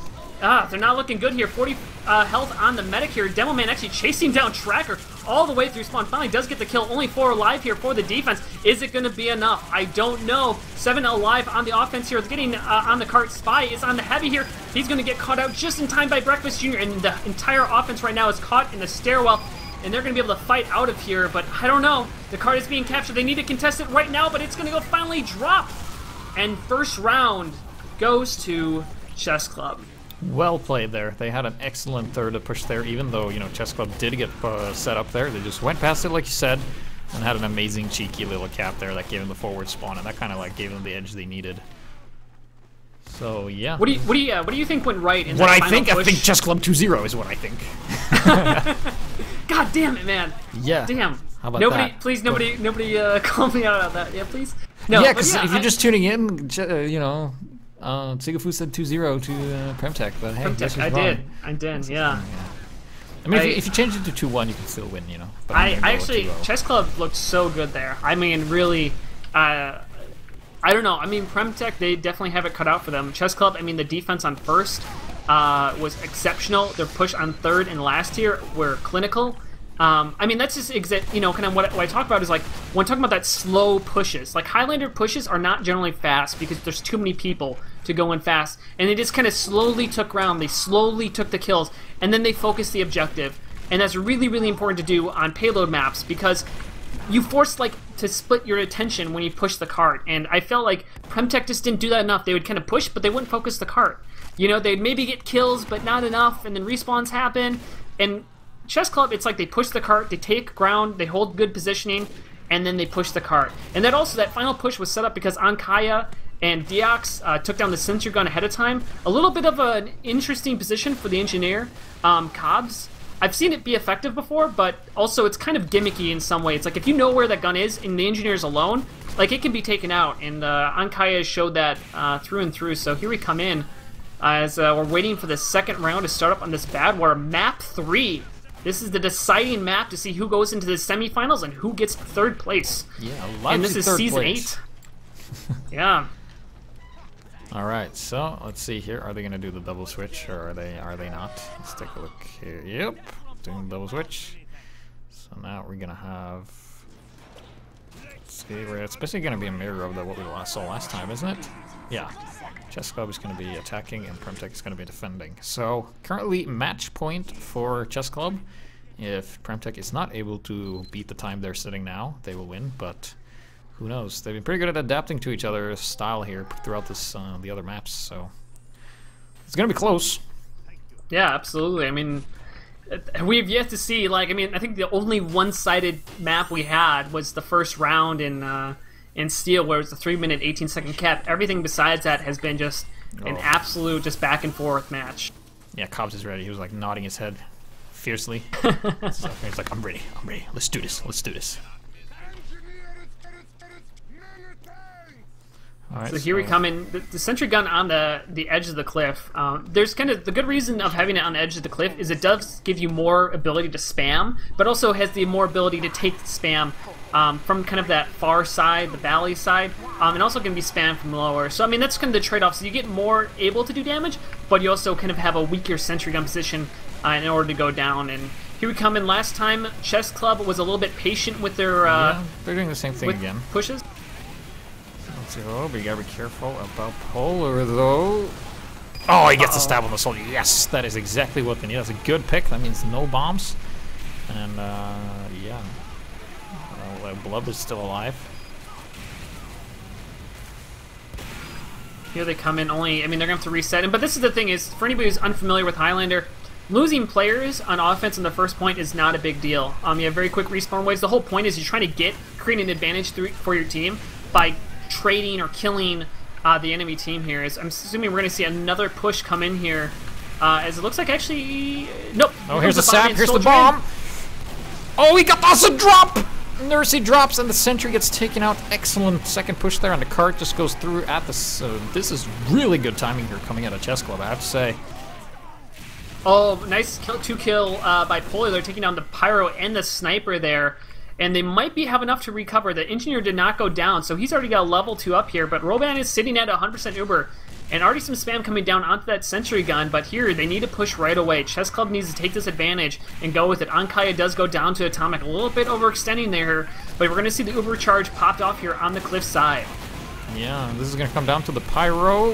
they're not looking good here. 40 health on the medic here. Demo Man actually chasing down Tracker all the way through spawn. Finally does get the kill. Only 4 alive here for the defense. Is it going to be enough? I don't know. 7 alive on the offense here. Getting on the cart. Spy is on the heavy here. He's going to get caught out just in time by Breakfast Jr. And the entire offense right now is caught in the stairwell. And they're going to be able to fight out of here. But I don't know. The cart is being captured. They need to contest it right now. But it's going to go finally drop. And first round goes to Chessclub. Well played there. They had an excellent third to push there, even though, Chessclub did get set up there. They just went past it, like you said, and had an amazing cheeky little cap there that gave them the forward spawn, and that kind of like gave them the edge they needed. So yeah. What do you think went right in what that I think? push? I think Chessclub 2-0 is what I think. God damn it, man. Yeah. Damn. How about nobody, that? Please, nobody call me out on that. Yeah, please. No. Yeah, because if you're just tuning in, Sigafoo said 2-0 to PremTech, but hey, PremTech, I did, yeah. I mean, if you change it to 2-1, you can still win, But I actually, Chessclub looked so good there. I mean, really, I don't know. I mean, PremTech, they definitely have it cut out for them. Chessclub, I mean, the defense on first was exceptional. Their push on third and last tier were clinical. I mean, that's just kind of what I talk about is like when talking about that slow pushes. Like Highlander pushes are not generally fast because there's too many people to go in fast, and they just kind of slowly took ground. They slowly took the kills, and then they focused the objective, and that's really, really important to do on payload maps because you force to split your attention when you push the cart. And I felt like PremTech just didn't do that enough. They would kind of push, but they wouldn't focus the cart. They'd maybe get kills, but not enough, and then respawns happen, and Chessclub, it's like they push the cart, they take ground, they hold good positioning, and then they push the cart. And that final push was set up because Ankaya and Diox took down the sentry gun ahead of time. A little bit of an interesting position for the engineer, Cobbs. I've seen it be effective before, but also it's kind of gimmicky in some way. It's like if you know where that gun is and the engineer's alone, like it can be taken out. And Ankaya showed that through and through. So here we come in as we're waiting for the second round to start up on this Badwater Map 3. This is the deciding map to see who goes into the semifinals and who gets third place. Yeah, and this is season 8. Yeah. All right, so let's see here. Are they going to do the double switch or are they not? Let's take a look here. Yep, doing the double switch. So now we're going to have. Let's see, it's basically going to be a mirror of what we saw last time, isn't it? Yeah. Chessclub is going to be attacking and PremTech is going to be defending. So currently match point for Chessclub. If PremTech is not able to beat the time they're sitting now, they will win. But who knows? They've been pretty good at adapting to each other's style here throughout this the other maps. So it's going to be close. Yeah, absolutely. I mean, we've yet to see. I think the only one-sided map we had was the first round in Steel, where it's a 3-minute, 18-second cap. Everything besides that has been just an absolute back and forth match. Yeah, Cobbs is ready. He was nodding his head fiercely. So he's like, I'm ready. Let's do this. All right, so here we come in. The sentry gun on the edge of the cliff. There's kind of the good reason of having it on the edge of the cliff is it does give you more ability to spam, but also has the more ability to take the spam from kind of that far side, the valley side, and also can be spammed from lower. So I mean that's kind of the trade-off. So you get more able to do damage, but you also kind of have a weaker sentry gun position in order to go down. And here we come in. Last time Chessclub was a little bit patient with their yeah, they're doing the same thing again. Pushes. But you gotta be careful about Polar, though. Oh, he gets a stab on the soldier. Yes, that is exactly what they need. That's a good pick. That means no bombs. And, yeah. Blub is still alive. Here they come in only... I mean, they're going to have to reset. But this is the thing is, for anybody who's unfamiliar with Highlander, losing players on offense in the first point is not a big deal. You have very quick respawn waves. The whole point is you're trying to create an advantage for your team by trading or killing the enemy team here. I'm assuming we're going to see another push come in here, as it looks like actually... Nope. Oh, here's the sap, here's the bomb! Oh, he got us a drop! Nursey drops and the sentry gets taken out. Excellent second push there, and the cart just goes through at the... So this is really good timing here coming out of Chessclub, I have to say. Oh, nice two kill by Polar. They're taking down the Pyro and the Sniper there. And they might have enough to recover. The Engineer did not go down, so he's already got a level 2 up here. But Roban is sitting at 100% Uber. And already some spam coming down onto that sentry gun, but here they need to push right away. Chessclub needs to take this advantage and go with it. Ankaya does go down to Atomic, a little bit overextending there, but we're going to see the Uber charge popped off here on the cliff side. Yeah, this is going to come down to the Pyro.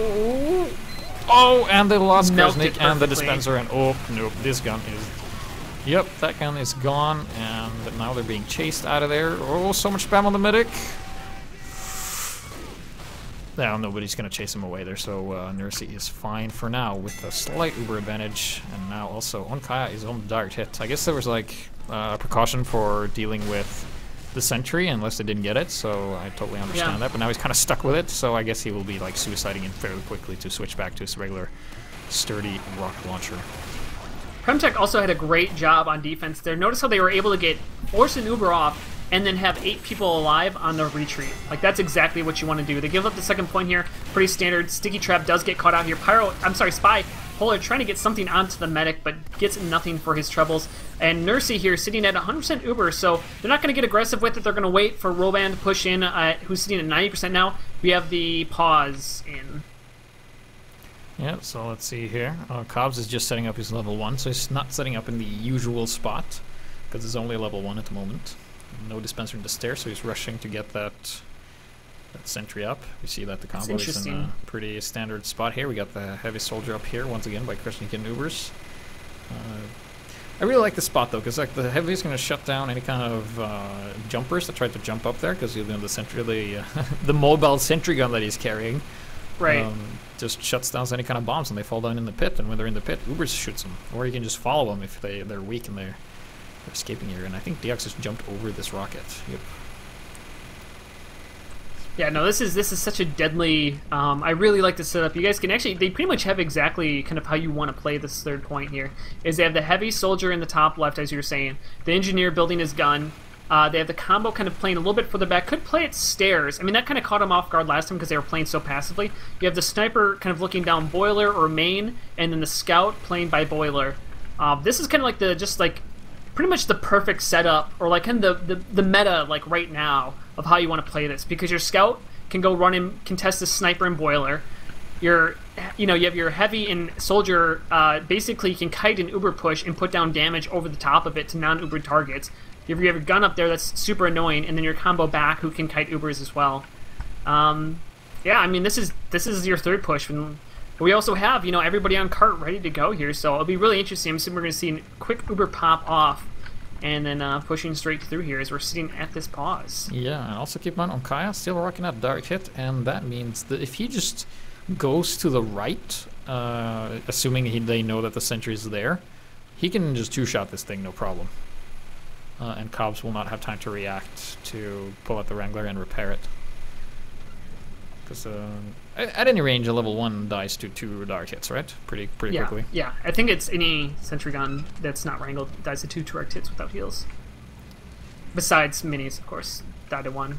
Oh, and they lost Kresnik and the dispenser, and oh, nope, this gun is... Yep, that gun is gone, and now they're being chased out of there. Oh, so much spam on the medic. Now nobody's going to chase him away there, so Nursey is fine for now with a slight Uber advantage. And now also Onkaya is on the direct hit. I guess there was like a precaution for dealing with the sentry unless they didn't get it, so I totally understand that. But now he's kind of stuck with it, so I guess he will be like suiciding it fairly quickly to switch back to his regular sturdy rocket launcher. PremTech also had a great job on defense there. Notice how they were able to force an Uber off and then have 8 people alive on the retreat. Like, that's exactly what you want to do. They give up the second point here. Pretty standard. Sticky Trap does get caught out here. Spy, Polar trying to get something onto the medic, but gets nothing for his troubles. And Nursey here sitting at 100% Uber, so they're not going to get aggressive with it. They're going to wait for Roban to push in, who's sitting at 90% now. We have the pause in. Yeah, so let's see here. Cobbs is just setting up his level 1, so he's not setting up in the usual spot, because it's only level 1 at the moment. No dispenser in the stairs, so he's rushing to get that sentry up. We see that the combo is in a pretty standard spot here. We got the heavy soldier up here once again by Kresnik and Ubers. I really like the spot though, because like the heavy is going to shut down any kind of jumpers that try to jump up there, because the sentry, the mobile sentry gun that he's carrying, right, just shuts down any kind of bombs and they fall down in the pit. And when they're in the pit, Ubers shoots them, or you can just follow them if they're weak and they're escaping here. And I think Deox just jumped over this rocket. Yep. Yeah, no, this is such a deadly... I really like the setup. You guys can actually... They pretty much have exactly kind of how you want to play this third point here. Is they have the heavy soldier in the top left, as you were saying. The engineer building his gun. They have the combo kind of playing a little bit further back. Could play at stairs. I mean, that kind of caught them off guard last time because they were playing so passively. You have the sniper kind of looking down boiler or main, and then the scout playing by boiler. This is kind of like pretty much the perfect setup, or like kind of the meta like right now of how you want to play this, because your scout can go run and contest the sniper and boiler. You have your heavy and soldier basically can kite an Uber push and put down damage over the top of it to non-Uber targets. You have your gun up there that's super annoying, and then your combo back who can kite Ubers as well. Yeah, I mean this is your third push. And we also have everybody on cart ready to go here, so it'll be really interesting. I'm assuming we're going to see a quick Uber pop off, and then pushing straight through here as we're sitting at this pause. Yeah, and also keep on Kaya, still rocking out direct hit, and that means that if he just goes to the right, assuming they know that the sentry is there, he can just two-shot this thing, no problem. And Cobbs will not have time to react to pull out the Wrangler and repair it. Because at any range, a level 1 dies to 2 direct hits, right? Pretty quickly. Yeah, I think it's any sentry gun that's not wrangled dies to 2 direct hits without heals. Besides minis, of course, die to 1.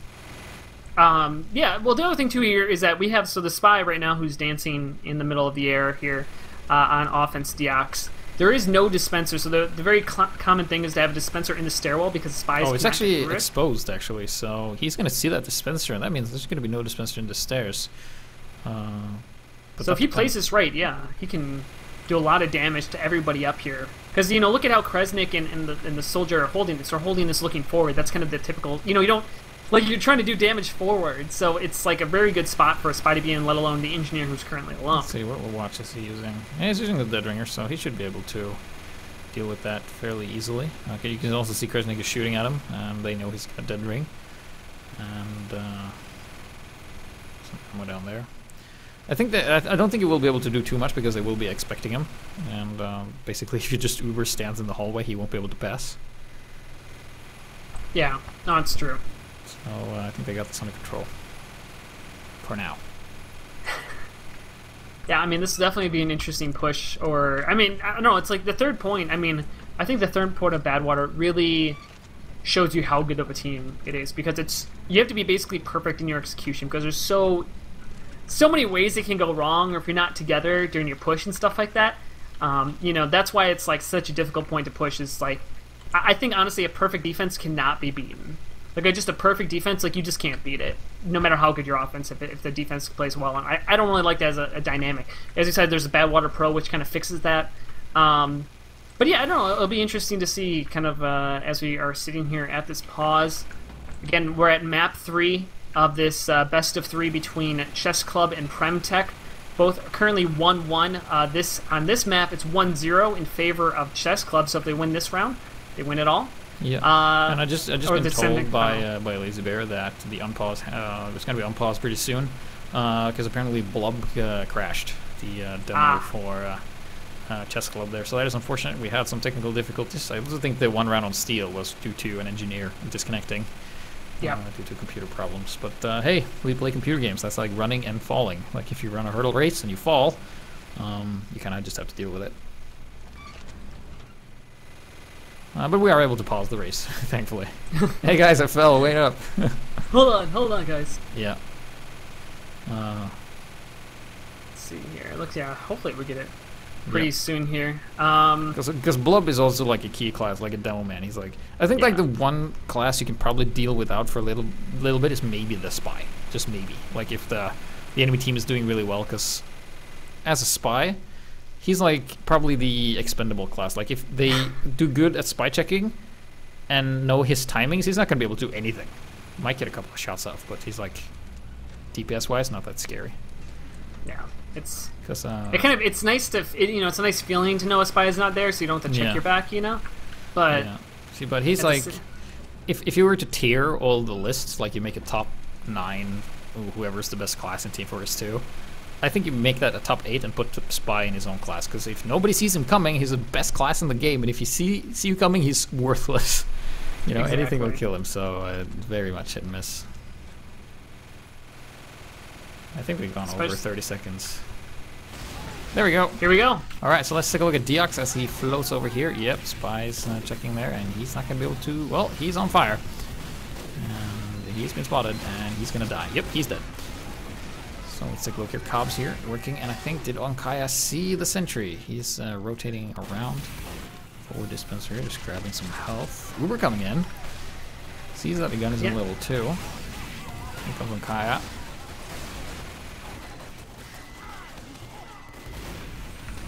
Yeah, well, the other thing too here is that we have the spy right now who's dancing in the middle of the air here on offense, Deox. There is no dispenser, so the very common thing is to have a dispenser in the stairwell because the spies. Oh, it's actually exposed, actually. So he's going to see that dispenser, and that means there's going to be no dispenser in the stairs. So if he plays this right, yeah, he can do a lot of damage to everybody up here. Because look at how Kresnik and the soldier are holding this. They're holding this looking forward. That's kind of the typical. You don't. Like, you're trying to do damage forward, so it's like a very good spot for a spy to be in, let alone the engineer who's currently alone. Let's see, what watch is he using? Yeah, he's using the Dead Ringer, so he should be able to deal with that fairly easily. Okay, you can also see Kresnik is shooting at him, and they know he's got a Dead Ring. And some ammo down there. I don't think he will be able to do too much because they will be expecting him. And basically, if you just Uber stands in the hallway, he won't be able to pass. Yeah, no, it's true. So I think they got this under control. For now. Yeah, I mean, this will definitely be an interesting push. Or, I mean, I don't know, it's like the third point. I mean, I think the third point of Badwater really shows you how good of a team it is, because you have to be basically perfect in your execution, because there's so many ways it can go wrong, or if you're not together during your push and stuff like that. You know, that's why it's like such a difficult point to push. Is like, I think honestly a perfect defense cannot be beaten. Like just a perfect defense, like you just can't beat it, no matter how good your offense, if the defense plays well. And I don't really like that as a dynamic. As you said, there's a Badwater Pro which kind of fixes that. But yeah, I don't know. It'll be interesting to see kind of as we are sitting here at this pause. Again, we're at map 3 of this best of 3 between Chessclub and PremTech. Both currently 1-1. On this map, it's 1-0 in favor of Chessclub. So if they win this round, they win it all. Yeah, and I just been told by Lazy Bear that the unpause there's gonna be unpause pretty soon because apparently Blub crashed the demo for Chessclub there. So that is unfortunate. We had some technical difficulties. I also think the one round on Steel was due to an engineer disconnecting. Yeah. Due to computer problems. But hey, we play computer games. That's like running and falling. Like if you run a hurdle race and you fall, you kind of just have to deal with it. But we are able to pause the race, thankfully. Hey guys, I fell. Wait up. Hold on, guys. Yeah. Let's see here. Hopefully we get it pretty soon here. Because Blub is also like a key class, like a demo man. He's like, I think like the one class you can probably deal without for a little bit is maybe the Spy. Just maybe. Like if the enemy team is doing really well, because as a Spy, he's like probably the expendable class. Like if they do good at spy checking and know his timings, he's not gonna be able to do anything. Might get a couple of shots off, but he's like DPS wise not that scary. Yeah, it's because it's nice to it's a nice feeling to know a spy is not there, so you don't have to check your back, But see, but he's like if you were to tier all the lists, like you make a top 9, whoever's the best class in Team Fortress 2. I think you make that a top 8 and put Spy in his own class, because if nobody sees him coming, he's the best class in the game, and if you see you coming, he's worthless. Anything will kill him, so very much hit and miss. I think we've gone over 30 seconds. There we go. Here we go. Alright, so let's take a look at Deox as he floats over here. Yep, Spy's checking there, and he's not going to be able to... Well, he's on fire. And he's been spotted, and he's going to die. Yep, he's dead. So let's take a look here. Cobb's here, working, and I think, did Onkaya see the sentry? He's rotating around. Forward dispenser here, just grabbing some health. Uber coming in. Sees that the gun is in level 2. Here comes Onkaya.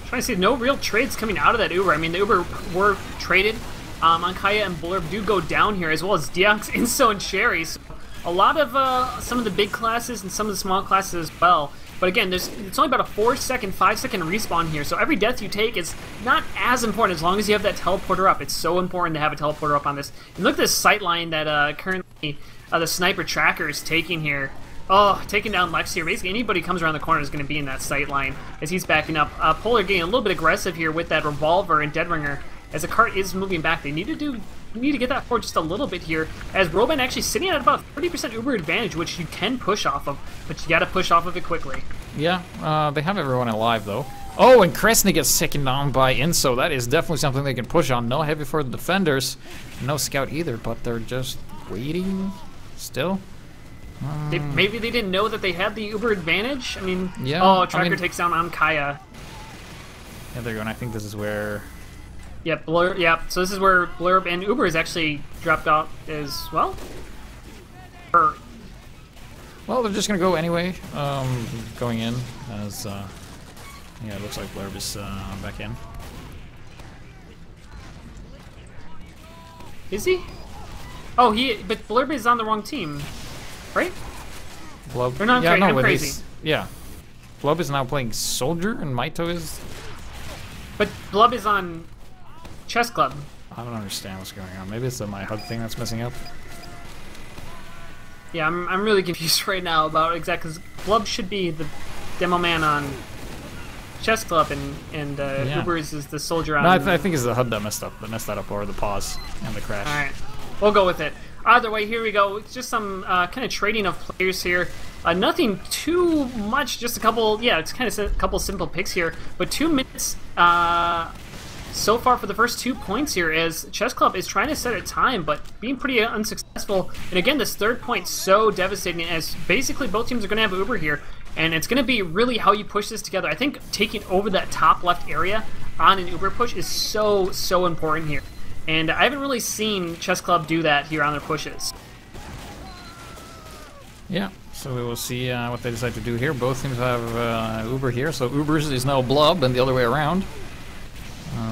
Trying to see no real trades coming out of that Uber. I mean, the Uber were traded. Onkaya and Blurb do go down here, as well as Deox, Inso, and Sherry. So a lot of some of the big classes and some of the small classes as well. But again, it's only about a 4-second, 5-second respawn here, so every death you take is not as important as long as you have that teleporter up. It's so important to have a teleporter up on this. And look at this sight line that currently the sniper tracker is taking here. Oh, taking down Lex here. Basically, anybody who comes around the corner is going to be in that sight line as he's backing up. Polar getting a little bit aggressive here with that revolver and Deadringer as the cart is moving back. They need to get that forward just a little bit here, as Roban actually sitting at about 30% Uber advantage, which you can push off of, but you got to push off of it quickly. Yeah, they have everyone alive though. Oh, and Kresny gets taken down by Inso. That is definitely something they can push on. No heavy for the defenders, no scout either, but they're just waiting still. Maybe they didn't know that they had the Uber advantage. I mean, yeah. Tracker takes down Onkaya. Yeah, there you go. And I think this is where. Yep, so this is where Blurb and Uber is actually dropped out as well. Well, they're just gonna go anyway. Going in as yeah, it looks like Blurb is back in. Is he? Oh, but Blurb is on the wrong team, right? Blub. Or not? Yeah, no, I'm crazy. Yeah, Blub is now playing Soldier, and Maito is. But Blub is on Chessclub. I don't understand what's going on. Maybe it's my HUD thing that's messing up. Yeah, I'm really confused right now about exactly, because Blub should be the demo man on Chessclub, and Uber is the soldier on. No, I think it's the HUD that messed that up, or the pause and the crash. All right, we'll go with it. Either way, here we go. It's just some kind of trading of players here. Nothing too much, just a couple. Yeah, it's kind of a couple simple picks here. But 2 minutes so far for the first 2 points here, as Chessclub is trying to set a time, but being pretty unsuccessful. And again, this third point so devastating, as basically both teams are going to have Uber here, and it's going to be really how you push this together. I think taking over that top left area on an Uber push is so important here, and I haven't really seen Chessclub do that here on their pushes. Yeah, so we will see what they decide to do here. Both teams have Uber here, so Uber's is now Blob and the other way around.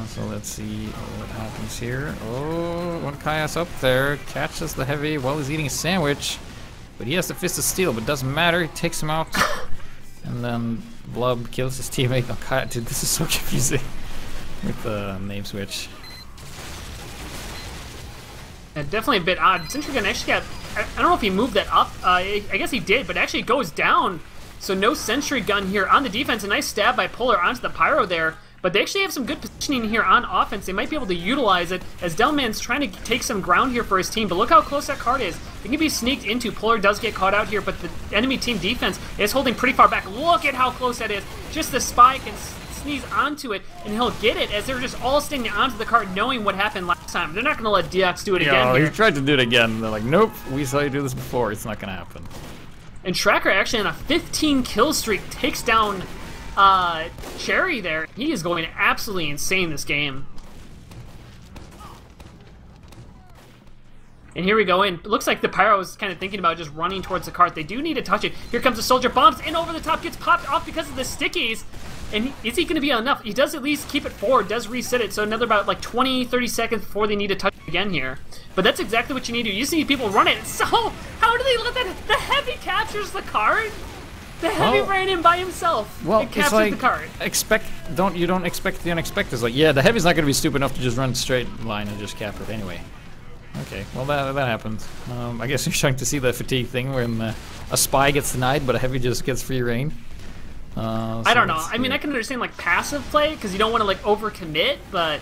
So let's see what happens here. Oh, one Kaya's up there, catches the heavy while he's eating a sandwich, but he has the Fist of Steel, but doesn't matter, he takes him out, and then Blob kills his teammate. Oh, Kaya, dude, this is so confusing with the name switch. Yeah, definitely a bit odd. Sentry Gun actually got, I don't know if he moved that up, I guess he did, but actually it goes down. So no Sentry Gun here on the defense. A nice stab by Polar onto the Pyro there, but they actually have some good positioning here on offense. They might be able to utilize it, as Delman's trying to take some ground here for his team, but look how close that card is. It can be sneaked into. Polar does get caught out here, but the enemy team defense is holding pretty far back. Look at how close that is. Just the spy can sneeze onto it, and he'll get it, as they're just all standing onto the card knowing what happened last time. They're not going to let Diox do it again here. He tried to do it again. They're like, nope, we saw you do this before. It's not going to happen. And Tracker actually on a 15 kill streak takes down Cherry there. He is going absolutely insane this game. And here we go in. It looks like the Pyro is kind of thinking about just running towards the cart. They do need to touch it. Here comes the Soldier. Bombs in over the top. Gets popped off because of the stickies. And is he going to be enough? He does at least keep it forward. Does reset it. So another about like 20, 30 seconds before they need to touch it again here. But that's exactly what you need to do. You just need people run it. So how do they let that? The Heavy captures the cart. The Heavy ran in by himself. Well, and captured it's like, the cart. You don't expect the unexpected. It's like, yeah, the Heavy's not going to be stupid enough to just run straight line and just cap it anyway. Okay, well that happened. I guess you're starting to see the fatigue thing when a spy gets denied, but a Heavy just gets free reign. I don't know. I mean, I can understand like passive play because you don't want to like overcommit, but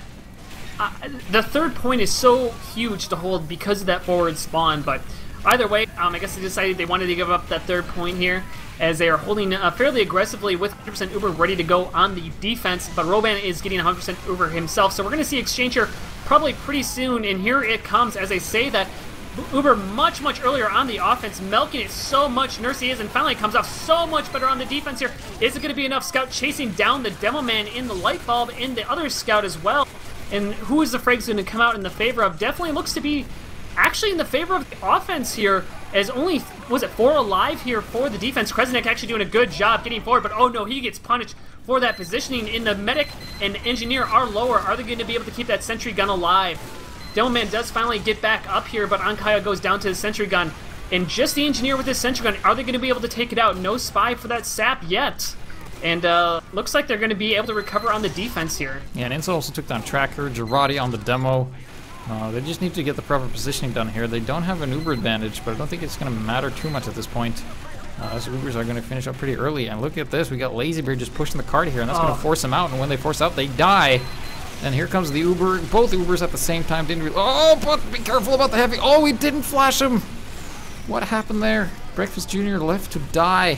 the third point is so huge to hold because of that forward spawn. But either way, I guess they decided they wanted to give up that third point here, as they are holding fairly aggressively with 100% Uber ready to go on the defense. But Roban is getting 100% Uber himself, so we're going to see exchange here probably pretty soon. And here it comes, as they say that Uber much earlier on the offense, milking it so much. Nursey is, and finally comes off so much better on the defense here. Is it going to be enough? Scout chasing down the Demo Man in the Light Bulb, and the other Scout as well. And who is the frag's going to come out in the favor of? Definitely looks to be actually in the favor of the offense here, as only, was it 4 alive here for the defense. Kresenek actually doing a good job getting forward, but oh no, he gets punished for that positioning. In the Medic and Engineer are lower. Are they going to be able to keep that Sentry Gun alive? Demoman does finally get back up here, but Ankaya goes down to the Sentry Gun. And just the Engineer with his Sentry Gun, are they going to be able to take it out? No spy for that sap yet. And looks like they're going to be able to recover on the defense here. Yeah, and Insa also took down Tracker, Girardi on the Demo. They just need to get the proper positioning done here. They don't have an Uber advantage, but I don't think it's going to matter too much at this point. As Ubers are going to finish up pretty early. And look at this, we got Lazybeard just pushing the cart here, and that's going to force them out. And when they force out, they die. And here comes the Uber. Both Ubers at the same time. Oh, but be careful about the Heavy. Oh, we didn't flash him. What happened there? Breakfast Jr. left to die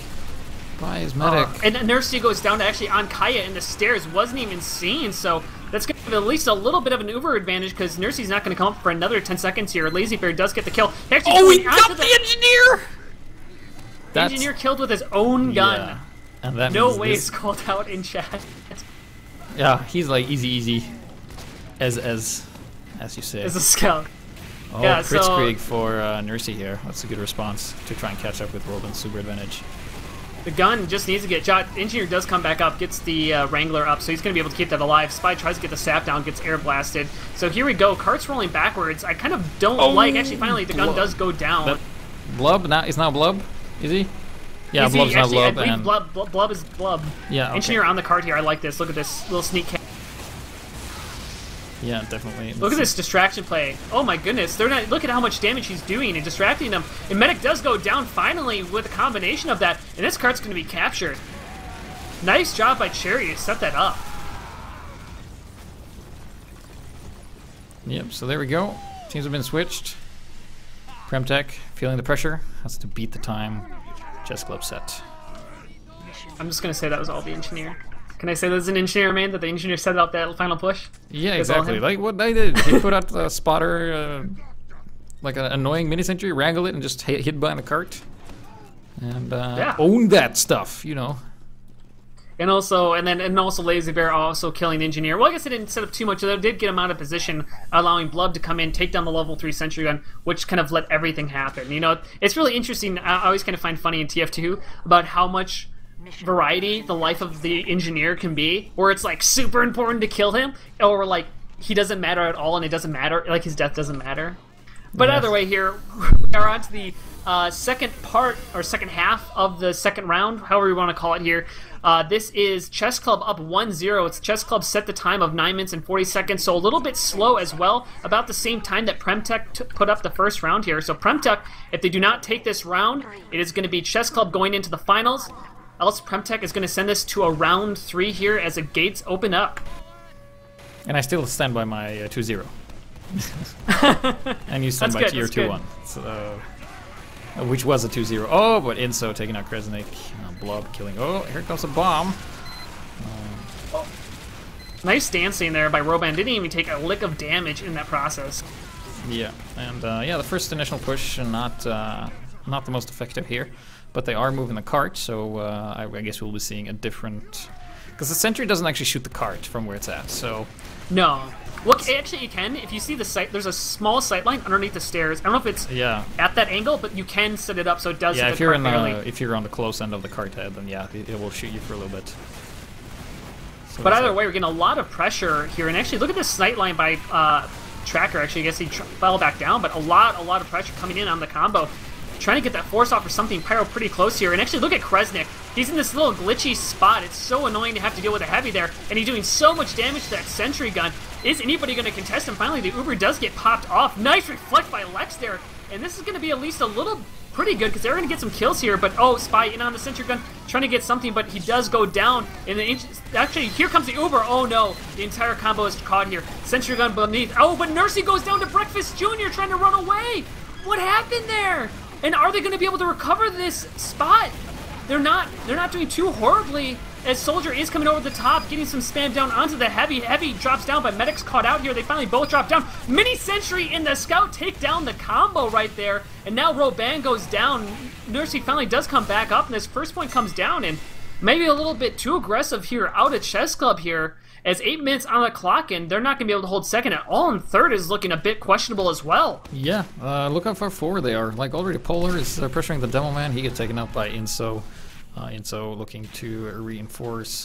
by his medic. And Nursey goes down to actually on Kaya, and the stairs wasn't even seen. So that's going to give at least a little bit of an Uber advantage, because Nursey's not going to come up for another 10 seconds here. Lazybear does get the kill. He got the Engineer! The Engineer killed with his own gun. Yeah. And that no way it's called out in chat. Yeah, he's like easy, as you say. As a scout. Oh, yeah, Kritzkrieg for Nursey here. That's a good response to try and catch up with Roban's super advantage. The gun just needs to get shot. Engineer does come back up, gets the Wrangler up, so he's going to be able to keep that alive. Spy tries to get the sap down, gets air blasted. So here we go. Cart's rolling backwards. I kind of don't like. Actually, finally, the gun does go down. Blub? Now, is now Blub? Is he? Yeah, Blub's not Blub. I believe Blub is Blub. Yeah, okay. Engineer on the cart here. I like this. Look at this little sneak cap. Yeah, definitely. Look at this distraction play. Oh my goodness. They're not. Look at how much damage he's doing and distracting them. And Medic does go down finally with a combination of that. And this cart's going to be captured. Nice job by Cherry to set that up. Yep, so there we go. Teams have been switched. PremTech, feeling the pressure, has to beat the time. Chessclub set. I'm just going to say that was all the Engineer. Can I say there's an engineer, man, that the engineer set out that final push? Yeah, It's all exactly. him. Like what they did. He put out the spotter, like an annoying mini sentry, wrangle it, and just hid behind the cart. And own that stuff, you know. And also Lazy Bear also killing Engineer. Well, I guess it didn't set up too much. It did get him out of position, allowing Blub to come in, take down the level 3 sentry gun, which kind of let everything happen. You know, it's really interesting. I always kind of find funny in TF2 about how much variety the life of the Engineer can be, where it's like super important to kill him, or like he doesn't matter at all and it doesn't matter, like his death doesn't matter. But either way, here we are on to the second part, or second half of the second round, however you want to call it here. This is Chessclub up 1-0. It's Chessclub set the time of 9 minutes and 40 seconds, so a little bit slow as well, about the same time that PremTech put up the first round here. So PremTech, if they do not take this round, it is going to be Chessclub going into the finals, else PremTech is going to send this to a round 3 here as the gates open up. And I still stand by my 2-0. And you stand by your 2-1. So, which was a 2-0. Oh, but Inso taking out Kresnik. Blob killing. Oh, here comes a bomb. Nice dancing there by Roban. Didn't even take a lick of damage in that process. Yeah, and yeah, the first initial push not the most effective here, but they are moving the cart, so I guess we'll be seeing a different. Because the sentry doesn't actually shoot the cart from where it's at, so. No. Well, actually, you can. If you see the sight, there's a small sight line underneath the stairs. I don't know if it's at that angle, but you can set it up so it does. Yeah, if you're on the close end of the cart head, then yeah, it will shoot you for a little bit. So but either way, we're getting a lot of pressure here, and actually, look at this sight line by Tracker. Actually, I guess he fell back down, but a lot of pressure coming in on the combo. Trying to get that force off or something. Pyro pretty close here. And actually, look at Kresnik. He's in this little glitchy spot. It's so annoying to have to deal with a heavy there. And he's doing so much damage to that sentry gun. Is anybody going to contest him? Finally, the Uber does get popped off. Nice reflect by Lex there. And this is going to be at least a little pretty good because they're going to get some kills here. But, oh, Spy in on the sentry gun. Trying to get something, but he does go down. And actually, here comes the Uber. Oh, no. The entire combo is caught here. Sentry gun beneath. Oh, but Nursey goes down to Breakfast Jr. trying to run away. What happened there? And are they going to be able to recover this spot? They're not doing too horribly, as Soldier is coming over the top, getting some spam down onto the Heavy. Heavy drops down, but Medic's caught out here. They finally both drop down. Mini Sentry in the Scout take down the combo right there. And now Roban goes down. Nursey finally does come back up, and this first point comes down. And maybe a little bit too aggressive here out at Chessclub here. As 8 minutes on the clock, and they're not going to be able to hold second at all, and third is looking a bit questionable as well. Yeah, look how far forward they are. Like, already Polar is pressuring the Demo Man. He gets taken out by Inso. Inso looking to reinforce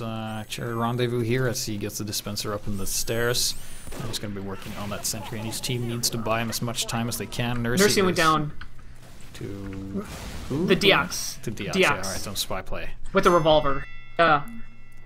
Cherry Rendezvous here as he gets the dispenser up in the stairs. He's going to be working on that sentry, and his team needs to buy him as much time as they can. Nursey went down to the Diox. To Diox. Yeah, alright, so spy play. With the revolver. Yeah.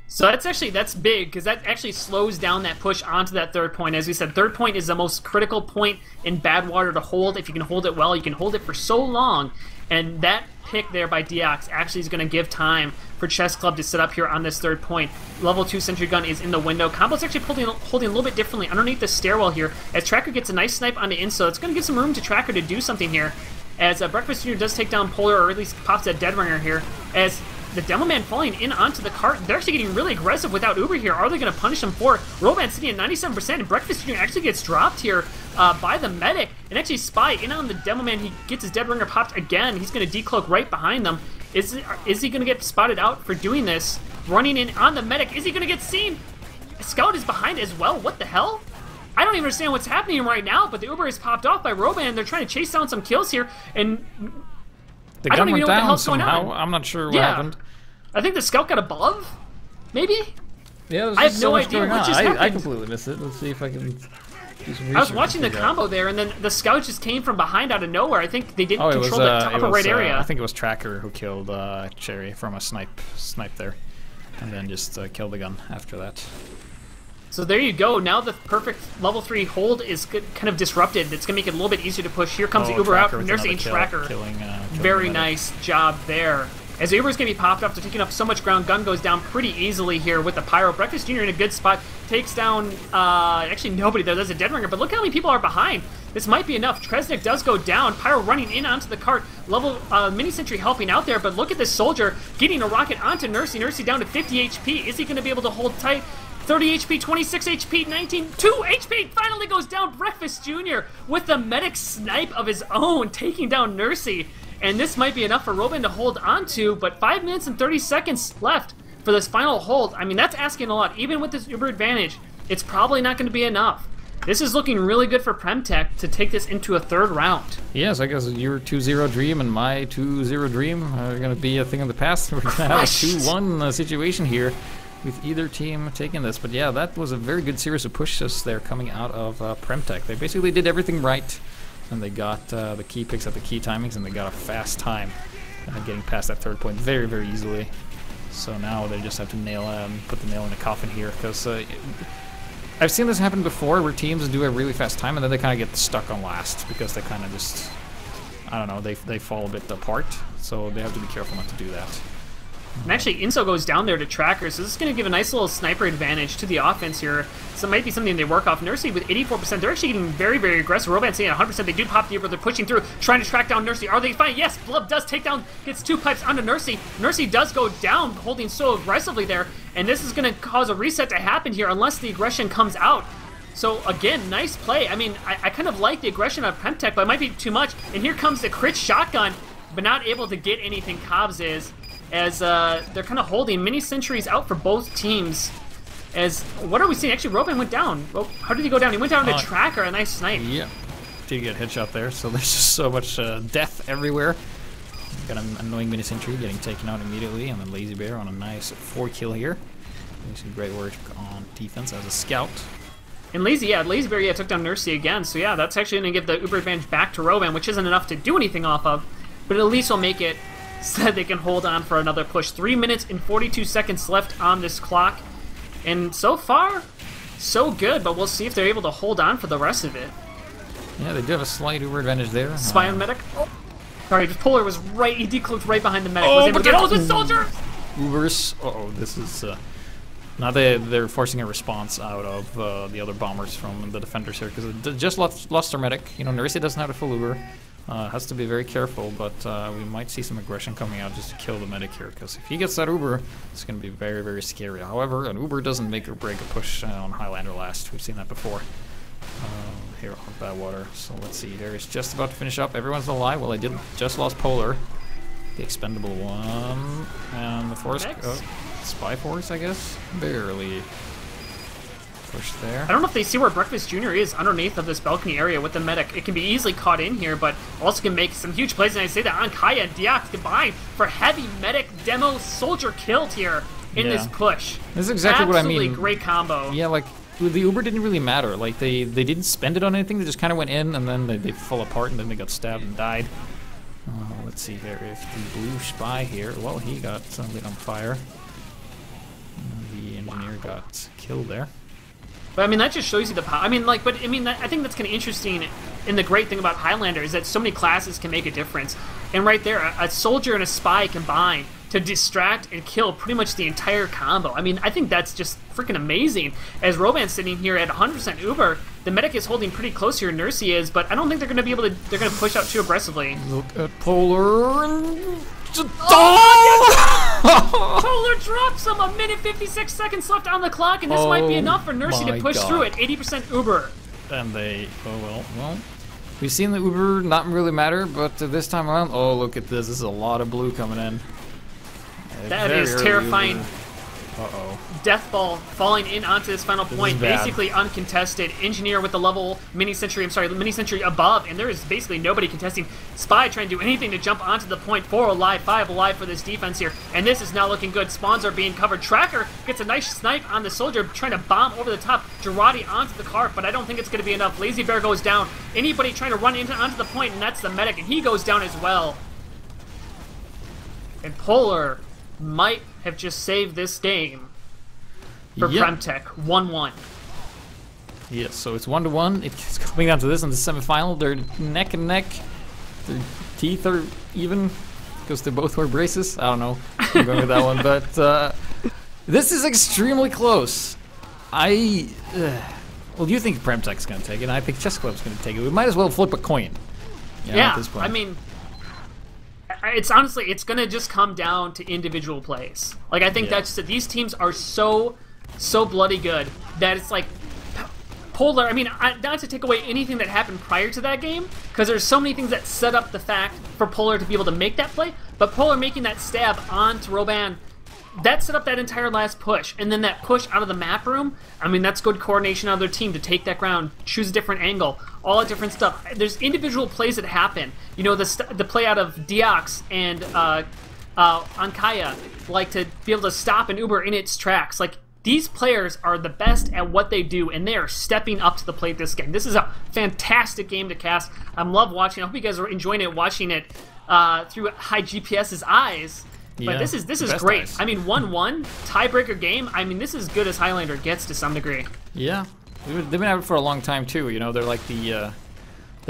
So that's big, because that actually slows down that push onto that third point. As we said, third point is the most critical point in Badwater to hold. If you can hold it well, you can hold it for so long. And that pick there by Diox actually is going to give time for Chessclub to set up here on this third point. Level 2 sentry gun is in the window. Combo's actually holding a little bit differently underneath the stairwell here. As Tracker gets a nice snipe onto Inso, it's going to give some room to Tracker to do something here. As Breakfast Jr. does take down Polar, or at least pops that Dead Ringer here. As the Demo Man falling in onto the cart. They're actually getting really aggressive without Uber here. Are they going to punish him for it? Roban sitting at 97%, and Breakfast Jr. actually gets dropped here by the medic. And actually Spy in on the Demo Man. He gets his Dead Ringer popped again. He's going to decloak right behind them. Is he going to get spotted out for doing this? Running in on the medic. Is he going to get seen? Scout is behind as well. What the hell? I don't even understand what's happening right now, but the Uber is popped off by Roban. They're trying to chase down some kills here, and the gun went down somehow. I'm not sure what happened. I think the Scout got above, maybe? Yeah, I have no idea what just happened. I completely missed it. Let's see if I can do some research. I was watching the combo there, and then the Scout just came from behind out of nowhere. I think they didn't control the top right area. I think it was Tracker who killed Cherry from a snipe there, and then just killed the gun after that. So there you go. Now the perfect level 3 hold is kind of disrupted. It's going to make it a little bit easier to push. Here comes the Uber out from Nursing Tracker. Very nice job there. As the Uber is going to be popped up, they're taking up so much ground. Gun goes down pretty easily here with the Pyro. Breakfast Jr. in a good spot. Takes down, actually nobody there. There's a Dead Ringer, but look how many people are behind. This might be enough. Kresnik does go down. Pyro running in onto the cart. level mini sentry helping out there, but look at this soldier getting a rocket onto Nursey. Nursey down to 50 HP. Is he going to be able to hold tight? 30 HP, 26 HP, 19, 2 HP, finally goes down. Breakfast Jr. with the medic snipe of his own, taking down Nursey. And this might be enough for Roban to hold on to, but 5 minutes and 30 seconds left for this final hold. I mean, that's asking a lot. Even with this Uber advantage, it's probably not going to be enough. This is looking really good for PremTech to take this into a third round. Yes, I guess your 2-0 dream and my 2-0 dream are going to be a thing of the past. We're going to have a 2-1 situation here with either team taking this. But yeah, that was a very good series of pushes there coming out of PremTech. They basically did everything right, and they got the key picks at the key timings, and they got a fast time getting past that third point very, very easily. So now they just have to put the nail in the coffin here, because I've seen this happen before where teams do a really fast time and then they kind of get stuck on last because they kind of just, I don't know, they fall a bit apart. So they have to be careful not to do that. And actually, Inso goes down there to Tracker, so this is going to give a nice little sniper advantage to the offense here. So it might be something they work off. Nursey with 84%, they're actually getting very, very aggressive. Roban saying 100%, they do pop the Uber, they're pushing through, trying to track down Nursey. Are they fine? Yes, Blub does take down, gets 2 pipes onto Nursey. Nursey does go down, holding so aggressively there, and this is going to cause a reset to happen here unless the aggression comes out. So again, nice play. I mean, I kind of like the aggression of PremTech, but it might be too much. And here comes the crit shotgun, but not able to get anything. Cobbs is, as they're kind of holding mini sentries out for both teams. As what are we seeing? Actually, Roban went down. Oh, how did he go down? He went down to Tracker. A nice snipe. Yeah, did get a headshot there. So there's just so much death everywhere. Got an annoying mini sentry getting taken out immediately, and then Lazy Bear on a nice 4 kill here. Doing some great work on defense as a scout. And Lazy Bear took down Nursey again. So yeah, that's actually going to give the Uber advantage back to Roban, which isn't enough to do anything off of, but at least will make it so that they can hold on for another push. 3 minutes and 42 seconds left on this clock. And so far, so good, but we'll see if they're able to hold on for the rest of it. Yeah, they do have a slight Uber advantage there. Spy on medic. Oh. Sorry, Polar was right, he decloaked right behind the medic. Was able to get all the soldiers! Ubers. Uh-oh, this is... now they're forcing a response out of the other bombers from the defenders here, because they just lost their medic. You know, Nursey doesn't have a full Uber. Has to be very careful, but we might see some aggression coming out just to kill the medic here, because if he gets that Uber, it's going to be very, very scary. However, an Uber doesn't make or break a push on Highlander last. We've seen that before here on Badwater. So let's see, there is just about to finish up. Everyone's alive. Well, they just lost Polar, the expendable one, and the Force, Spy Force, I guess, barely pushed there. I don't know if they see where Breakfast Jr. is underneath of this balcony area with the medic. It can be easily caught in here, but also can make some huge plays. And I say that on Kaya and Diak combined for heavy medic demo soldier killed here in this push. This is exactly what I mean. Absolutely great combo. Yeah, like the Uber didn't really matter. Like they didn't spend it on anything. They just kind of went in and then they fell apart and then they got stabbed and died. Let's see here if the blue spy here. Well, he got lit on fire. The engineer got killed there. But I mean, that just shows you the power. I mean, like, but I mean, I think that's kind of interesting. And the great thing about Highlander is that so many classes can make a difference. And right there, a soldier and a spy combine to distract and kill pretty much the entire combo. I mean, I think that's just freaking amazing. As Roban's sitting here at 100% Uber, the medic is holding pretty close here. Nursey is, but I don't think they're going to be able to. They're going to push out too aggressively. Look at Polar. Polar drops him. A minute 56 seconds left on the clock, and this might be enough for Nursey to push through at 80% Uber. And they, well, we've seen the Uber not really matter, but this time around, oh, look at this. This is a lot of blue coming in. That is terrifying. Uh-oh. Death ball falling in onto this final point, basically uncontested. Engineer with the level mini sentry above, and there is basically nobody contesting. Spy trying to do anything to jump onto the point. 4 alive, 5 alive for this defense here, and this is now looking good. Spawns are being covered. Tracker gets a nice snipe on the soldier, trying to bomb over the top. Girardi onto the cart, but I don't think it's going to be enough. Lazy Bear goes down. Anybody trying to run onto the point, and that's the medic, and he goes down as well. And Polar might have just saved this game for PremTech. 1-1. Yes, so it's 1-1. It's coming down to this in the semifinal. They're neck and neck. Their teeth are even because they both wear braces. I don't know. I'm going with that one, but this is extremely close. Well, you think PremTech's going to take it, and I think Chessclub's going to take it. We might as well flip a coin. Yeah, at this point. I mean, it's honestly, it's gonna just come down to individual plays. Like, I think that's it. These teams are so bloody good that it's like Polar. I mean, not to take away anything that happened prior to that game, because there's so many things that set up the fact for Polar to be able to make that play. But Polar making that stab onto Roban, that set up that entire last push, and then that push out of the map room. I mean, that's good coordination out of their team to take that ground, choose a different angle, all that different stuff. There's individual plays that happen. You know, the play out of Diox and Ankaya, like to be able to stop an Uber in its tracks. Like, these players are the best at what they do, and they are stepping up to the plate this game. This is a fantastic game to cast. I love watching. I hope you guys are enjoying it, watching it through HiGPS's eyes. But this is great. Eyes. I mean, 1-1 tiebreaker game. I mean, this is as good as Highlander gets to some degree. Yeah, they've been at it for a long time too. You know, they're like the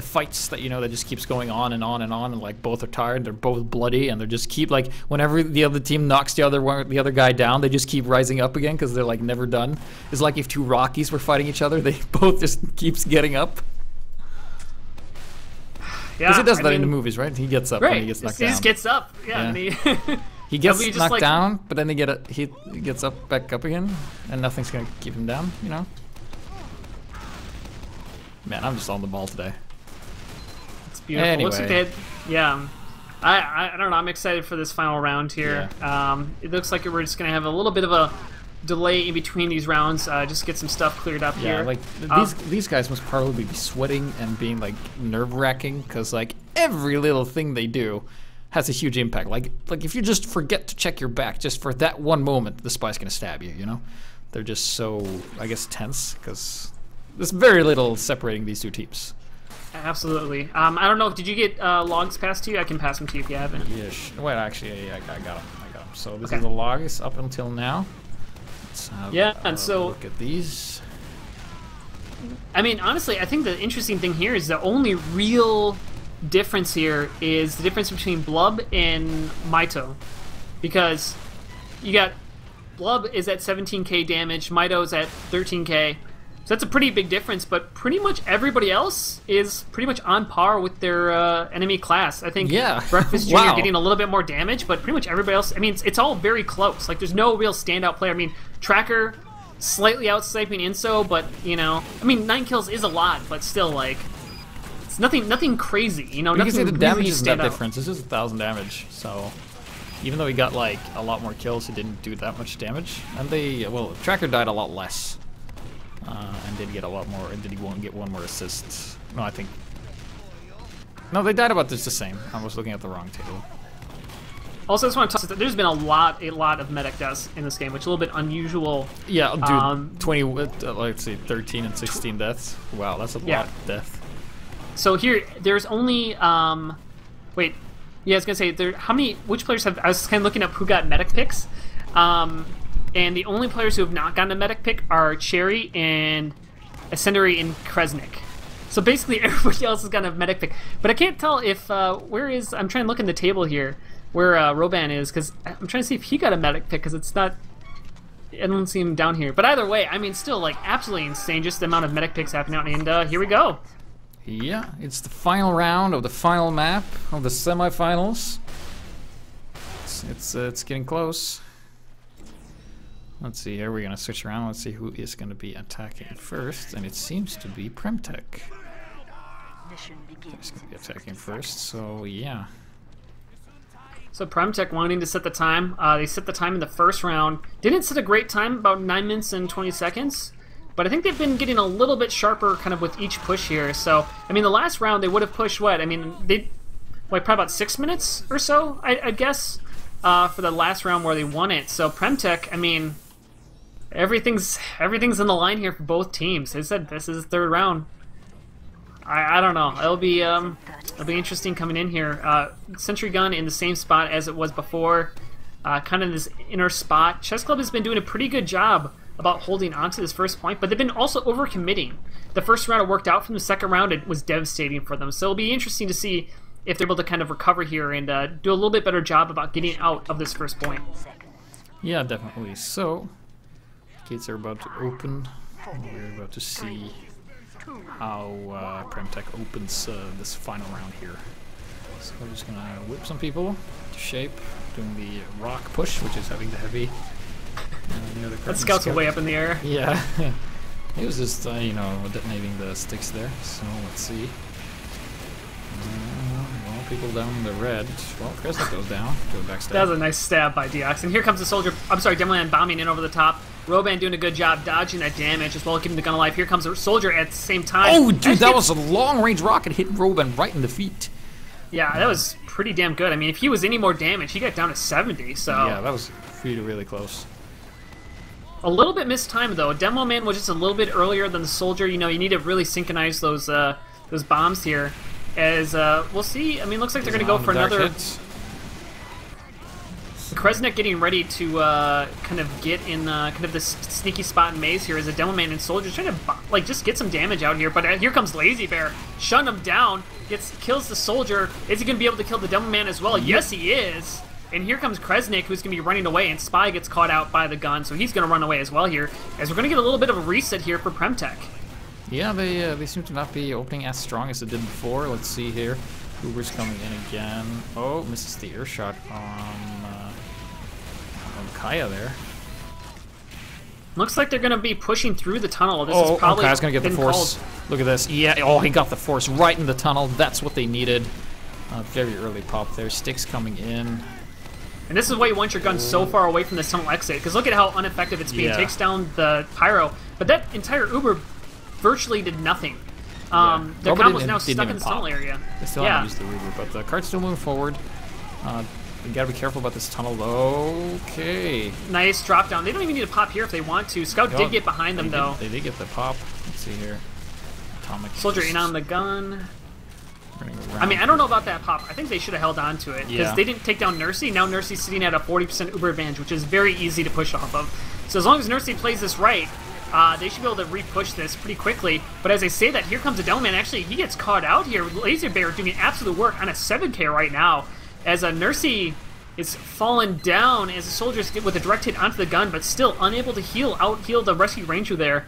fights that, you know, that just keeps going on and on and on, and like both are tired, they're both bloody, and they just keep, like, whenever the other team knocks the other guy down, they just keep rising up again because they're like never done. It's like if two Rockies were fighting each other, they both just keeps getting up. Yeah, because he does that in the movies, right? He gets up and he gets knocked down. He just gets up. Yeah. And he gets knocked down, but then he gets back up again, and nothing's gonna keep him down, you know. Man, I'm just on the ball today. It's beautiful. Anyway. Looks like they had, I don't know. I'm excited for this final round here. Yeah. It looks like we're just gonna have a little bit of a delay in between these rounds, just get some stuff cleared up here. Yeah, like these guys must probably be sweating and being like nerve-wracking, because like every little thing they do has a huge impact. Like if you just forget to check your back just for that one moment, the spy's gonna stab you. You know, they're just so, I guess, tense because there's very little separating these two teams. Absolutely. I don't know. Did you get logs passed to you? I can pass them to you if you haven't. Yeah. Well, actually, I got them. So this is the logs up until now. Let's have and so look at these. I mean, honestly, I think the interesting thing here is the only real difference here is the difference between Blub and Maito, because you got Blub is at 17k damage, Maito's at 13k. So that's a pretty big difference, but pretty much everybody else is pretty much on par with their enemy class. I think Breakfast Jr. getting a little bit more damage, but pretty much everybody else, I mean, it's all very close. Like, there's no real standout player. I mean, Tracker slightly out-sniping Inso, but, you know, I mean, 9 kills is a lot, but still, like, it's nothing crazy, you know, nothing can see the damage really isn't that difference. It's just 1,000 damage, so even though he got, like, a lot more kills, he didn't do that much damage. And Tracker died a lot less. And did get a lot more, and did he won't get one more assist? No, I think. No, they died about just the same. I was looking at the wrong table. Also, I just want to touch that there's been a lot of medic deaths in this game, which is a little bit unusual. Yeah, dude, 20, let's see, 13 and 16 deaths. Wow, that's a lot of death. So here, there's only, wait, yeah, I was gonna say, which players have, I was kind of looking up who got medic picks. And the only players who have not gotten a medic pick are Cherry and Ascendary and Kresnik. So basically everybody else has gotten a medic pick. But I can't tell if, I'm trying to look in the table here, where Roban is, because I'm trying to see if he got a medic pick, because it's not, I don't see him down here. But either way, I mean, still, like, absolutely insane, just the amount of medic picks happening out, and here we go. Yeah, it's the final round of the final map of the semifinals. It's getting close. Let's see, here we're going to switch around. Let's see who is going to be attacking first, and it seems to be PremTech. He's going to be attacking first, so yeah. So PremTech wanting to set the time. They set the time in the first round. Didn't set a great time, about 9 minutes and 20 seconds. But I think they've been getting a little bit sharper kind of with each push here. So, I mean, the last round they would have pushed what? I mean, probably about 6 minutes or so, I guess, for the last round where they won it. So PremTech, I mean, everything's in the line here for both teams. They said this is the third round. I don't know. It'll be interesting coming in here. Sentry gun in the same spot as it was before, kind of this inner spot. Chessclub has been doing a pretty good job about holding on to this first point, but they've been also overcommitting. The first round it worked out. From the second round it was devastating for them. So it'll be interesting to see if they're able to kind of recover here and do a little bit better job about getting out of this first point. Yeah, definitely. So gates are about to open. We're about to see how PremTech opens this final round here. So we're just gonna whip some people to shape, doing the rock push, which is having the heavy. Near the That scout's way up in the air. Yeah. He was just, you know, detonating the sticks there. So let's see. Well, people down the red. Well, Kresnik goes down to the backstab. That was a nice stab by Deox. And here comes the soldier. I'm sorry, Demoman bombing in over the top. Roban doing a good job dodging that damage as well, keeping the gun alive. Here comes the soldier at the same time. Oh, dude, that was a long-range rocket hit Roban right in the feet. Yeah, that was pretty damn good. I mean, if he was any more damage, he got down to 70. So yeah, that was really close. A little bit mistimed though. Demo Man was just a little bit earlier than the soldier. You know, you need to really synchronize those bombs here. As we'll see. I mean, looks like they're going to go for another. Kresnik getting ready to kind of get in kind of this sneaky spot in maze here as a Demo Man and soldiers trying to like just get some damage out here. But here comes Lazy Bear, shutting him down. Kills the soldier. Is he going to be able to kill the Demo Man as well? Yes, he is. And here comes Kresnik, who's going to be running away, and Spy gets caught out by the gun, so he's going to run away as well here, as we're going to get a little bit of a reset here for PremTech. Yeah, they seem to not be opening as strong as they did before. Let's see here. Uber's coming in again. Oh, misses the earshot on Kaya there. Looks like they're going to be pushing through the tunnel. This is probably Kaya's going to get the force. Called. Look at this. Yeah, oh, he got the force right in the tunnel. That's what they needed. Very early pop there. Sticks coming in. And this is why you want your gun so far away from the tunnel exit, because look at how ineffective it's being. Takes down the pyro, but that entire Uber virtually did nothing. Their combo's now stuck in the tunnel area. They still haven't used the Uber, but the cart's still moving forward. You gotta be careful about this tunnel though. Okay. Nice drop down. They don't even need to pop here if they want to. Scout did get behind them though. They did get the pop. Let's see here. Atomic soldier in on the gun. I mean, I don't know about that pop. I think they should have held on to it because they didn't take down Nursey. Now Nursey's sitting at a 40% Uber advantage, which is very easy to push off of. So as long as Nursey plays this right, they should be able to re-push this pretty quickly. But as I say that, here comes a Demoman. Actually, he gets caught out here. Laser Bear doing absolute work on a 7K right now. As a Nursey is falling down as the soldiers get with a direct hit onto the gun, but still unable to out-heal the rescue ranger there.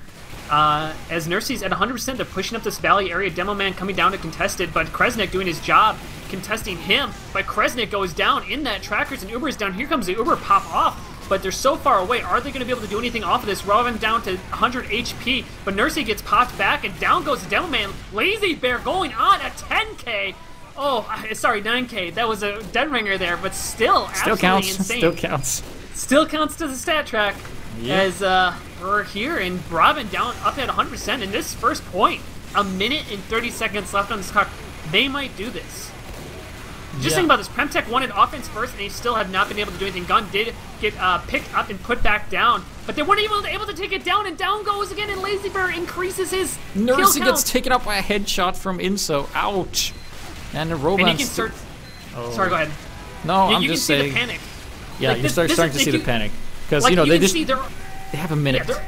As Nursey's at 100%, they're pushing up this valley area. Demo Man coming down to contest it, but Kresnik doing his job, contesting him. But Kresnik goes down in that trackers, and Uber is down. Here comes the Uber pop off, but they're so far away. Are they going to be able to do anything off of this? Robin down to 100 HP, but Nursey gets popped back, and down goes the Demo Man. Lazy Bear going on at 10K. Oh, sorry, 9K. That was a dead ringer there, but still absolutely counts. insane. Still counts. Still counts to the stat track. Yeah. As we're here, and Robin down up at 100%, and this first point, a minute and 30 seconds left on this clock. They might do this. Just think about this. PremTech wanted offense first, and they still have not been able to do anything. Gun did get picked up and put back down, but they weren't even able to take it down, and down goes again, and Lazy Bear increases his Nursey gets taken up by a headshot from Inso. Ouch. And the robot. And he can start. Oh. Sorry, go ahead. No, I'm you just can saying. See the panic. Yeah, like you're starting to see the panic because like, you know they have a minute. Yeah,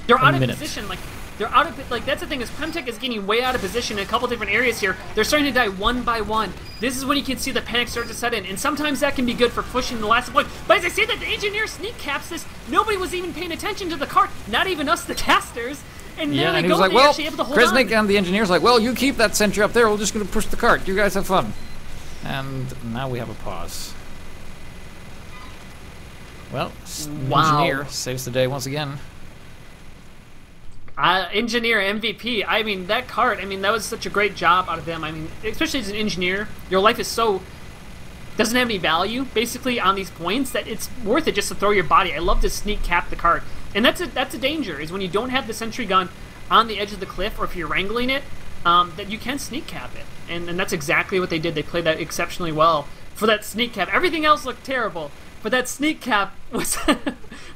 they're out of position. Like they're out of that's the thing is PremTech is getting way out of position in a couple different areas here. They're starting to die one by one. This is when you can see the panic start to set in, and sometimes that can be good for pushing the last point. But as I say that, the engineer sneak caps this. Nobody was even paying attention to the cart. Not even us, the casters. And yeah, and he was like, well, Kresnik and the engineer's like, well, you keep that sentry up there, we're just going to push the cart. You guys have fun. And now we have a pause. Well, engineer saves the day once again. Engineer MVP. I mean, that cart, that was such a great job out of them. I mean, especially as an engineer, your life is so... doesn't have any value, basically, on these points, that it's worth it just to throw your body. I love to sneak cap the cart. And that's a danger, is when you don't have the sentry gun on the edge of the cliff, or if you're wrangling it, that you can sneak cap it. And that's exactly what they did. They played that exceptionally well for that sneak cap. Everything else looked terrible, but that sneak cap was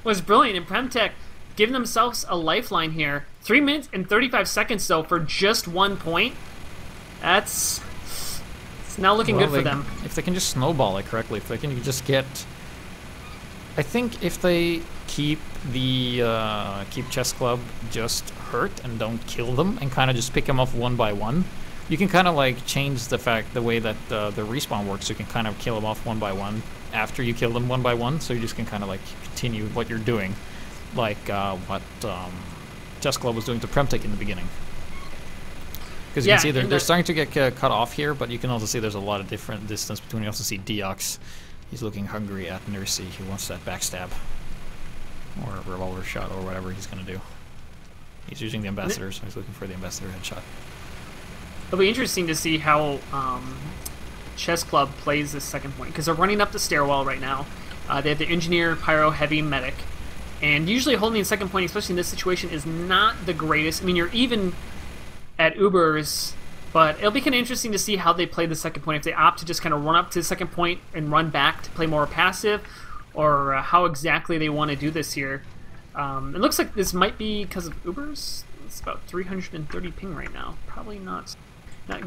was brilliant. And PremTech giving themselves a lifeline here. 3 minutes and 35 seconds, though, for just 1 point. It's now looking good for them. If they can just snowball it correctly, if they can just get... I think if they keep the keep Chessclub just hurt and don't kill them and kind of just pick them off one by one, you can kind of like change the way that the respawn works. You can kind of kill them off one by one after you kill them one by one, so you just can kind of like continue what you're doing, like what Chessclub was doing to PremTech in the beginning. Because you can see they're starting to get cut off here, but you can also see there's a lot of different distance between. You also see Deox. He's looking hungry at Nursey. He wants that backstab. Or a revolver shot or whatever he's going to do. He's using the Ambassador, so he's looking for the Ambassador headshot. It'll be interesting to see how Chessclub plays this second point, because they're running up the stairwell right now. They have the Engineer, Pyro, Heavy, Medic. And usually holding the second point, especially in this situation, is not the greatest. I mean, you're even at Ubers, but it'll be kind of interesting to see how they play the second point. If they opt to just kind of run up to the second point and run back to play more passive, or how exactly they want to do this here. It looks like this might be because of Ubers. It's about 330 ping right now. Probably not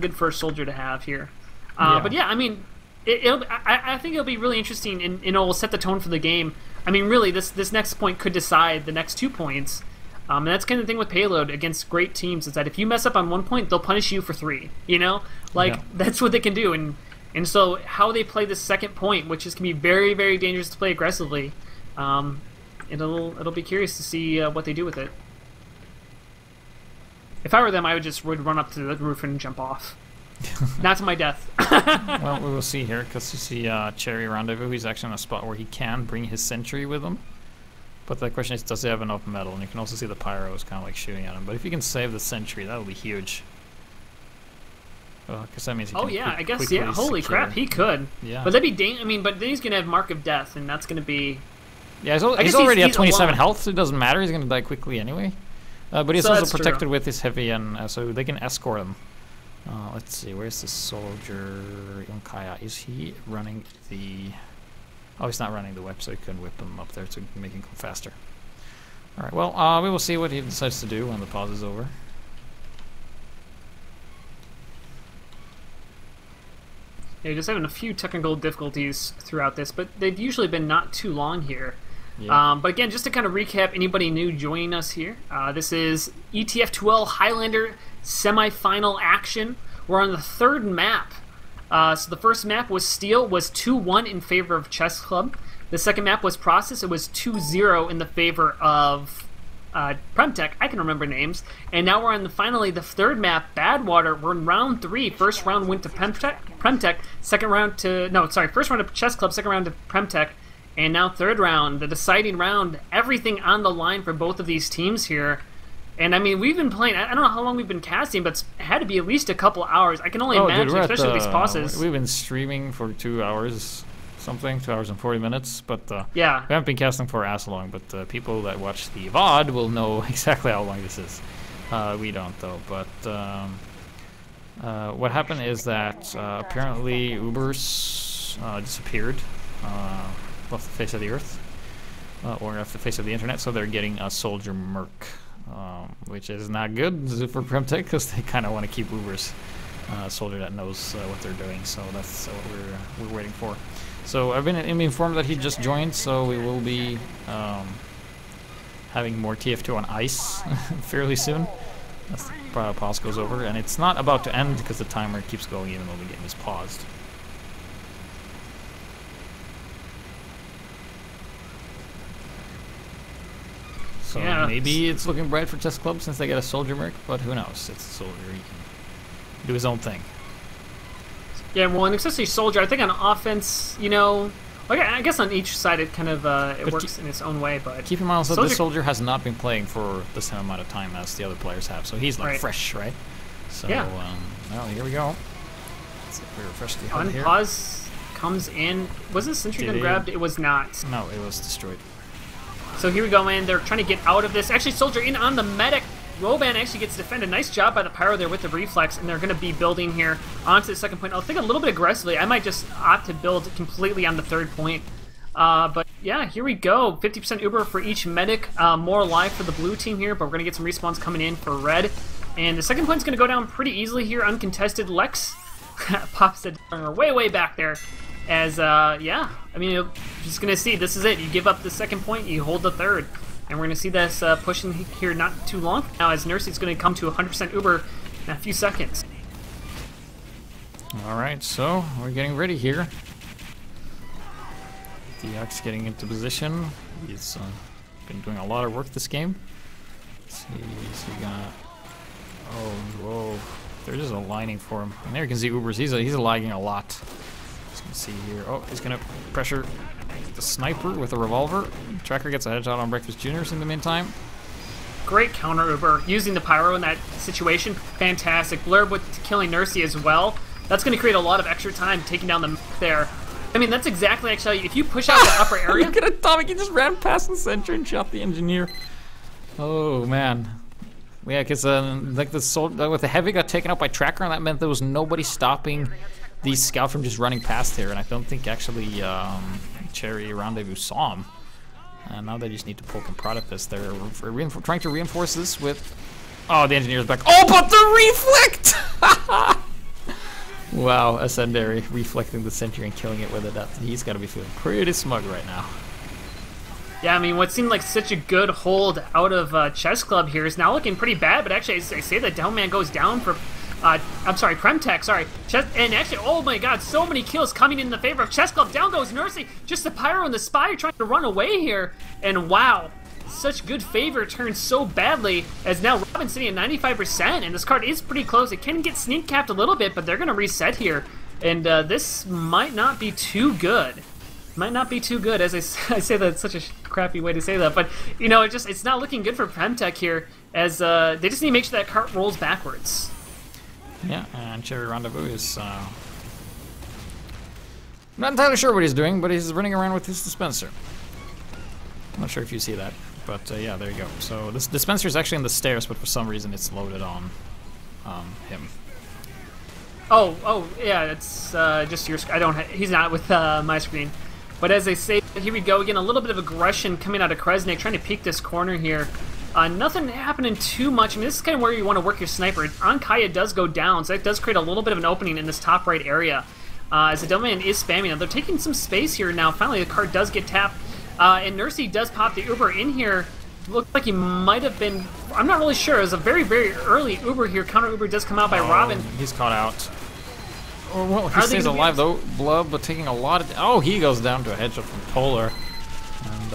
good for a soldier to have here. But yeah, I mean, I think it'll be really interesting, and it'll set the tone for the game. I mean, really, this next point could decide the next 2 points. And that's kind of the thing with Payload against great teams, is that if you mess up on 1 point, they'll punish you for 3. You know, like that's what they can do. And so how they play the second point, which is can be very, very dangerous to play aggressively, it'll be curious to see what they do with it. If I were them, I would run up to the roof and jump off. Not to my death. Well, we will see here, because you see Cherry Rendezvous. He's actually in a spot where he can bring his sentry with him. But the question is, does he have enough metal? And you can also see the Pyro is kind of like shooting at him. But if he can save the sentry, that will be huge. Because that means he can I guess, yeah, holy crap, he could. Yeah. But that'd be I mean, but then he's going to have Mark of Death, and that's going to be... Yeah, he's already at 27 health, so it doesn't matter. He's going to die quickly anyway. But he's also protected with his heavy, and so they can escort him. Let's see, where's the soldier? Yonkaya, is he running the... Oh, he's not running the whip, so he can whip him up there to make him go faster. Alright, well, we will see what he decides to do when the pause is over. Yeah, just having a few technical difficulties throughout this, but they've usually been not too long here. Yeah. But again, just to kind of recap, anybody new joining us here, this is ETF2L Highlander semi-final action. We're on the third map. So the first map was Steel, was 2-1 in favor of Chessclub. The second map was Process. It was 2-0 in the favor of PremTech. I can remember names. And now we're on finally the third map, Badwater. We're in round 3. First round went to PremTech. Second round to... No, sorry. First round to Chessclub. Second round to PremTech. And now third round, the deciding round. Everything on the line for both of these teams here. And I mean, we've been playing, I don't know how long we've been casting, but it's had to be at least a couple hours. I can only imagine, dude, especially with these pauses. We've been streaming for 2 hours, something, 2 hours and 40 minutes, but yeah. We haven't been casting for as long, but people that watch the VOD will know exactly how long this is. We don't, though, but what happened is that apparently Ubers disappeared off the face of the earth, or off the face of the internet, so they're getting a soldier merc. Which is not good for PremTech, because they kind of want to keep Uber's soldier that knows what they're doing. So that's what we're waiting for. So I've been informed that he just joined, so we will be having more TF2 on ice fairly soon. As the pause goes over, and it's not about to end because the timer keeps going even though the game is paused. So yeah, maybe it's looking bright for Chessclub since they get a soldier merc, but who knows? It's a soldier. He can do his own thing. Yeah, well, and especially soldier, I think on offense, you know, okay, I guess on each side it kind of it works in its own way, but keep in mind also this soldier has not been playing for the same amount of time as the other players have, so he's like fresh, right? So yeah. Well, here we go. Let's see if we refresh the HUD here. Unpause comes in. Was this sentry gun grabbed? It was not. No, it was destroyed. So here we go, man. They're trying to get out of this. Actually, soldier in on the medic. Roban actually gets defended. Nice job by the Pyro there with the reflex, and they're going to be building here onto the second point. I'll think a little bit aggressively. I might just opt to build completely on the third point. But yeah, here we go. 50% Uber for each medic. More life for the blue team here, but we're going to get some respawns coming in for red. And the second point's going to go down pretty easily here. Uncontested. Lex pops the way, way back there. As, yeah, I mean, you're just going to see, this is it. You give up the second point, you hold the third. And we're going to see this pushing here not too long. Now, as Nursey's going to come to 100% Uber in a few seconds. Alright, so we're getting ready here. Deox getting into position. He's been doing a lot of work this game. Let's see, is he gonna... Oh, whoa. They're just aligning for him. And there you can see Ubers. He's lagging a lot. As you can see here. Oh, he's gonna pressure the sniper with a revolver. Tracker gets a headshot on Breakfast Juniors in the meantime. Great counter Uber, using the pyro in that situation. Fantastic. Blurb with killing Nursey as well. That's going to create a lot of extra time taking down the mech there. I mean, that's exactly actually, if you push out the upper area. Look at Atomic, he just ran past the center and shot the engineer. Oh, man. Yeah, because like with the heavy got taken out by Tracker, and that meant there was nobody stopping these scouts from just running past here, and I don't think actually Cherry Rendezvous saw him. And now they just need to poke and prod at this. They're trying to reinforce this with... Oh, the engineer's back. Oh, but the reflect! Wow, Ascendary reflecting the sentry and killing it with it. He's got to be feeling pretty smug right now. Yeah, I mean, what seemed like such a good hold out of Chessclub here is now looking pretty bad, but actually, I say that Downman goes down for... I'm sorry, PremTech, sorry. And actually, oh my god, so many kills coming in the favor of Chessclub. Down goes Nursey. Just the Pyro and the Spy are trying to run away here. And wow, such good favor turns so badly as now Robin's sitting at 95%, and this card is pretty close. It can get sneak capped a little bit, but they're going to reset here. And this might not be too good. Might not be too good, as I say that, it's such a crappy way to say that. But, you know, it's not looking good for PremTech here, as they just need to make sure that cart rolls backwards. Yeah, and Cherry Rendezvous is not entirely sure what he's doing, but he's running around with his dispenser. I'm not sure if you see that, but yeah, there you go. So this dispenser is actually in the stairs, but for some reason it's loaded on him. Oh, yeah, it's just your. He's not with my screen. But as I say, here we go again. A little bit of aggression coming out of Kresnik, trying to peek this corner here. Nothing happening too much. I mean, this is kind of where you want to work your sniper. Ankaya does go down, so that does create a little bit of an opening in this top right area. As the Domain is spamming them. They're taking some space here now. Finally, the card does get tapped. And Nursey does pop the Uber in here. Looks like he might have been... I'm not really sure. It was a very, very early Uber here. Counter Uber does come out by Robin. He's caught out. Or, well, he stays alive, though. Blub, but taking a lot of... Oh, he goes down to a headshot from Polar. And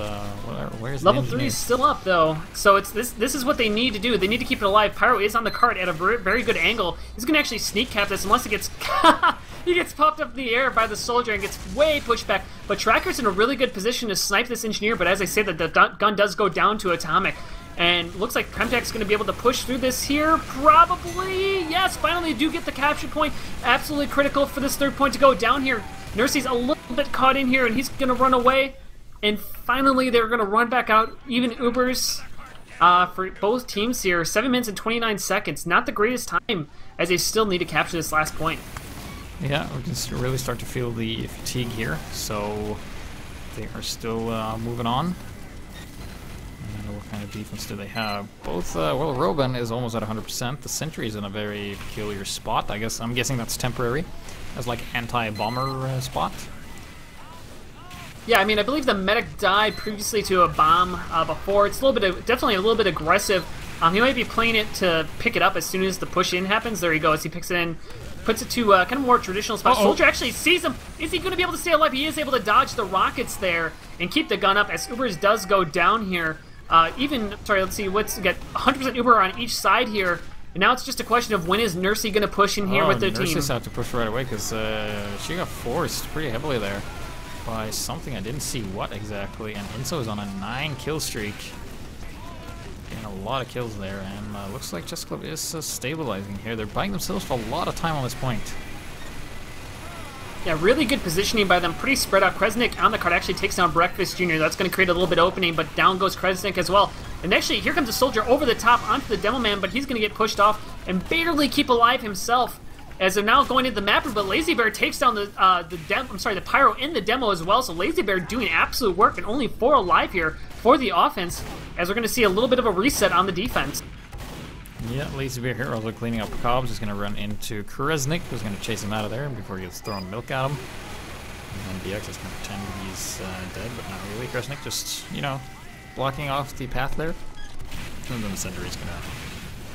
where's Level 3 is still up though, so it's this is what they need to do. They need to keep it alive. Pyro is on the cart at a very good angle. He's gonna actually sneak cap this unless it gets he gets popped up in the air by the soldier and gets way pushed back. But Tracker's in a really good position to snipe this engineer. But as I say, the gun does go down to Atomic, and looks like PremTech's gonna be able to push through this here. Probably, yes. Finally, do get the capture point. Absolutely critical for this third point to go down here. Nursey's a little bit caught in here, and he's gonna run away. And finally, they're going to run back out. Even Ubers for both teams here. 7 minutes and 29 seconds. Not the greatest time, as they still need to capture this last point. Yeah, we can really start to feel the fatigue here. So they are still moving on. And what kind of defense do they have? Both, well, Robin is almost at 100%. The Sentry's in a very peculiar spot. I'm guessing that's temporary. As like anti-bomber spot. Yeah, I mean, I believe the medic died previously to a bomb before. It's a little bit, definitely a little bit aggressive. He might be playing it to pick it up as soon as the push in happens. There he goes. He picks it in, puts it to kind of more traditional spot. Soldier actually sees him. Is he going to be able to stay alive? He is able to dodge the rockets there and keep the gun up as Ubers does go down here. Let's see, let's get 100% Uber on each side here. And now it's just a question of when is Nursey going to push in here with their team. Nursey's have to push right away because she got forced pretty heavily there. By something I didn't see what exactly, and Inso is on a 9 kill streak. Getting a lot of kills there, and looks like Chessclub is stabilizing here. They're buying themselves for a lot of time on this point. Yeah, really good positioning by them, pretty spread out. Kresnik on the card actually takes down Breakfast Jr. That's going to create a little bit of opening, but down goes Kresnik as well. And actually, here comes a soldier over the top onto the Demo Man, but he's going to get pushed off and barely keep alive himself. As they're now going into the mapper, but Lazy Bear takes down the Pyro in the demo as well. So Lazy Bear doing absolute work, and only 4 alive here for the offense. As we're going to see a little bit of a reset on the defense. Yeah, Lazy Bear here also cleaning up Cobbs. He's going to run into Kresnik, who's going to chase him out of there before he gets thrown milk at him. And then DX is going to pretend he's dead, but not really. Kresnik just, you know, blocking off the path there. And then the Sentry's going to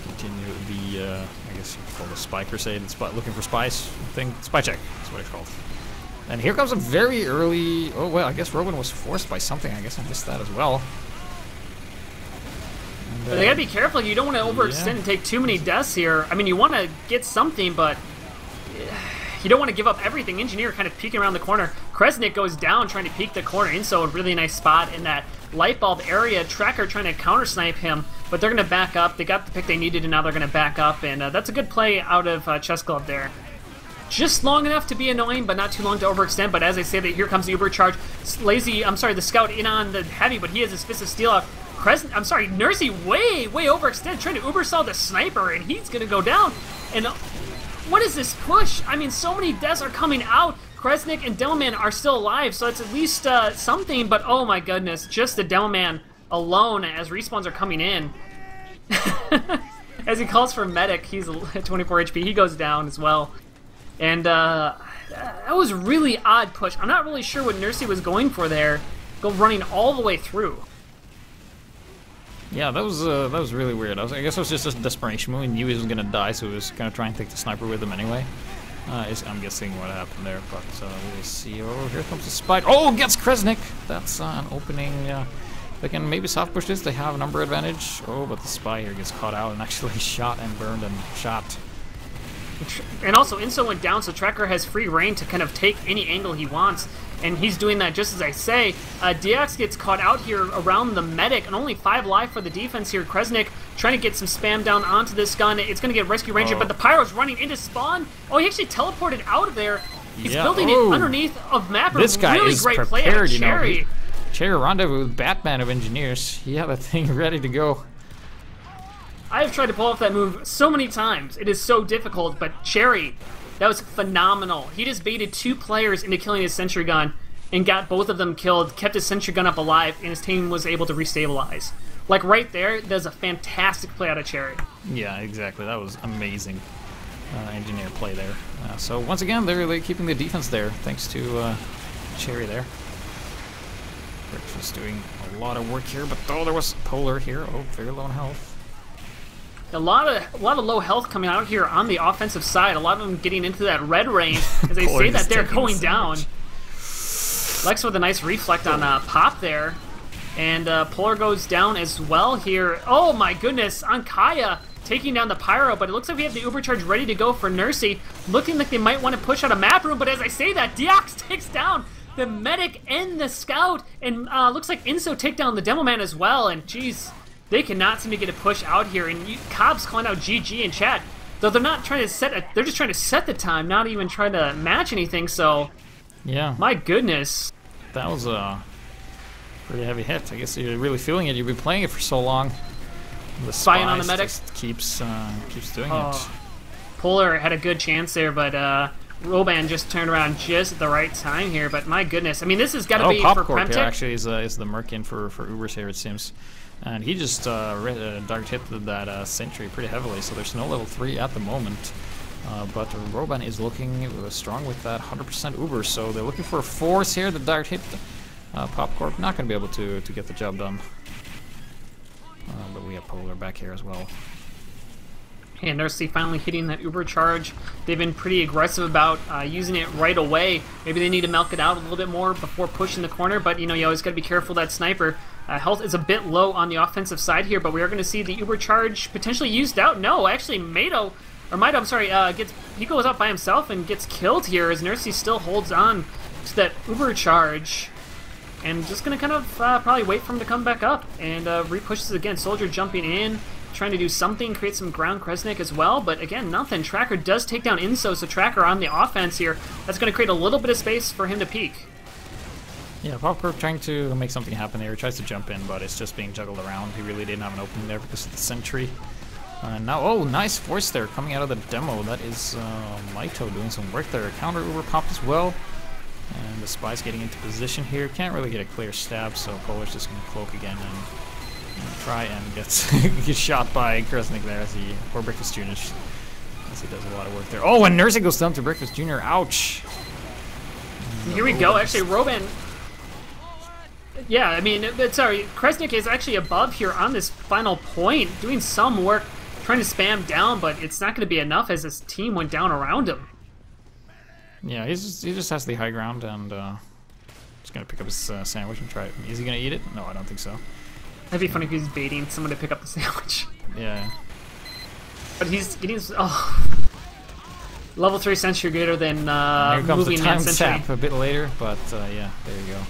continue the, I guess you call the Spy Crusade, looking for spies thing. Spy check, that's what it's called. And here comes a very early, oh well, I guess Robin was forced by something, I guess I missed that as well. But they gotta be careful. You don't want to overextend and take too many deaths here. I mean, you want to get something, but you don't want to give up everything. Engineer kind of peeking around the corner. Kresnik goes down trying to peek the corner. Inso a really nice spot in that light bulb area. Tracker trying to counter snipe him, but they're going to back up. They got the pick they needed, and now they're going to back up, and that's a good play out of Chessclub there. Just long enough to be annoying, but not too long to overextend. But as I say that, here comes the Uber charge. The scout in on the heavy, but he has his Fist of Steel out. Nursey way overextended, trying to Ubersaw the sniper, and he's going to go down. And what is this push? I mean, so many deaths are coming out. Kresnik and Demoman are still alive, so it's at least something, but oh my goodness, just the Demoman alone as respawns are coming in. As he calls for medic, he's at 24 HP, he goes down as well. And that was a really odd push. I'm not really sure what Nursey was going for there. Go running all the way through. Yeah, that was really weird. I guess it was just a desperation move. He knew he was gonna die, so he was gonna try and take the sniper with him anyway. I'm guessing what happened there, but we'll see. Oh, here comes the spike. Oh, gets Kresnik. That's an opening. They can maybe soft push this. They have a number advantage. Oh, but the spy here gets caught out and actually shot and burned and shot. And also, Inso went down, so Tracker has free reign to kind of take any angle he wants. And he's doing that just as I say. Dx gets caught out here around the medic, and only 5 life for the defense here. Kresnik trying to get some spam down onto this gun. It's going to get Rescue Ranger, but the Pyro's running into spawn. Oh, he actually teleported out of there. He's building it underneath of map. This guy really is great prepared, play out of you know. Cherry. Cherry rendezvous with Batman of Engineers. He had that thing ready to go. I have tried to pull off that move so many times. It is so difficult, but Cherry, that was phenomenal. He just baited 2 players into killing his sentry gun and got both of them killed, kept his sentry gun up alive, and his team was able to restabilize. Like right there, there's a fantastic play out of Cherry. Yeah, exactly. That was amazing engineer play there. So once again, they're really keeping the defense there, thanks to Cherry there. Breakfast doing a lot of work here, but oh, there was Polar here. Oh, very low in health. A lot of low health coming out here on the offensive side. A lot of them getting into that red range as they say that they're going down. Lex with a nice reflect on Pop there. And Polar goes down as well here. Oh my goodness, on Kaya taking down the Pyro, but it looks like we have the Uber charge ready to go for Nursey. Looking like they might want to push out a map room, but as I say that, Diox takes down the medic and the scout, and looks like Inso take down the Demoman as well, and geez, they cannot seem to get a push out here, and Cobb's calling out GG in chat. Though they're not trying to set they're just trying to set the time, not even trying to match anything, so yeah. My goodness. That was a pretty heavy hit. I guess you're really feeling it. You've been playing it for so long. The spying on the medic just keeps doing it. Polar had a good chance there, but Roban just turned around just at the right time here. But my goodness, I mean, this has got to be for PremTech. Actually is the Merkin for Ubers here, it seems. And he just dark hit that sentry pretty heavily, so there's no level 3 at the moment. But Roban is looking strong with that 100% Uber, so they're looking for a force here. The dart hit Popcorp, not going to be able to get the job done. But we have Polar back here as well. And Nursey finally hitting that Uber charge. They've been pretty aggressive about using it right away. Maybe they need to milk it out a little bit more before pushing the corner, but you know, you always got to be careful that sniper. Health is a bit low on the offensive side here, but we are going to see the Uber charge potentially used out. No, actually, Maito, he goes out by himself and gets killed here as Nursey still holds on to that Uber charge. And just going to kind of probably wait for him to come back up and repushes again. Soldier jumping in, trying to do something, create some ground. Kresnik as well, but again, nothing. Tracker does take down Inso, so Tracker on the offense here. That's going to create a little bit of space for him to peek. Yeah, Popcorp trying to make something happen there. He tries to jump in, but it's just being juggled around. He really didn't have an opening there because of the sentry. Now, oh, nice force there coming out of the demo. That is Maito doing some work there. Counter Uber popped as well. And the spy's getting into position here. Can't really get a clear stab, so Polar's just going to cloak again and try and gets shot by Kresnik there or Breakfast Jr. as he does a lot of work there. Oh, and Nursing goes down to Breakfast Jr. Ouch. And here we go. Actually, Roban. Yeah, I mean, sorry, Kresnik is actually above here on this final point, doing some work, trying to spam down, but it's not going to be enough as his team went down around him. Yeah, he just has the high ground and just going to pick up his sandwich and try it. Is he going to eat it? No, I don't think so. That'd be funny if he's baiting someone to pick up the sandwich. Yeah. But he's getting... Oh. Level 3 sentry greater than Here comes moving the time sentry. sap a bit later, but yeah, there you go.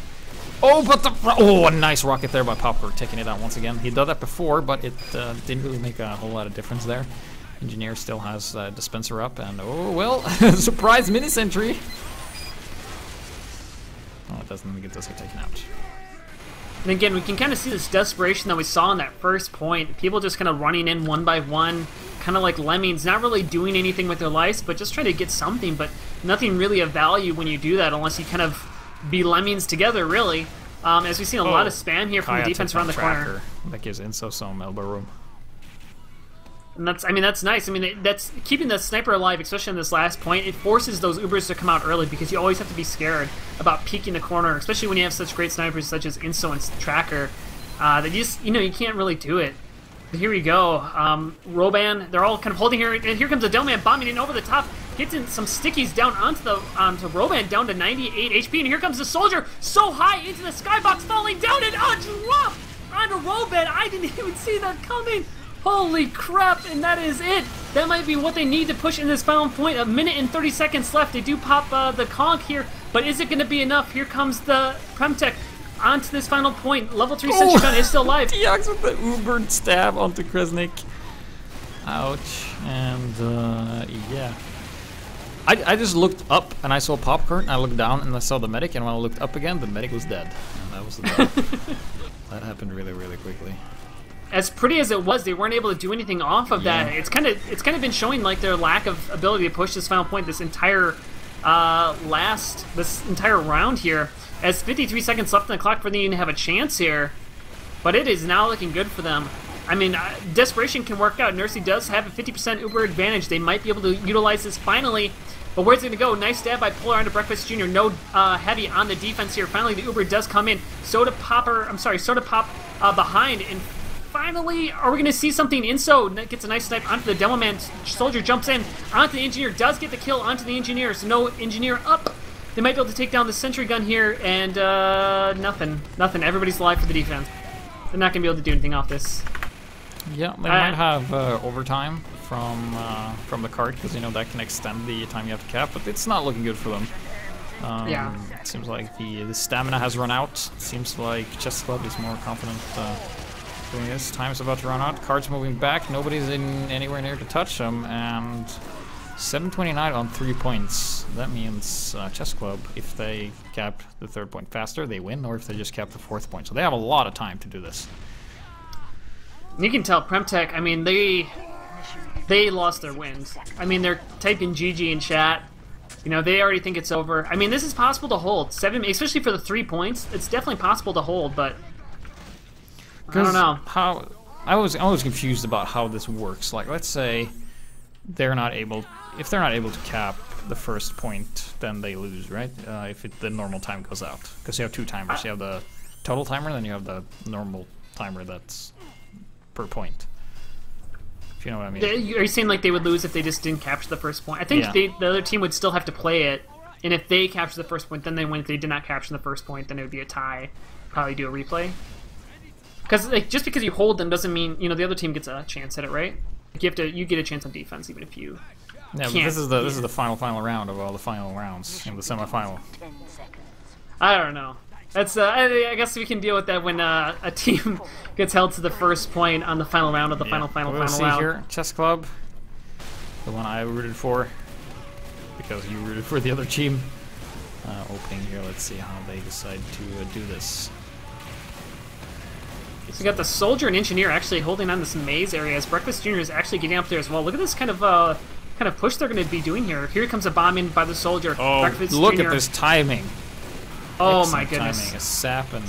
Oh, but a nice rocket there by Popper, taking it out once again. He did that before, but it didn't really make a whole lot of difference there. Engineer still has dispenser up, and oh well, surprise mini sentry. Oh, it doesn't get this taken out. And again, we can kind of see this desperation that we saw in that first point. People just kind of running in one by one, kind of like lemmings, not really doing anything with their lives, but just trying to get something, but nothing really of value when you do that, unless you kind of be lemmings together, really. As we've seen a lot of spam here from the defense around the corner. That gives Inso some elbow room. And that's, I mean, that's nice. I mean, that's keeping the sniper alive, especially in this last point. It forces those Ubers to come out early because you always have to be scared about peeking the corner, especially when you have such great snipers such as Inso and Tracker. That you just, you can't really do it. But here we go. Roban, they're all kind of holding here, and here comes the Delman bombing in over the top. Gets in some stickies down onto Roban, down to 98 HP, and here comes the soldier, so high into the skybox, falling down, and a drop onto Roban. I didn't even see that coming. Holy crap, and that is it. That might be what they need to push in this final point. A minute and 30 seconds left. They do pop the conch here, but is it going to be enough? Here comes the PremTech onto this final point. Level 3 sentry gun is still alive. T-Ox with the Uber stab onto Kresnik. Ouch. And yeah. I just looked up and I saw Popcorn, and I looked down and I saw the medic, and when I looked up again, the medic was dead. And that was the that happened really, really quickly. As pretty as it was, they weren't able to do anything off of that. It's kind of been showing like their lack of ability to push this final point this entire entire round here. As 53 seconds left on the clock for them to have a chance here, but it is now looking good for them. I mean, desperation can work out. Nursey does have a 50% Uber advantage. They might be able to utilize this finally. But where's it going to go? Nice stab by Polar onto Breakfast Jr. No heavy on the defense here. Finally, the Uber does come in. Soda Pop behind. And finally, are we going to see something? Inso gets a nice snipe onto the Demo Man. Soldier jumps in onto the Engineer. Does get the kill onto the Engineer. So no Engineer up. They might be able to take down the sentry gun here. And nothing. Everybody's alive for the defense. They're not going to be able to do anything off this. Yeah, they might have overtime from the cart, because that can extend the time you have to cap, but it's not looking good for them. Yeah. It seems like the stamina has run out. It seems like Chessclub is more confident doing this. Time's about to run out. Cart's moving back. Nobody's anywhere near to touch them, and 7:29 on 3 points. That means Chessclub, if they cap the third point faster, they win, or if they just cap the fourth point. So they have a lot of time to do this. You can tell PremTech, I mean, they lost their wins. I mean, they're typing GG in chat. They already think it's over. I mean, this is possible to hold. Especially for the 3 points, it's definitely possible to hold, but I don't know. I was confused about how this works. Like, let's say if they're not able to cap the first point, then they lose, right? If the normal time goes out. Because you have two timers. You have the total timer, and then you have the normal timer that's per point. If you know what I mean. Are you saying like they would lose if they just didn't capture the first point? I think the other team would still have to play it, and if they capture the first point, then they win. If they did not capture the first point, then it would be a tie. Probably do a replay. Because just because you hold them doesn't mean the other team gets a chance at it, right? You get a chance on defense even if you. Yeah, but this is the final round of all the final rounds in the semifinal. I don't know. That's I guess we can deal with that when a team gets held to the first point on the final round of the final we'll see round. Here, Chessclub, the one I rooted for, because you rooted for the other team. Opening here, let's see how they decide to do this. So you got the Soldier and Engineer actually holding on this maze area as Breakfast Jr. is actually getting up there as well. Look at this kind of push they're going to be doing here. Here comes a bomb in by the Soldier. Oh, Breakfast look Jr. at this timing. Oh Excellent my goodness! Timing. A sap and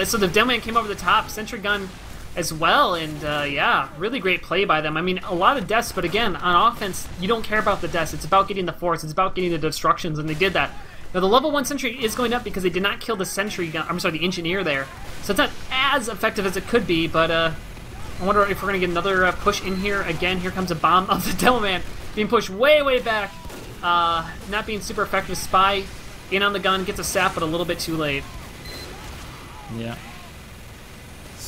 so the Demoman came over the top, sentry gun as well, and yeah, really great play by them. I mean, a lot of deaths, but again, on offense, you don't care about the deaths. It's about getting the force. It's about getting the destructions, and they did that. Now the level 1 sentry is going up because they did not kill the sentry gun. I'm sorry, the Engineer there. So it's not as effective as it could be, but I wonder if we're gonna get another push in here again. Here comes a bomb of the Demoman being pushed way back, not being super effective. Spy in on the gun, gets a sap, but a little bit too late. Yeah.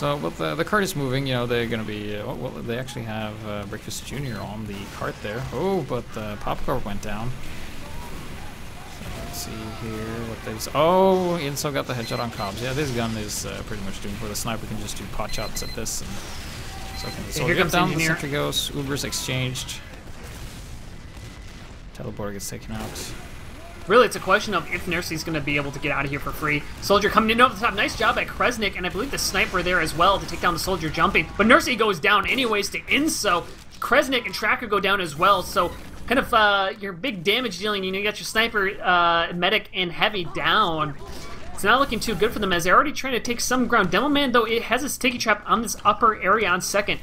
So, but the cart is moving. You know, they're gonna be. Oh, well, they actually have Breakfast Junior on the cart there. Oh, but the popcorn went down. So let's see here what they've. Oh, Inso got the headshot on Cobbs. Yeah, this gun is pretty much doomed. For the sniper can just do pot shots at this. And so can the soldier. Here comes down. the engineer. Sentry goes. Uber's exchanged. Teleporter gets taken out. Really, it's a question of if Nurse's going to be able to get out of here for free. Soldier coming in over the top. Nice job by Kresnik, and I believe the sniper there as well to take down the soldier jumping. But Nursey goes down anyways to Inso. Kresnik and Tracker go down as well, so kind of your big damage dealing. You know, you got your sniper, medic, and heavy down. It's not looking too good for them as they're already trying to take some ground. Demoman, though, it has a sticky trap on this upper area on second.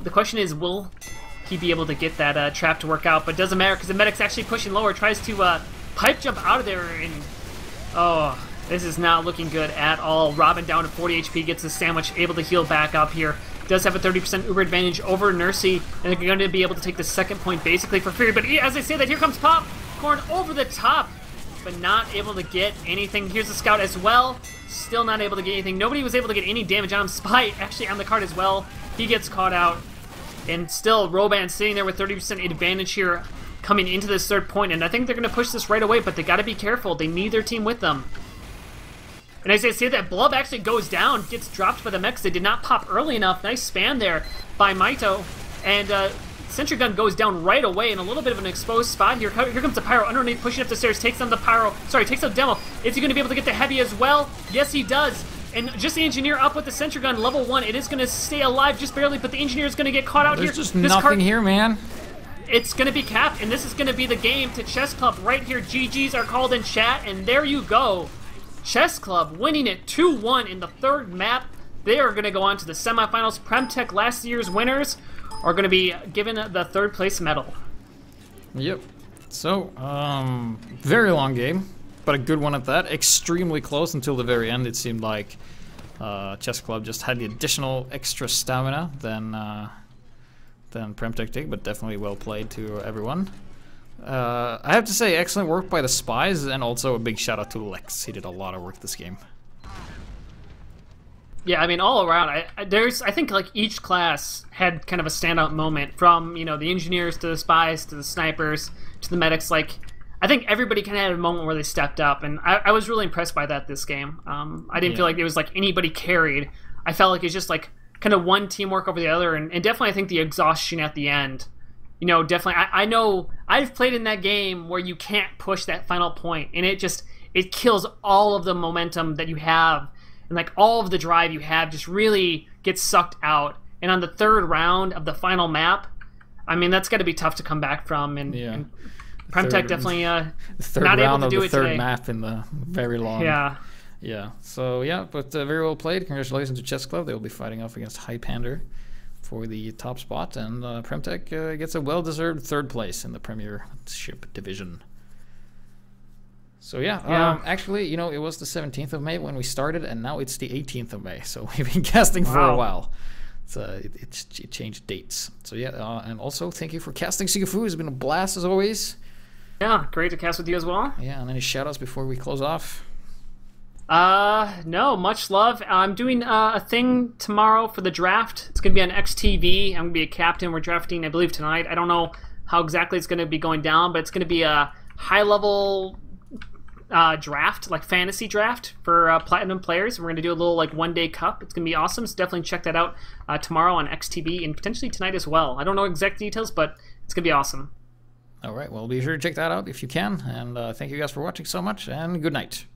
The question is, will he be able to get that trap to work out? But it doesn't matter because the medic's actually pushing lower, tries to pipe jump out of there, and oh, this is not looking good at all. Robin down to 40 HP, gets the sandwich, able to heal back up here. Does have a 30% Uber advantage over Nursey, and they're going to be able to take the second point basically for free. But as I say that, here comes Popcorn over the top, but not able to get anything. Here's the scout as well, still not able to get anything. Nobody was able to get any damage on him. Spy actually on the card as well. He gets caught out, and still Roban sitting there with 30% advantage here, coming into this third point, and I think they're going to push this right away, but they got to be careful. They need their team with them. And as I say that, Blub actually goes down, gets dropped by the mechs. They did not pop early enough. Nice span there by Maito, and Sentry Gun goes down right away in a little bit of an exposed spot here. Here comes the Pyro underneath, pushing up the stairs, takes down the Pyro. Sorry, takes out Demo. Is he going to be able to get the Heavy as well? Yes, he does. And just the Engineer up with the Sentry Gun, level 1. It is going to stay alive just barely, but the Engineer is going to get caught out here. There's just nothing here, man. It's going to be capped, and this is going to be the game to Chessclub right here. GGs are called in chat, and there you go. Chessclub winning it 2-1 in the third map. They are going to go on to the semifinals. PremTech, last year's winners, are going to be given the third place medal. Yep. So, very long game, but a good one at that. Extremely close until the very end. It seemed like Chessclub just had the additional extra stamina than PremTech did, but definitely well played to everyone. I have to say, excellent work by the spies, and also a big shout out to Lex. He did a lot of work this game. Yeah, I mean, all around, I think like each class had kind of a standout moment, from, you know, the engineers to the spies to the snipers to the medics. Like, I think everybody kind of had a moment where they stepped up, and I was really impressed by that this game. I didn't feel like it was like anybody carried. I felt like it's just like kind of one teamwork over the other, and definitely I think the exhaustion at the end. You know, definitely, I know I've played in that game where you can't push that final point, and it kills all of the momentum that you have, and like all of the drive you have just really gets sucked out. And on the third round of the final map, I mean, that's got to be tough to come back from, and PremTech definitely not able to do it today. Third map in the very long. Yeah. So yeah, but very well played. Congratulations to Chessclub. They will be fighting off against Highlander for the top spot, and PremTech gets a well-deserved third place in the Premiership division. So yeah, actually, you know, it was the 17th of May when we started, and now it's the 18th of May. So we've been casting for a while. It changed dates. So yeah, and also thank you for casting, Sigafoo. It's been a blast as always. Yeah, great to cast with you as well. Yeah, and any shout-outs before we close off? No, much love. I'm doing a thing tomorrow for the draft. It's going to be on XTV. I'm going to be a captain. We're drafting, I believe, tonight. I don't know how exactly it's going to be going down, but it's going to be a high-level draft, like fantasy draft for platinum players. We're going to do a little like one-day cup. It's going to be awesome, so definitely check that out tomorrow on XTV and potentially tonight as well. I don't know exact details, but it's going to be awesome. All right, well, be sure to check that out if you can, and thank you guys for watching so much, and good night.